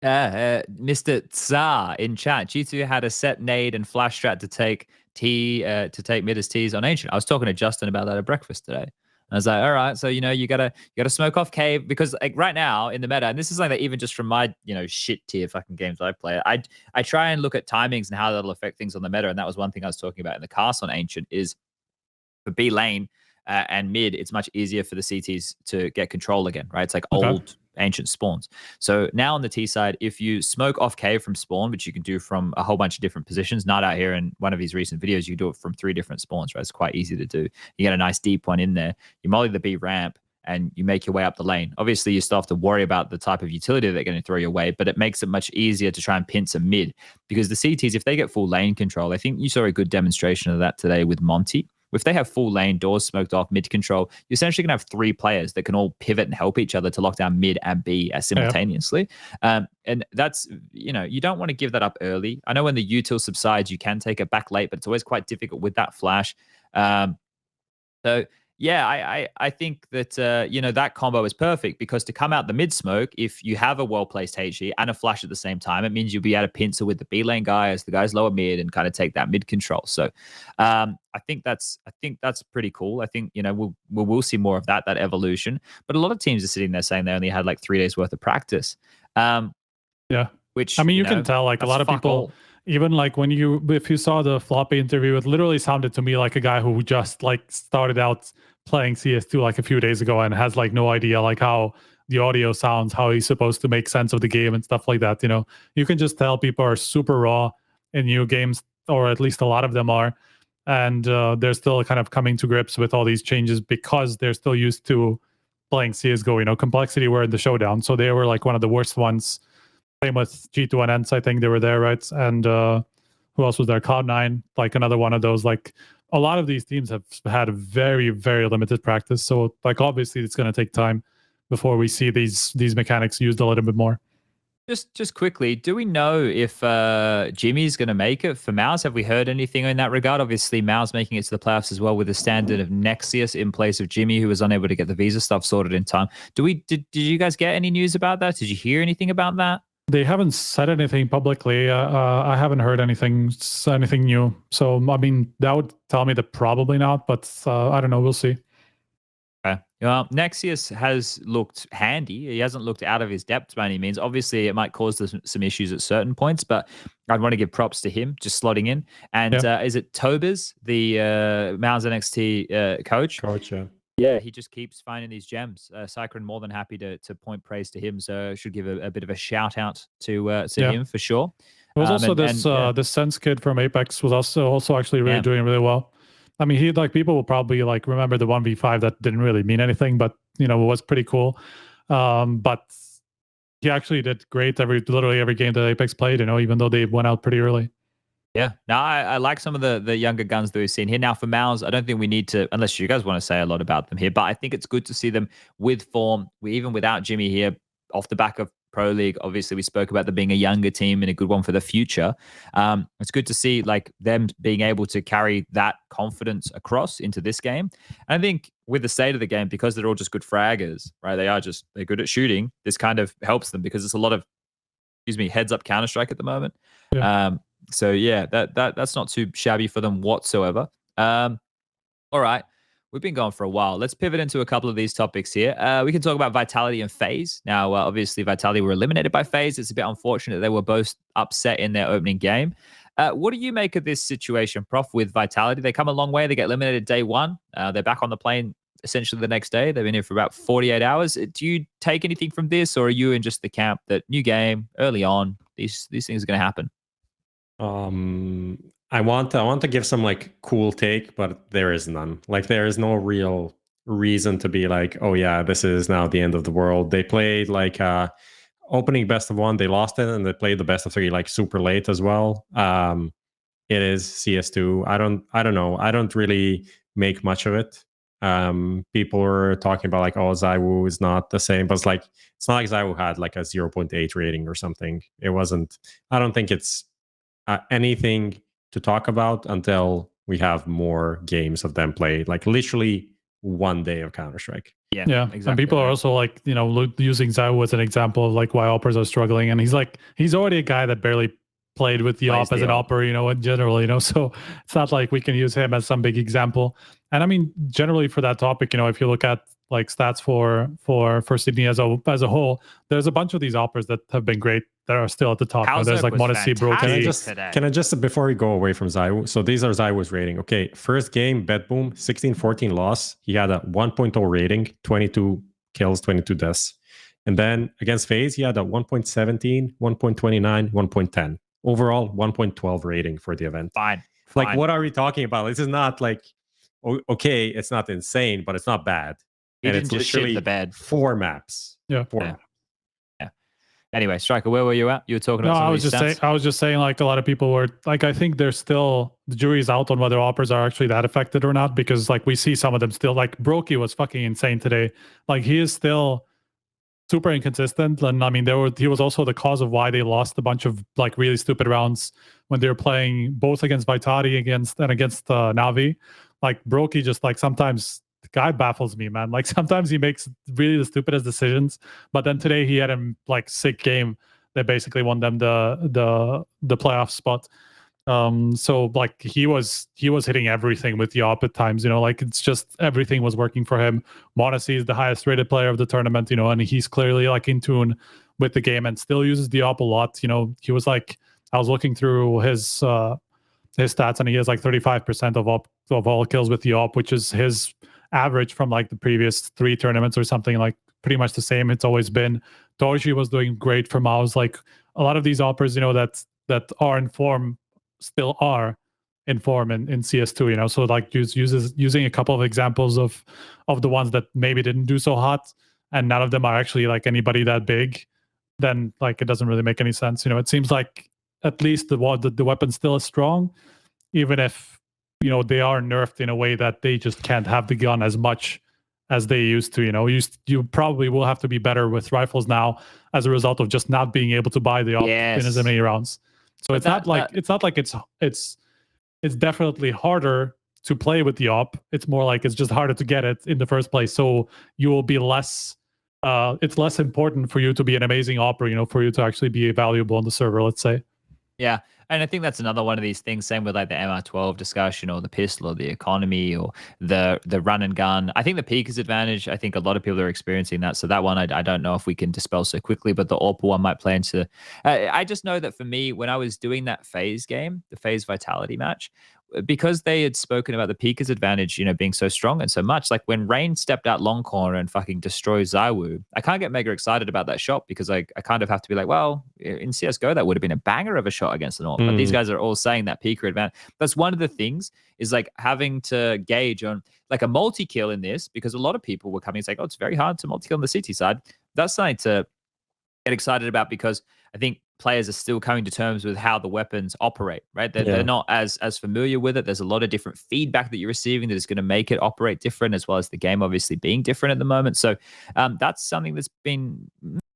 Mr. Tsar in chat, G2 had a set nade and flash strat to take mid as T's on Ancient. I was talking to Justin about that at breakfast today. I was like, all right, so, you know, you gotta smoke off cave, because like right now in the meta, and this is something that even just from my, you know, shit tier fucking games I play, I try and look at timings and how that'll affect things on the meta. And that was one thing I was talking about in the cast on Ancient, is for B lane and mid, it's much easier for the CTs to get control again, right? It's like old Ancient spawns. So now on the T side, if you smoke off cave from spawn, which you can do from a whole bunch of different positions, not out here in one of his recent videos, you can do it from 3 different spawns, right? It's quite easy to do. You get a nice deep one in there, you molly the B ramp, and you make your way up the lane. Obviously, you still have to worry about the type of utility they're going to throw your way, but it makes it much easier to try and pinch a mid, because the CTs, if they get full lane control, I think you saw a good demonstration of that today with Monty. If they have full lane, doors smoked off, mid control, you're essentially going to have 3 players that can all pivot and help each other to lock down mid and B simultaneously. And that's, you know, you don't want to give that up early. I know when the util subsides, you can take it back late, but it's always quite difficult with that flash. So yeah, I think that, you know, that combo is perfect, because to come out the mid smoke, if you have a well-placed HE and a flash at the same time, it means you'll be able to pincer with the B lane guy as the guy's lower mid and kind of take that mid control. So I think that's pretty cool. I think, you know, we'll see more of that evolution. But a lot of teams are sitting there saying they only had like 3 days worth of practice. Which, I mean, you can tell like a lot of people, even like if you saw the Floppy interview, it literally sounded to me like a guy who just like started out playing CS2 like a few days ago and has like no idea like how the audio sounds, how he's supposed to make sense of the game and stuff like that. You know, you can just tell people are super raw in new games, or at least a lot of them are, and they're still kind of coming to grips with all these changes because they're still used to playing CSGO. You know, Complexity were in the showdown, so they were like one of the worst ones. Same with G2 and Ents, I think they were there, right? And who else was there? Cloud9, like another one of those. Like a lot of these teams have had a very, very limited practice. So like obviously it's going to take time before we see these mechanics used a little bit more. Just quickly, do we know if Jimmy's going to make it for Mouse? Have we heard anything in that regard? Obviously, Mouse making it to the playoffs as well with the standard of Nexius in place of Jimmy, who was unable to get the visa stuff sorted in time. Did you guys get any news about that? Did you hear anything about that? They haven't said anything publicly. I haven't heard anything new. So I mean, that would tell me that probably not. But I don't know. We'll see. Okay. Well, Nexius has looked handy. He hasn't looked out of his depth by any means. Obviously, it might cause some issues at certain points, but I'd want to give props to him just slotting in. And is it Tobers, the Mouse NXT coach? Coach, yeah. Yeah, he just keeps finding these gems. Cycron more than happy to point praise to him. So I should give a bit of a shout out to him for sure. There was also this Sense kid from Apex was also actually really doing really well. I mean, he like people will probably like remember the 1v5 that didn't really mean anything, but you know, it was pretty cool. But he actually did great literally every game that Apex played, you know, even though they went out pretty early. Yeah, no, I like some of the younger guns that we've seen here. Now for Mouse, I don't think we need to, unless you guys want to say a lot about them here, but I think it's good to see them with form, even without Jimmy here, off the back of Pro League. Obviously, we spoke about them being a younger team and a good one for the future. It's good to see like them being able to carry that confidence across into this game. And I think with the state of the game, because they're all just good fraggers, right? They're good at shooting. This kind of helps them because it's a lot of, heads up Counter-Strike at the moment. Yeah. So yeah, that's not too shabby for them whatsoever. All right. We've been going for a while. Let's pivot into a couple of these topics here. We can talk about Vitality and FaZe. Now, obviously, Vitality were eliminated by FaZe. It's a bit unfortunate they were both upset in their opening game. What do you make of this situation, Prof, with Vitality? They come a long way. They get eliminated day one. They're back on the plane essentially the next day. They've been here for about 48 hours. Do you take anything from this, or are you in just the camp that new game, early on, these things are going to happen? I want to give some like cool take, but there is none. Like there is no real reason to be like, oh yeah, this is now the end of the world. They played like opening best of one, they lost it, and they played the best of three like super late as well. It is CS2. I don't know. I don't really make much of it. People were talking about like, oh, ZywOo is not the same, but it's not like ZywOo had like a 0.8 rating or something. It wasn't. I don't think it's anything to talk about until we have more games of them played, like literally one day of Counter-Strike. Yeah, exactly. And people are also like, you know, using ZywOo as an example of like why oppers are struggling. And he's already a guy that barely played with the op as an opper, you know, in general, you know, so it's not like we can use him as some big example. And I mean, generally for that topic, you know, if you look at like stats for Sydney as a whole, there's a bunch of these oppers that have been great that are still at the top. You know, there's like Modesty, Brokey. Can I just before we go away from ZywOo? So these are ZywOo's rating. Okay, first game, BetBoom, 16-14 loss. He had a 1.0 rating, 22 kills, 22 deaths. And then against FaZe, he had a 1.17, 1.29, 1.10. Overall, 1.12 rating for the event. Fine. Like, what are we talking about? This is not like, okay, it's not insane, but it's not bad. And it's literally the bed. 4 maps. Yeah. 4 maps. Yeah. Anyway, Striker, where were you at? You were talking about I was just saying like a lot of people were like, I think there's still, the jury's out on whether oppers are actually that affected or not, because like we see some of them still, like Brokey was fucking insane today. Like he is still super inconsistent. And I mean, he was also the cause of why they lost a bunch of like really stupid rounds when they were playing both against Vitality against NAVI. Like Brokey just like sometimes the guy baffles me, man. Like sometimes he makes really the stupidest decisions, but then today he had a like sick game that basically won them the playoff spot. So like he was hitting everything with the op at times, you know, like it's just everything was working for him. Modesty is the highest rated player of the tournament, you know, and he's clearly like in tune with the game and still uses the op a lot. You know, he was like, I was looking through his stats and he has like 35% of all kills with the op, which is his average from like the previous 3 tournaments or something, like pretty much the same. It's always been. Doji was doing great for Mouse. Like a lot of these oppers, you know, that are in form still are, in form in CS2. You know, so like using a couple of examples of the ones that maybe didn't do so hot, and none of them are actually like anybody that big. Then like it doesn't really make any sense. You know, it seems like at least the weapon still is strong, even if they are nerfed in a way that they just can't have the gun as much as they used to. You know, you probably will have to be better with rifles now as a result of just not being able to buy the op in as many rounds. So it's not like it's definitely harder to play with the op. It's more like it's just harder to get it in the first place. So you will be less. It's less important for you to be an amazing opera, for you to actually be valuable on the server, let's say. Yeah. And I think that's another one of these things, same with like the MR12 discussion or the pistol or the economy or the run and gun. I think the peak is advantage. I think a lot of people are experiencing that. So that one, I don't know if we can dispel so quickly, but the AWP one might play into... I just know that for me, when I was doing that phase game, the phase vitality match, because they had spoken about the Pika's advantage, being so strong and so much, like when Rain stepped out long corner and fucking destroys Zywoo, I can't get mega excited about that shot because I kind of have to be like, well, in CSGO, that would have been a banger of a shot against an AWP. But these guys are all saying that Pika advantage. That's one of the things is like having to gauge on like a multi-kill in this, because a lot of people were coming and saying, oh, it's very hard to multi-kill on the city side. That's something to get excited about because I think players are still coming to terms with how the weapons operate, right? They're not as familiar with it. There's a lot of different feedback that you're receiving that is going to make it operate different, as well as the game obviously being different at the moment. So that's something that's been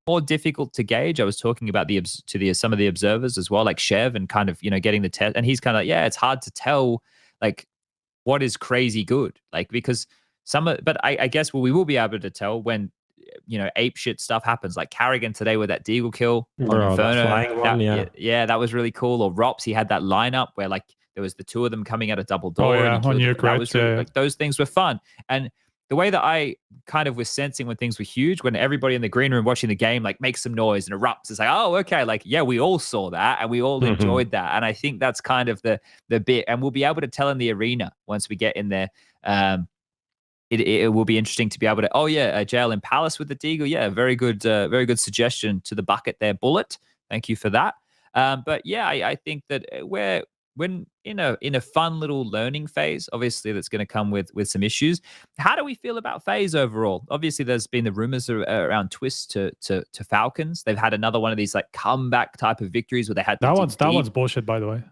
more difficult to gauge. I was talking about some of the observers as well, like Chev, and kind of getting the test, and he's kind of like, yeah, it's hard to tell like what is crazy good, like because but I guess we will be able to tell when ape shit stuff happens, like Carrigan today with that Deagle kill on Inferno. That was really cool. Or Rops, he had that lineup where like there was the two of them coming at a double door. That was really, like those things were fun. And the way that I kind of was sensing when things were huge, when everybody in the green room watching the game like makes some noise and erupts, it's like, oh, okay, like yeah, we all saw that and we all enjoyed that. And I think that's kind of the bit, and we'll be able to tell in the arena once we get in there. It will be interesting to be able to, jail in Palace with the Deagle. Yeah, very good suggestion to the bucket there, Bullet. Thank you for that. But yeah, I think that when in a fun little learning phase, obviously that's going to come with some issues. How do we feel about FaZe overall? Obviously, there's been the rumors around Twist to Falcons. They've had another one of these like comeback type of victories where they had that one's bullshit, by the way.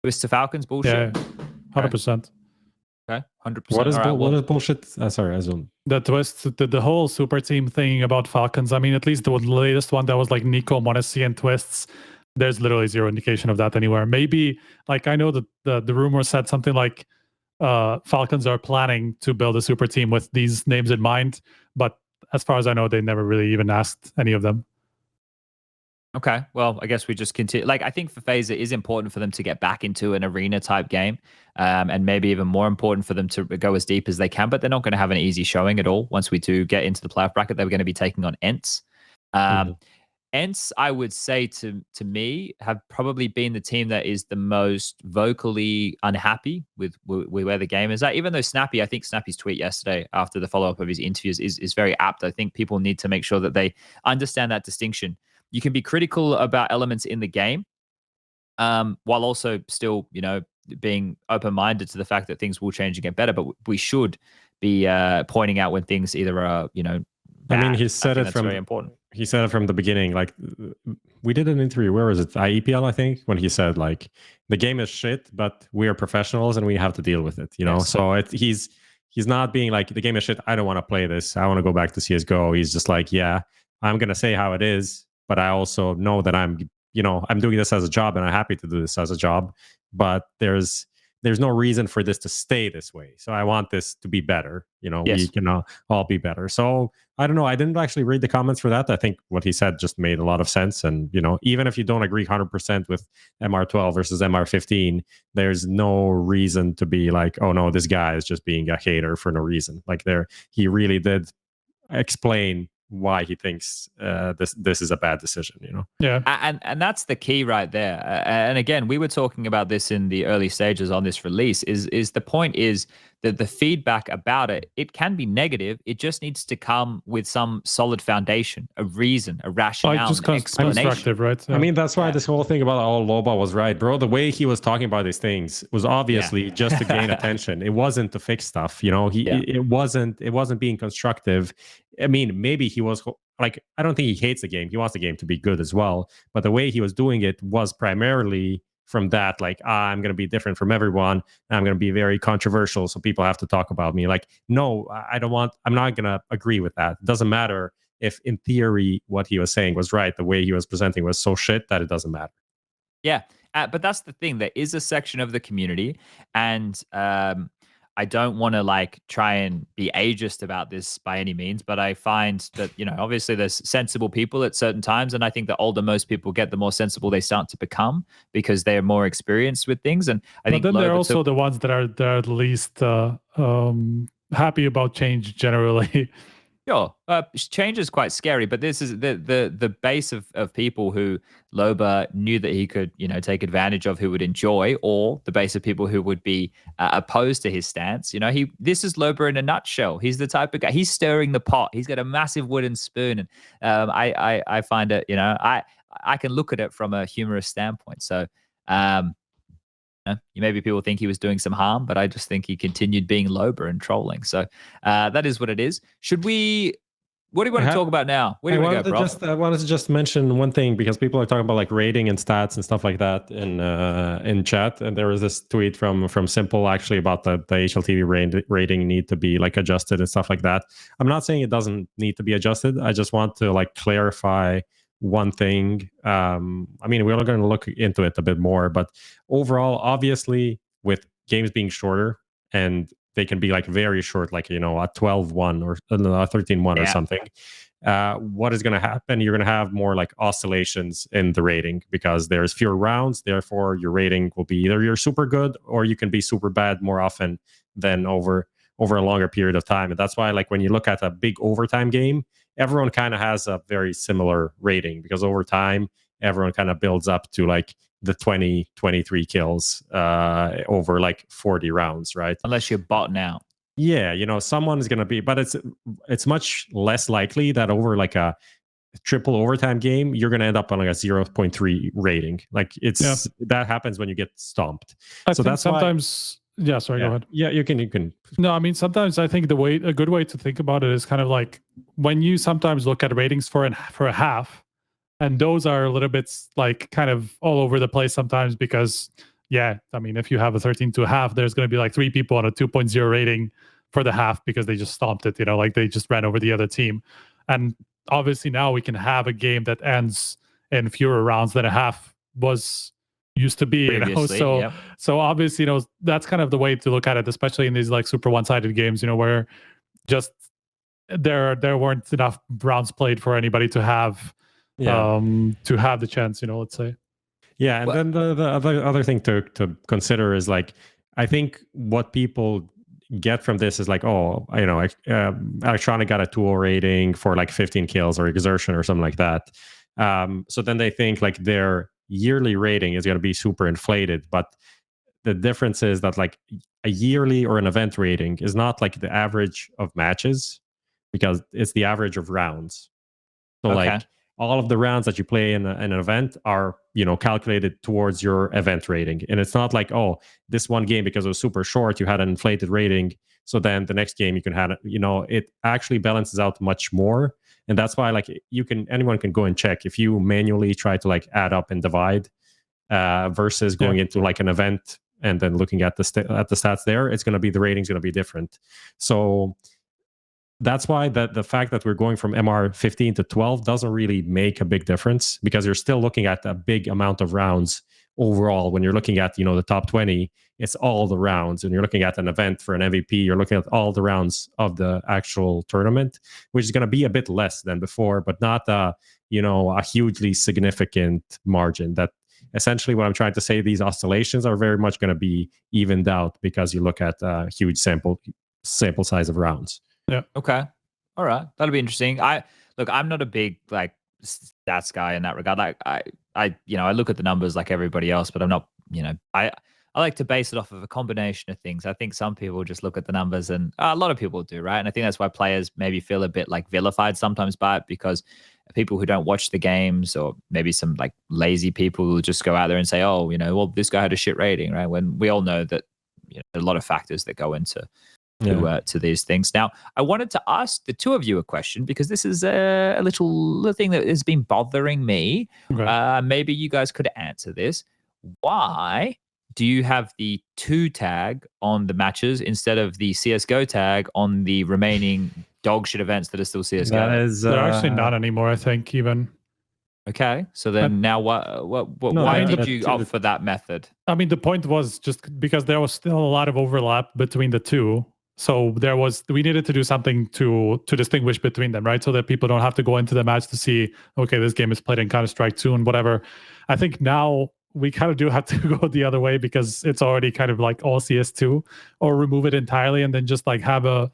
Twist to Falcons bullshit. Yeah, 100%. Okay, 100%. What is bullshit? Sorry, I zoomed. The Twist, the whole super team thing about Falcons. I mean, at least the latest one that was like Nico, Monacy, and Twists. There's literally zero indication of that anywhere. Maybe like I know that the rumor said something like Falcons are planning to build a super team with these names in mind, but as far as I know, they never really even asked any of them. Okay, well, I guess we just continue. Like, I think for FaZe, it is important for them to get back into an arena type game, and maybe even more important for them to go as deep as they can. But they're not going to have an easy showing at all. Once we do get into the playoff bracket, they're going to be taking on ENTS. ENTS, I would say to me, have probably been the team that is the most vocally unhappy with where the game is at. Even though Snappi, I think Snappy's tweet yesterday after the follow up of his interviews is very apt. I think people need to make sure that they understand that distinction. You can be critical about elements in the game, while also still, being open-minded to the fact that things will change and get better. But we should be pointing out when things either are, bad. I mean, he said it from very important. He said it from the beginning. Like, we did an interview. Where was it? IEPL, I think, when he said like the game is shit, but we are professionals and we have to deal with it. Yes. So he's not being like the game is shit. I don't want to play this. I want to go back to CS:GO. He's just like, yeah, I'm gonna say how it is. But I also know that I'm doing this as a job, and I'm happy to do this as a job. But there's no reason for this to stay this way. So I want this to be better. Yes. We can all be better. So I don't know. I didn't actually read the comments for that. I think what he said just made a lot of sense. And even if you don't agree 100% with MR12 versus MR15, there's no reason to be like, oh no, this guy is just being a hater for no reason. Like he really did explain why he thinks this is a bad decision, Yeah, and that's the key right there. And again, we were talking about this in the early stages on this release. Is the point is the feedback about it, it can be negative. It just needs to come with some solid foundation, a reason, a rationale, just an explanation. constructive, right? I mean, that's why this whole thing about Loba was right, bro. The way he was talking about these things was obviously just to gain attention. It wasn't to fix stuff, you know. It wasn't being constructive. I mean, maybe he was like, I don't think he hates the game. He wants the game to be good as well. But the way he was doing it was primarily from that, like, I'm going to be different from everyone. And I'm going to be very controversial, so people have to talk about me. Like, no, I don't want. I'm not going to agree with that. It doesn't matter if in theory what he was saying was right. The way he was presenting was so shit that it doesn't matter. Yeah, but that's the thing. There is a section of the community, and I don't want to like try and be ageist about this by any means, but I find that, you know, obviously there's sensible people at certain times, and I think the older most people get, the more sensible they start to become because they're more experienced with things. And I think then there are also the ones that are the least happy about change generally. Sure, change is quite scary, but this is the base of people who Loba knew that he could, you know, take advantage of, who would enjoy, or the base of people who would be opposed to his stance. You know, this is Loba in a nutshell. He's the type of guy. He's stirring the pot. He's got a massive wooden spoon, and I find it, you know, I can look at it from a humorous standpoint. So. Maybe people think he was doing some harm, but I just think he continued being Loba and trolling. So that is what it is. What do you want to talk about now? Where do you want to go, I wanted to just mention one thing, because people are talking about like rating and stats and stuff like that in chat. And there was this tweet from Simple actually about the HLTV rating need to be like adjusted and stuff like that. I'm not saying it doesn't need to be adjusted. I just want to like clarify one thing. I mean, we're going to look into it a bit more, but overall, obviously, with games being shorter, and they can be like very short, like, you know, a 12-1 or a 13-1 or something. What is going to happen? You're going to have more like oscillations in the rating because there's fewer rounds. Therefore, your rating will be either you're super good or you can be super bad more often than over a longer period of time. And that's why, like, when you look at a big overtime game, everyone kind of has a very similar rating, because over time, everyone kind of builds up to like the 20, 23 kills over like 40 rounds, right? Unless you're botting out. Yeah, you know, someone is going to be, but it's much less likely that over like a triple overtime game, you're going to end up on like a 0.3 rating. Like that happens when you get stomped. So that's sometimes. Yeah, sorry, go ahead. Yeah, you can. No, I mean, sometimes I think a good way to think about it is kind of like when you sometimes look at ratings for a half, and those are a little bit like kind of all over the place sometimes because, I mean, if you have a 13 to a half, there's going to be like 3 people on a 2.0 rating for the half because they just stomped it, you know, like they just ran over the other team. And obviously now we can have a game that ends in fewer rounds than a half used to be, you know. So obviously, you know, that's kind of the way to look at it, especially in these like super one-sided games, you know, where just there weren't enough rounds played for anybody to have the chance, you know, let's say. Yeah, and then the other thing to consider is like, I think what people get from this is like, oh, you know, Electronic got a 2.0 rating for like 15 kills or exertion or something like that. So then they think like their yearly rating is going to be super inflated, but the difference is that like a yearly or an event rating is not like the average of matches, because it's the average of rounds. So like all of the rounds that you play in an event are, you know, calculated towards your event rating. And it's not like, oh, this one game, because it was super short, you had an inflated rating, so then the next game you can have, you know, it actually balances out much more. And that's why, like, anyone can go and check if you manually try to like add up and divide versus going into like an event and then looking at the stats there, it's going to be, the rating's going to be different. So that's why the fact that we're going from MR 15 to 12 doesn't really make a big difference, because you're still looking at a big amount of rounds overall. When you're looking at, you know, the top 20, it's all the rounds. And you're looking at an event for an MVP, you're looking at all the rounds of the actual tournament, which is going to be a bit less than before, but not a hugely significant margin. That essentially what I'm trying to say, these oscillations are very much going to be evened out because you look at a huge sample size of rounds. Yeah. Okay. All right. That'll be interesting. I'm not a big like stats guy in that regard. Like I look at the numbers like everybody else, but I'm not, you know, I like to base it off of a combination of things. I think some people just look at the numbers, and a lot of people do, right? And I think that's why players maybe feel a bit like vilified sometimes by it, because people who don't watch the games, or maybe some like lazy people who just go out there and say, oh, you know, well, this guy had a shit rating, right? When we all know that, you know, there are a lot of factors that go into to these things. Now, I wanted to ask the two of you a question, because this is a little thing that has been bothering me. Okay. Maybe you guys could answer this. Why do you have the 2 tag on the matches instead of the CSGO tag on the remaining dog shit events that are still CSGO? That is, they're actually not anymore, I think, even. Okay, so then now why did you opt for that method? I mean, the point was just because there was still a lot of overlap between the two. So we needed to do something to distinguish between them, right? So that people don't have to go into the match to see, okay, this game is played in Counter-Strike 2 and whatever. I think now we kind of do have to go the other way, because it's already kind of like all CS2, or remove it entirely and then just like have a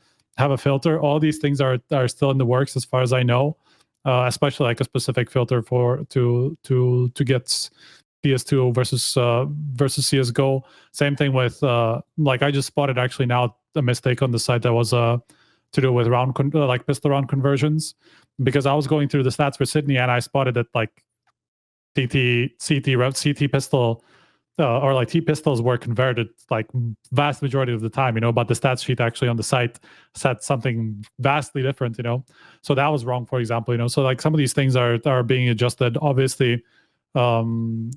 filter. All these things are still in the works as far as I know, especially like a specific filter to get CS2 versus CSGO. Same thing with like I just spotted actually now a mistake on the site that was to do with pistol round conversions, because I was going through the stats for Sydney and I spotted that like CT pistol or like T pistols were converted like vast majority of the time, you know, but the stats sheet actually on the site said something vastly different, you know. So that was wrong, for example, you know. So like some of these things are being adjusted. Obviously, this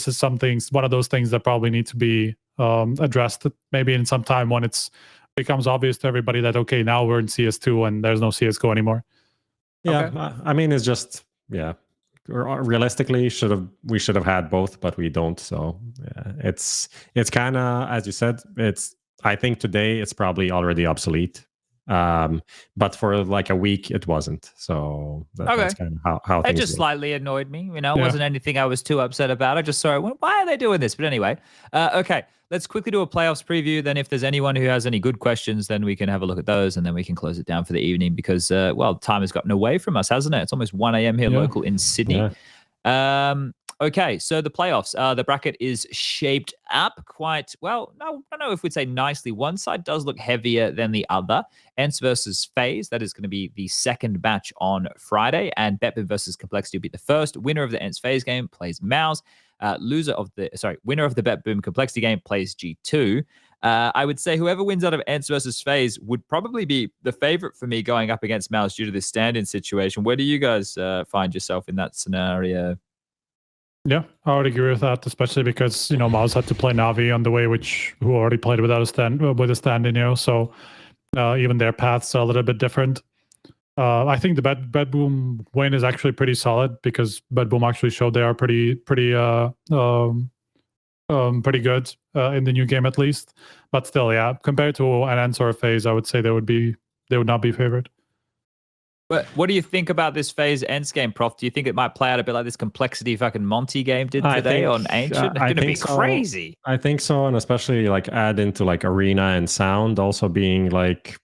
is one of those things that probably need to be addressed maybe in some time when it's becomes obvious to everybody that, okay, now we're in CS2 and there's no CSGO anymore. Yeah, okay. I mean, it's just, yeah, realistically we should have had both, but we don't. So yeah, it's kind of, as you said, I think today it's probably already obsolete, but for like a week it wasn't. So that's kind of how things it just work. Slightly annoyed me, you know. It wasn't anything I was too upset about. I just saw it, why are they doing this? But anyway, okay, let's quickly do a playoffs preview. Then if there's anyone who has any good questions, then we can have a look at those, and then we can close it down for the evening, because well, time has gotten away from us, hasn't it? It's almost 1 a.m. here local in Sydney. Okay, so the playoffs, the bracket is shaped up quite well. No, I don't know if we'd say nicely. One side does look heavier than the other. ENCE versus FaZe, that is going to be the second match on Friday, and BetBoom versus Complexity will be the first. Winner of the ENCE FaZe game plays Mouse. Winner of the BetBoom Complexity game plays G2. I would say whoever wins out of ENCE versus FaZe would probably be the favorite for me going up against Mouse due to this stand-in situation. Where do you guys find yourself in that scenario? Yeah, I would agree with that, especially because, you know, Mouse had to play NAVI on the way, who already played without a stand-in, you know, so even their paths are a little bit different. I think the BetBoom win is actually pretty solid, because BetBoom actually showed they are pretty good in the new game at least. But still, yeah, compared to an ENCE or a FaZe, I would say they would not be favored. But what do you think about this FaZe ENCE game, Prof? Do you think it might play out a bit like this Complexity fucking Monty game did today on Ancient? It's going to be crazy. I think so, and especially like add into like arena and sound also being like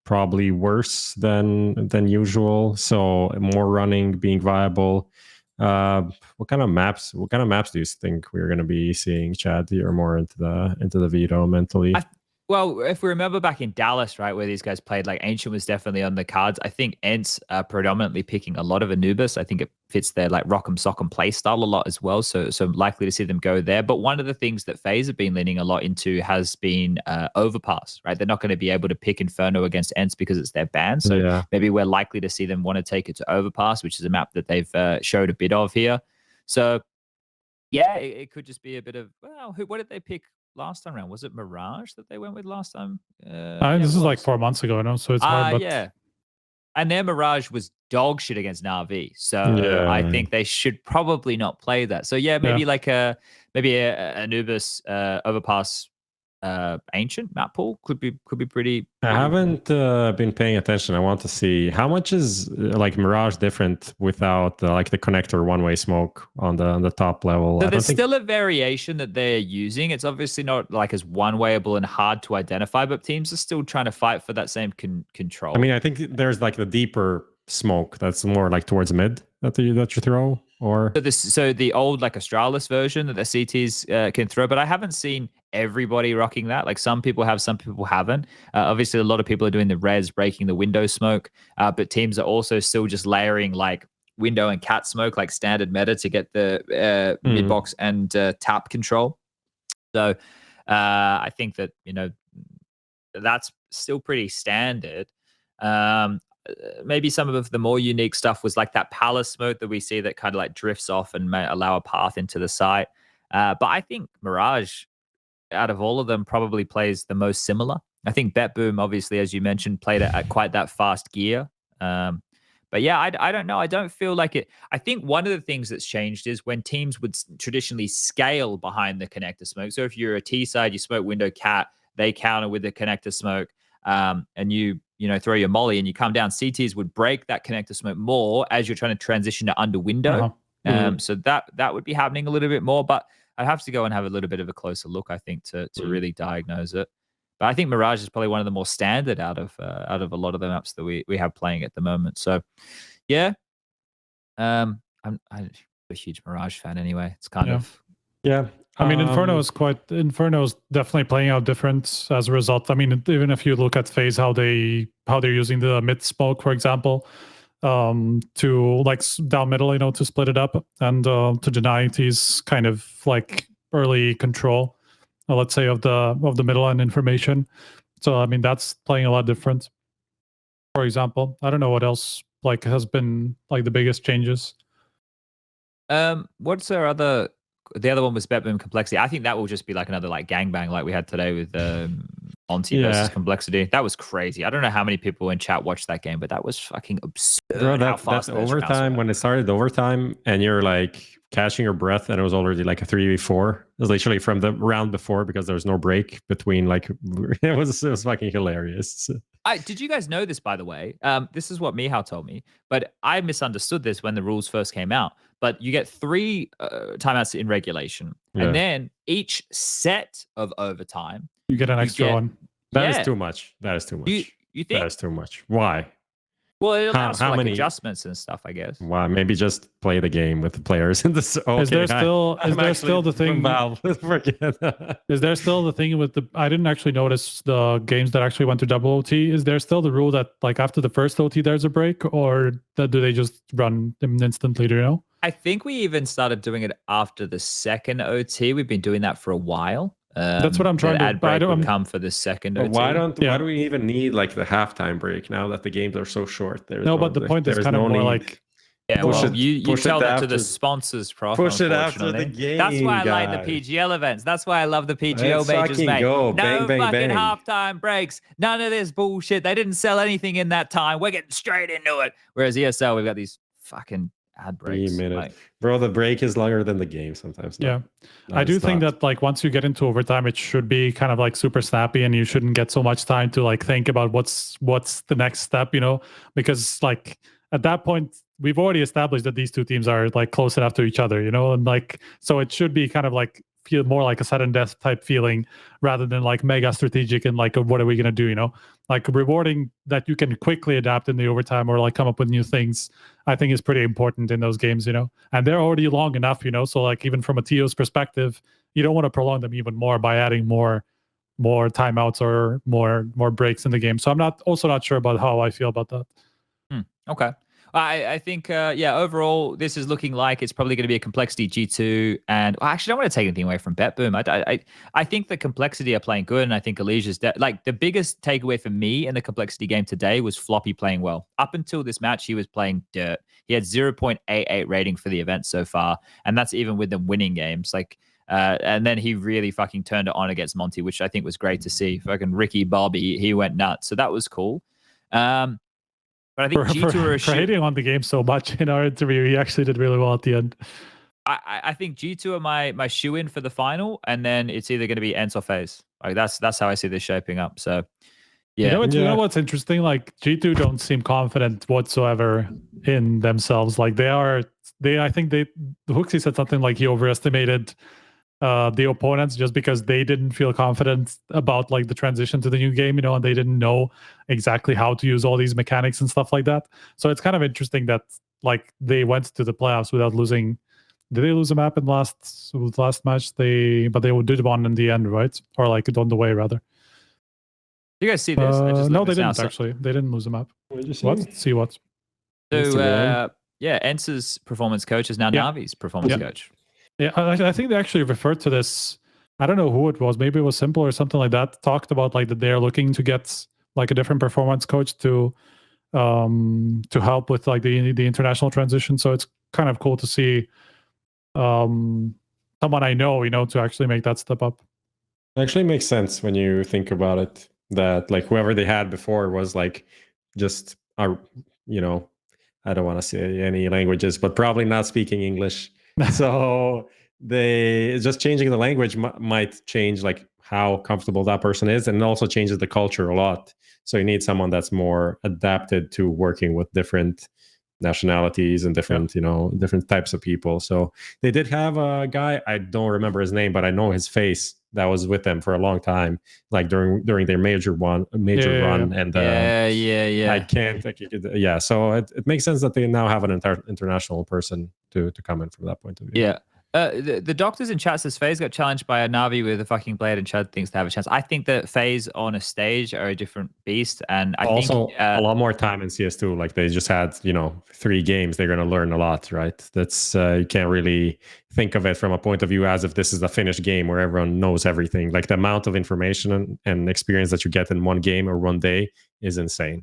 probably worse than usual. So more running being viable. What kind of maps do you think we're going to be seeing, Chad? You're more into the veto mentally. Well, if we remember back in Dallas, right, where these guys played, like Ancient was definitely on the cards. I think ENCE are predominantly picking a lot of Anubis. I think it fits their like rock'em sock'em play style a lot as well. So likely to see them go there. But one of the things that FaZe have been leaning a lot into has been overpass, right? They're not going to be able to pick Inferno against ENCE because it's their ban. So maybe we're likely to see them want to take it to overpass, which is a map that they've showed a bit of here. So yeah, it could just be a bit of, well, what did they pick last time around? Was it Mirage that they went with last time? This is like 4 months ago, so it's hard. But yeah, and their Mirage was dog shit against NAVI, so I think they should probably not play that. So yeah, maybe like a Anubis overpass Ancient map pool could be pretty. I haven't been paying attention. I want to see how much is like Mirage different without like the connector one-way smoke on the top level. So there's still a variation that they're using. It's obviously not like as one-wayable and hard to identify, but teams are still trying to fight for that same control. I mean, I think there's like the deeper smoke that's more like towards mid that you throw. or so the old like Australis version that the CTs can throw, but I haven't seen everybody rocking that. Like some people have, some people haven't. Obviously, a lot of people are doing the res, breaking the window smoke, but teams are also still just layering like window and cat smoke, like standard meta to get the mid box and tap control. So I think that that's still pretty standard. Maybe some of the more unique stuff was like that palace smoke that we see that kind of like drifts off and may allow a path into the site. But I think Mirage, out of all of them, probably plays the most similar. I think BetBoom, obviously, as you mentioned, played it at quite that fast gear. But yeah, I don't know. I don't feel like it. I think one of the things that's changed is when teams would traditionally scale behind the connector smoke. So if you're a T side, you smoke window cat, they counter with the connector smoke, and you throw your molly and you come down. CTs would break that connector smoke more as you're trying to transition to under window. So that would be happening a little bit more, but I'd have to go and have a little bit of a closer look, I think, to really diagnose it. But I think Mirage is probably one of the more standard out of a lot of the maps that we have playing at the moment. So yeah, I'm a huge Mirage fan anyway. It's kind of I mean, Inferno's definitely playing out different as a result. I mean, even if you look at FaZe, how they're using the mid smoke, for example, to like down middle, to split it up and to deny these kind of like early control, let's say, of the middle and information. So I mean, that's playing a lot different. For example, I don't know what else like has been like the biggest changes. What's our other? The other one was BetBoom Complexity. I think that will just be like another like gangbang like we had today with Monty versus Complexity. That was crazy. I don't know how many people in chat watched that game, but that was fucking absurd. Bro, that's overtime. When it started overtime and you're like catching your breath and it was already like a 3v4. It was literally from the round before because there was no break between like it was fucking hilarious. Did you guys know this, by the way? This is what Mihao told me, but I misunderstood this when the rules first came out. But you get 3 timeouts in regulation, and then each set of overtime, you get an extra one. That is too much. That is too much. You think that is too much? Why? Well, it allows for like adjustments and stuff, I guess. Why? Maybe just play the game with the players in this. Okay, is there still the thing? Is there still the thing with the? I didn't actually notice the games that actually went to double OT. Is there still the rule that like after the first OT there's a break, or do they just run them instantly? Do you know? I think we even started doing it after the second OT. We've been doing that for a while. That's what I'm trying to. Ad break would come for the second OT. Why do we even need like the halftime break now that the games are so short? But the point is kind of more like. Yeah, you tell that to the sponsors, Prof. Push it after the game. That's why I like the PGL events. That's why I love the PGL majors, mate. Go. No bang, fucking bang. halftime breaks. None of this bullshit. They didn't sell anything in that time. We're getting straight into it. Whereas ESL, we've got these fucking ad breaks. 3 minutes. Bro, the break is longer than the game sometimes. I do think that like once you get into overtime, it should be kind of like super snappy and you shouldn't get so much time to like think about what's the next step, because like at that point we've already established that these two teams are like close enough to each other, and like so it should be kind of like feel more like a sudden death type feeling rather than like mega strategic and like what are we gonna do, like rewarding that you can quickly adapt in the overtime or like come up with new things. I think is pretty important in those games, and they're already long enough, so like even from a TO's perspective, you don't want to prolong them even more by adding more timeouts or more breaks in the game. So I'm not sure about how I feel about that. Okay. I think, overall, this is looking like it's probably going to be a Complexity G2. And actually, I don't want to take anything away from BetBoom. I think the Complexity are playing good. And I think Alicia's like the biggest takeaway for me in the Complexity game today was Floppy playing well. Up until this match, he was playing dirt. He had 0.88 rating for the event so far. And that's even with them winning games. Like, and then he really fucking turned it on against Monty, which I think was great to see. Fucking Ricky Bobby, he went nuts. So that was cool. But I think G2 for hating on the game so much in our interview, he actually did really well at the end. I think G2 are my shoe-in for the final, and then it's either going to be Ents or FaZe. Like that's how I see this shaping up. So yeah. You know what's interesting? Like G2 don't seem confident whatsoever in themselves. Like I think Hooksy said something like he overestimated the opponents just because they didn't feel confident about like the transition to the new game, and they didn't know exactly how to use all these mechanics and stuff like that. So it's kind of interesting that like they went to the playoffs without losing. Did they lose a map in last match? But they did one in the end, right? Or like on the way rather. You guys see this? No, they didn't actually. They didn't lose a map. What did you see? What? See what? So yeah, Ence's performance coach is now Navi's performance coach. Yeah, I think they actually referred to this. I don't know who it was. Maybe it was Simple or something like that. Talked about like that they're looking to get like a different performance coach to help with like the international transition. So it's kind of cool to see someone I know, to actually make that step up. It actually makes sense when you think about it. That like whoever they had before was like just I don't want to say any languages, but probably not speaking English. So they just changing the language might change like how comfortable that person is, and it also changes the culture a lot. So you need someone that's more adapted to working with different nationalities and different different types of people. So they did have a guy, I don't remember his name, but I know his face, that was with them for a long time, like during their major run. And I can't so it makes sense that they now have an international person to come in from that point of view. The doctors in chat says FaZe got challenged by a Navi with a fucking blade and Chad thinks to have a chance. I think that FaZe on a stage are a different beast, and I also think a lot more time in CS2. Like they just had 3 games. They're going to learn a lot, right? That's you can't really think of it from a point of view as if this is a finished game where everyone knows everything. Like the amount of information and experience that you get in one game or one day is insane.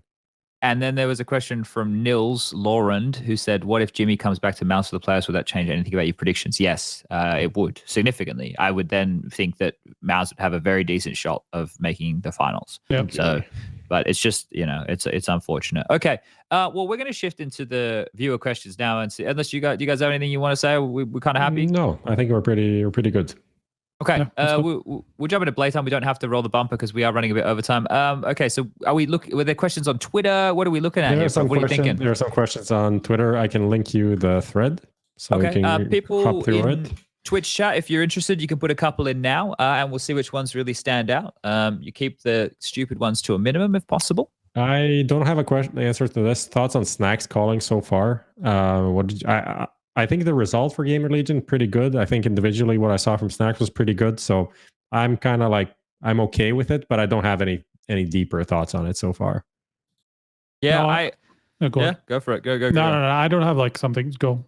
And then there was a question from Nils Laurent, who said, what if Jimmy comes back to Mouse for the playoffs? Would that change anything about your predictions? Yes, it would, significantly. I would then think that Mouse would have a very decent shot of making the finals. Yeah. So, but it's just, it's unfortunate. Okay. Well, we're going to shift into the viewer questions now. And see, unless you guys have anything you want to say, we're kind of happy? No, I think we're pretty good. Okay, we'll jump into playtime. We don't have to roll the bumper because we are running a bit over time. Okay, so were there questions on Twitter? What are we looking at here? What are you thinking? There are some questions on Twitter. I can link you the thread so we can people hop through in it. Twitch chat, if you're interested, you can put a couple in now, and we'll see which ones really stand out. You keep the stupid ones to a minimum if possible. I don't have answer to this. Thoughts on Snax calling so far? I think the result for Gamer Legion pretty good. I think individually what I saw from Snax was pretty good. So I'm kind of like I'm okay with it, but I don't have any deeper thoughts on it so far. Yeah, go for it. Go. No, I don't have like something. Go.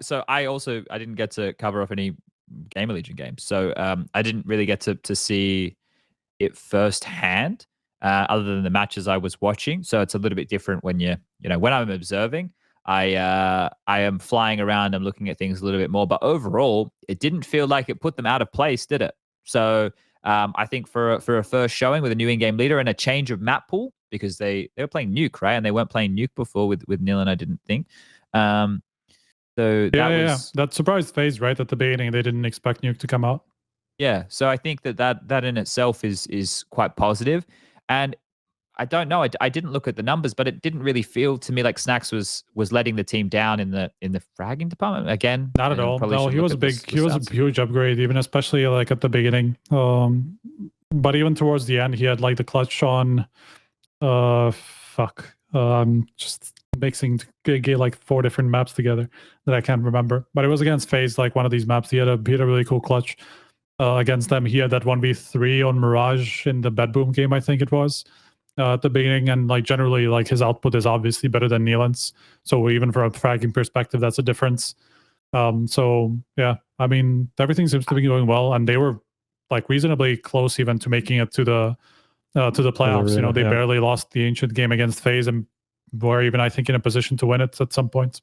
So I didn't get to cover off any Gamer Legion games, so I didn't really get to see it firsthand, other than the matches I was watching. So it's a little bit different when when I'm observing. I am flying around. I'm looking at things a little bit more, but overall, it didn't feel like it put them out of place, did it? So I think for a first showing with a new in-game leader and a change of map pool, because they were playing Nuke, right? And they weren't playing Nuke before with Nilan, I didn't think. So that surprised FaZe, right? At the beginning, they didn't expect Nuke to come out. Yeah, so I think that in itself is quite positive. And I don't know. I didn't look at the numbers, but it didn't really feel to me like Snax was letting the team down in the fragging department again. Not at all. No, he was a huge upgrade, even especially like at the beginning. But even towards the end, he had like the clutch on. Just mixing to get like 4 different maps together that I can't remember. But it was against FaZe, like one of these maps. He had a really cool clutch against them. He had that 1v3 on Mirage in the BetBoom game, I think it was. At the beginning, and like generally like his output is obviously better than Neelan's, so even from a fragging perspective that's a difference. So yeah, I mean everything seems to be going well, and they were like reasonably close even to making it to the playoffs. They barely lost the ancient game against FaZe and were even I think in a position to win it at some point.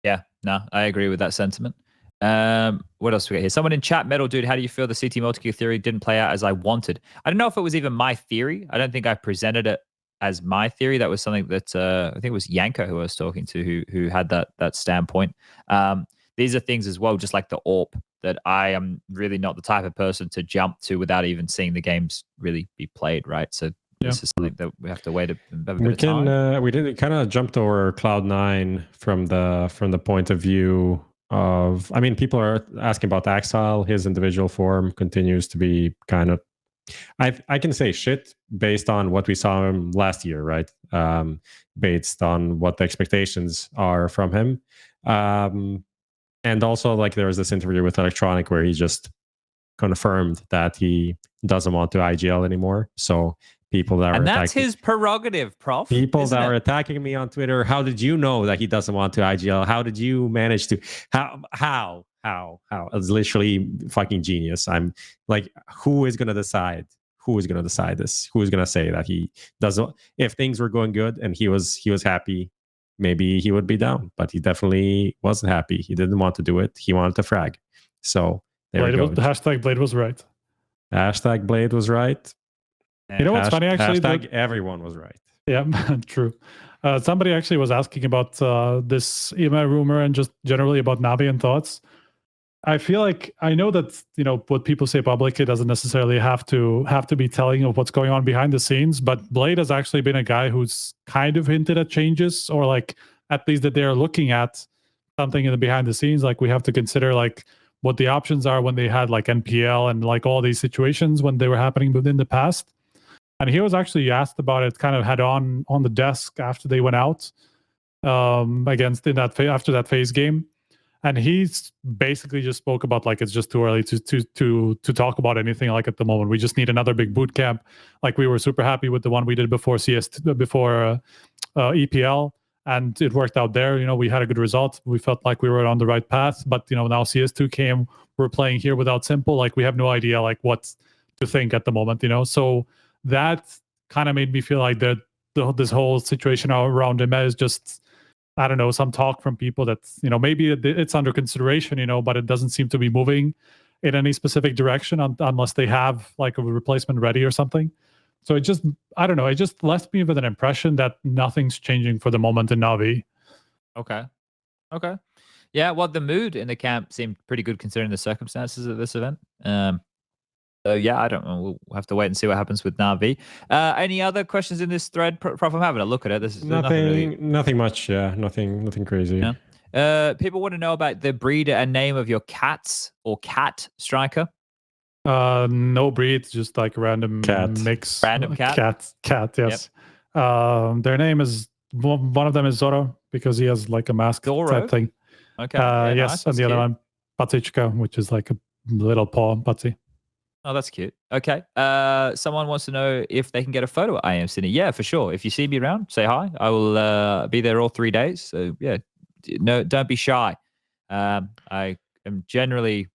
Yeah, no, I agree with that sentiment. What else do we got here? Someone in chat, Metal Dude, how do you feel the CT multi-queue theory didn't play out as I wanted? I don't know if it was even my theory. I don't think I presented it as my theory. That was something that I think it was Yanko who I was talking to who had that standpoint. These are things as well, just like the AWP, that I am really not the type of person to jump to without even seeing the games really be played, right? So this is something that we have to wait a bit of time. We did kind of jumped over Cloud9 from the point of view of, I mean, people are asking about Axile. His individual form continues to be kind of I can say shit based on what we saw him last year, right? Based on what the expectations are from him. And also, like, there was this interview with Electronic where he just confirmed that he doesn't want to IGL anymore. So people that and that's his prerogative, Prof. People that are attacking me on Twitter, how did you know that he doesn't want to IGL? How did you manage to? How? It's literally fucking genius. I'm like, who is going to decide? Who is going to decide this? Who is going to say that he doesn't? If things were going good and he was happy, maybe he would be down. But he definitely wasn't happy. He didn't want to do it. He wanted to frag. So there we go. The hashtag Blade was right. Hashtag Blade was right. You know what's funny, actually? Hashtag everyone was right. Yeah, true. Somebody actually was asking about this EMA rumor and just generally about Navi and thoughts. I feel like I know that, you know, what people say publicly doesn't necessarily have to be telling of what's going on behind the scenes, but Blade has actually been a guy who's kind of hinted at changes, or like at least that they're looking at something in the behind the scenes. Like, we have to consider like what the options are when they had like NPL and like all these situations when they were happening within the past. And he was actually asked about it kind of head on the desk after they went out after that phase game. And he's basically just spoke about like it's just too early to talk about anything like at the moment. We just need another big boot camp. Like, we were super happy with the one we did before EPL, and it worked out there. You know, we had a good result. We felt like we were on the right path. But, you know, now CS2 came. We're playing here without Simple. Like, we have no idea like what to think at the moment. You know, so that kind of made me feel like this whole situation around him is just, I don't know, some talk from people that, you know, maybe it's under consideration, you know, but it doesn't seem to be moving in any specific direction unless they have like a replacement ready or something. So it just, I don't know, it just left me with an impression that nothing's changing for the moment in Navi. Okay. Yeah, well, the mood in the camp seemed pretty good considering the circumstances of this event. So yeah, I don't know. We'll have to wait and see what happens with Navi. Any other questions in this thread? Prof, I'm having a look at it. This is nothing much. Yeah, nothing crazy. Yeah. People want to know about the breed and name of your cats or cat striker. No breed, just like random cat mix. Random cat. Cat. Yes. Yep. Their name is one of them is Zoro because he has like a mask type thing. Okay. Yes, nice. and the other one Patichka, which is like a little paw Patsy. Oh, that's cute. Okay. Someone wants to know if they can get a photo at IEM Sydney. Yeah, for sure. If you see me around, say hi. I will be there all 3 days. So yeah, no, don't be shy. I am generally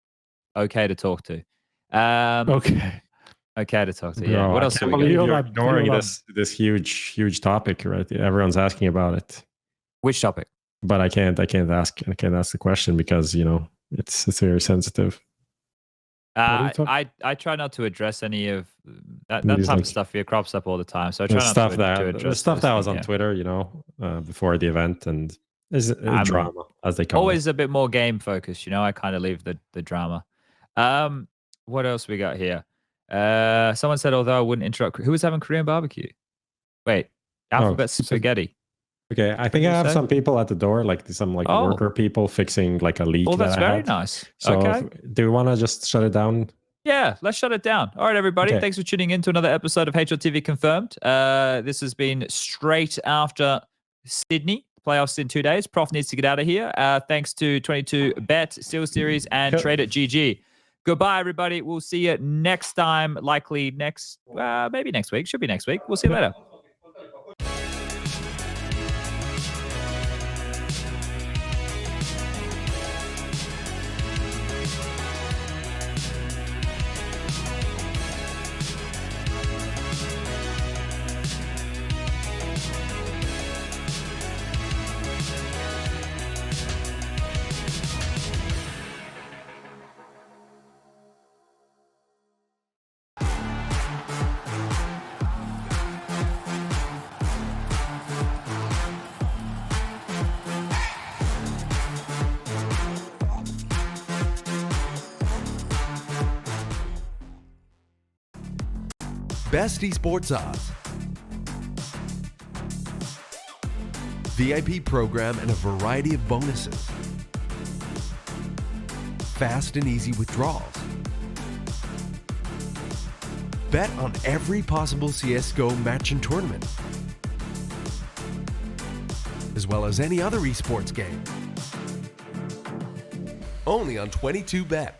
okay to talk to. Okay to talk to. Yeah. Bro, what else? I can't believe you're ignoring this huge topic, right? Everyone's asking about it. Which topic? But I can't ask the question because, you know, it's very sensitive. I try not to address any of that type of stuff here crops up all the time. So I try not to address the stuff that was on Twitter, you know, before the event, and is drama as they call always a bit more game focused, you know. I kind of leave the drama. What else we got here? Someone said, although I wouldn't interrupt, who was having Korean barbecue? Wait, Alphabet Spaghetti. Okay, I think I have some people at the door, like some worker people fixing like a leak. Oh, that's very nice. So okay. Do we want to just shut it down? Yeah, let's shut it down. All right, everybody. Okay. Thanks for tuning in to another episode of HLTV Confirmed. This has been straight after Sydney playoffs in 2 days. Prof needs to get out of here. Thanks to 22Bet, SteelSeries, and Trade at GG. Goodbye, everybody. We'll see you next time. Likely maybe next week. Should be next week. We'll see you later. Best esports odds, VIP program and a variety of bonuses, fast and easy withdrawals, Bet on every possible CSGO match and tournament, as well as any other esports game. Only on 22Bet.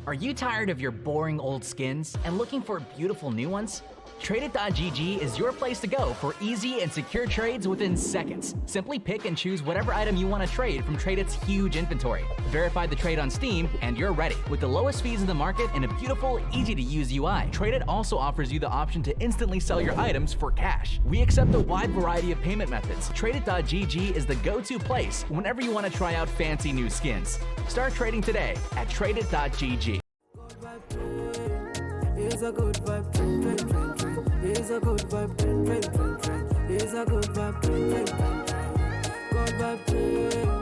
Are you tired of your boring old skins and looking for beautiful new ones? Tradeit.gg is your place to go for easy and secure trades within seconds. Simply pick and choose whatever item you want to trade from Tradeit's huge inventory. Verify the trade on Steam and you're ready. With the lowest fees in the market and a beautiful, easy-to-use UI, Tradeit also offers you the option to instantly sell your items for cash. We accept a wide variety of payment methods. Tradeit.gg is the go-to place whenever you want to try out fancy new skins. Start trading today at Tradeit.gg. It's a good vibe, trend, trend, trend, trend. It's a good vibe, trend, trend, trend, trend. It's a good vibe, trend, trend, trend, trend. Good vibe, trend.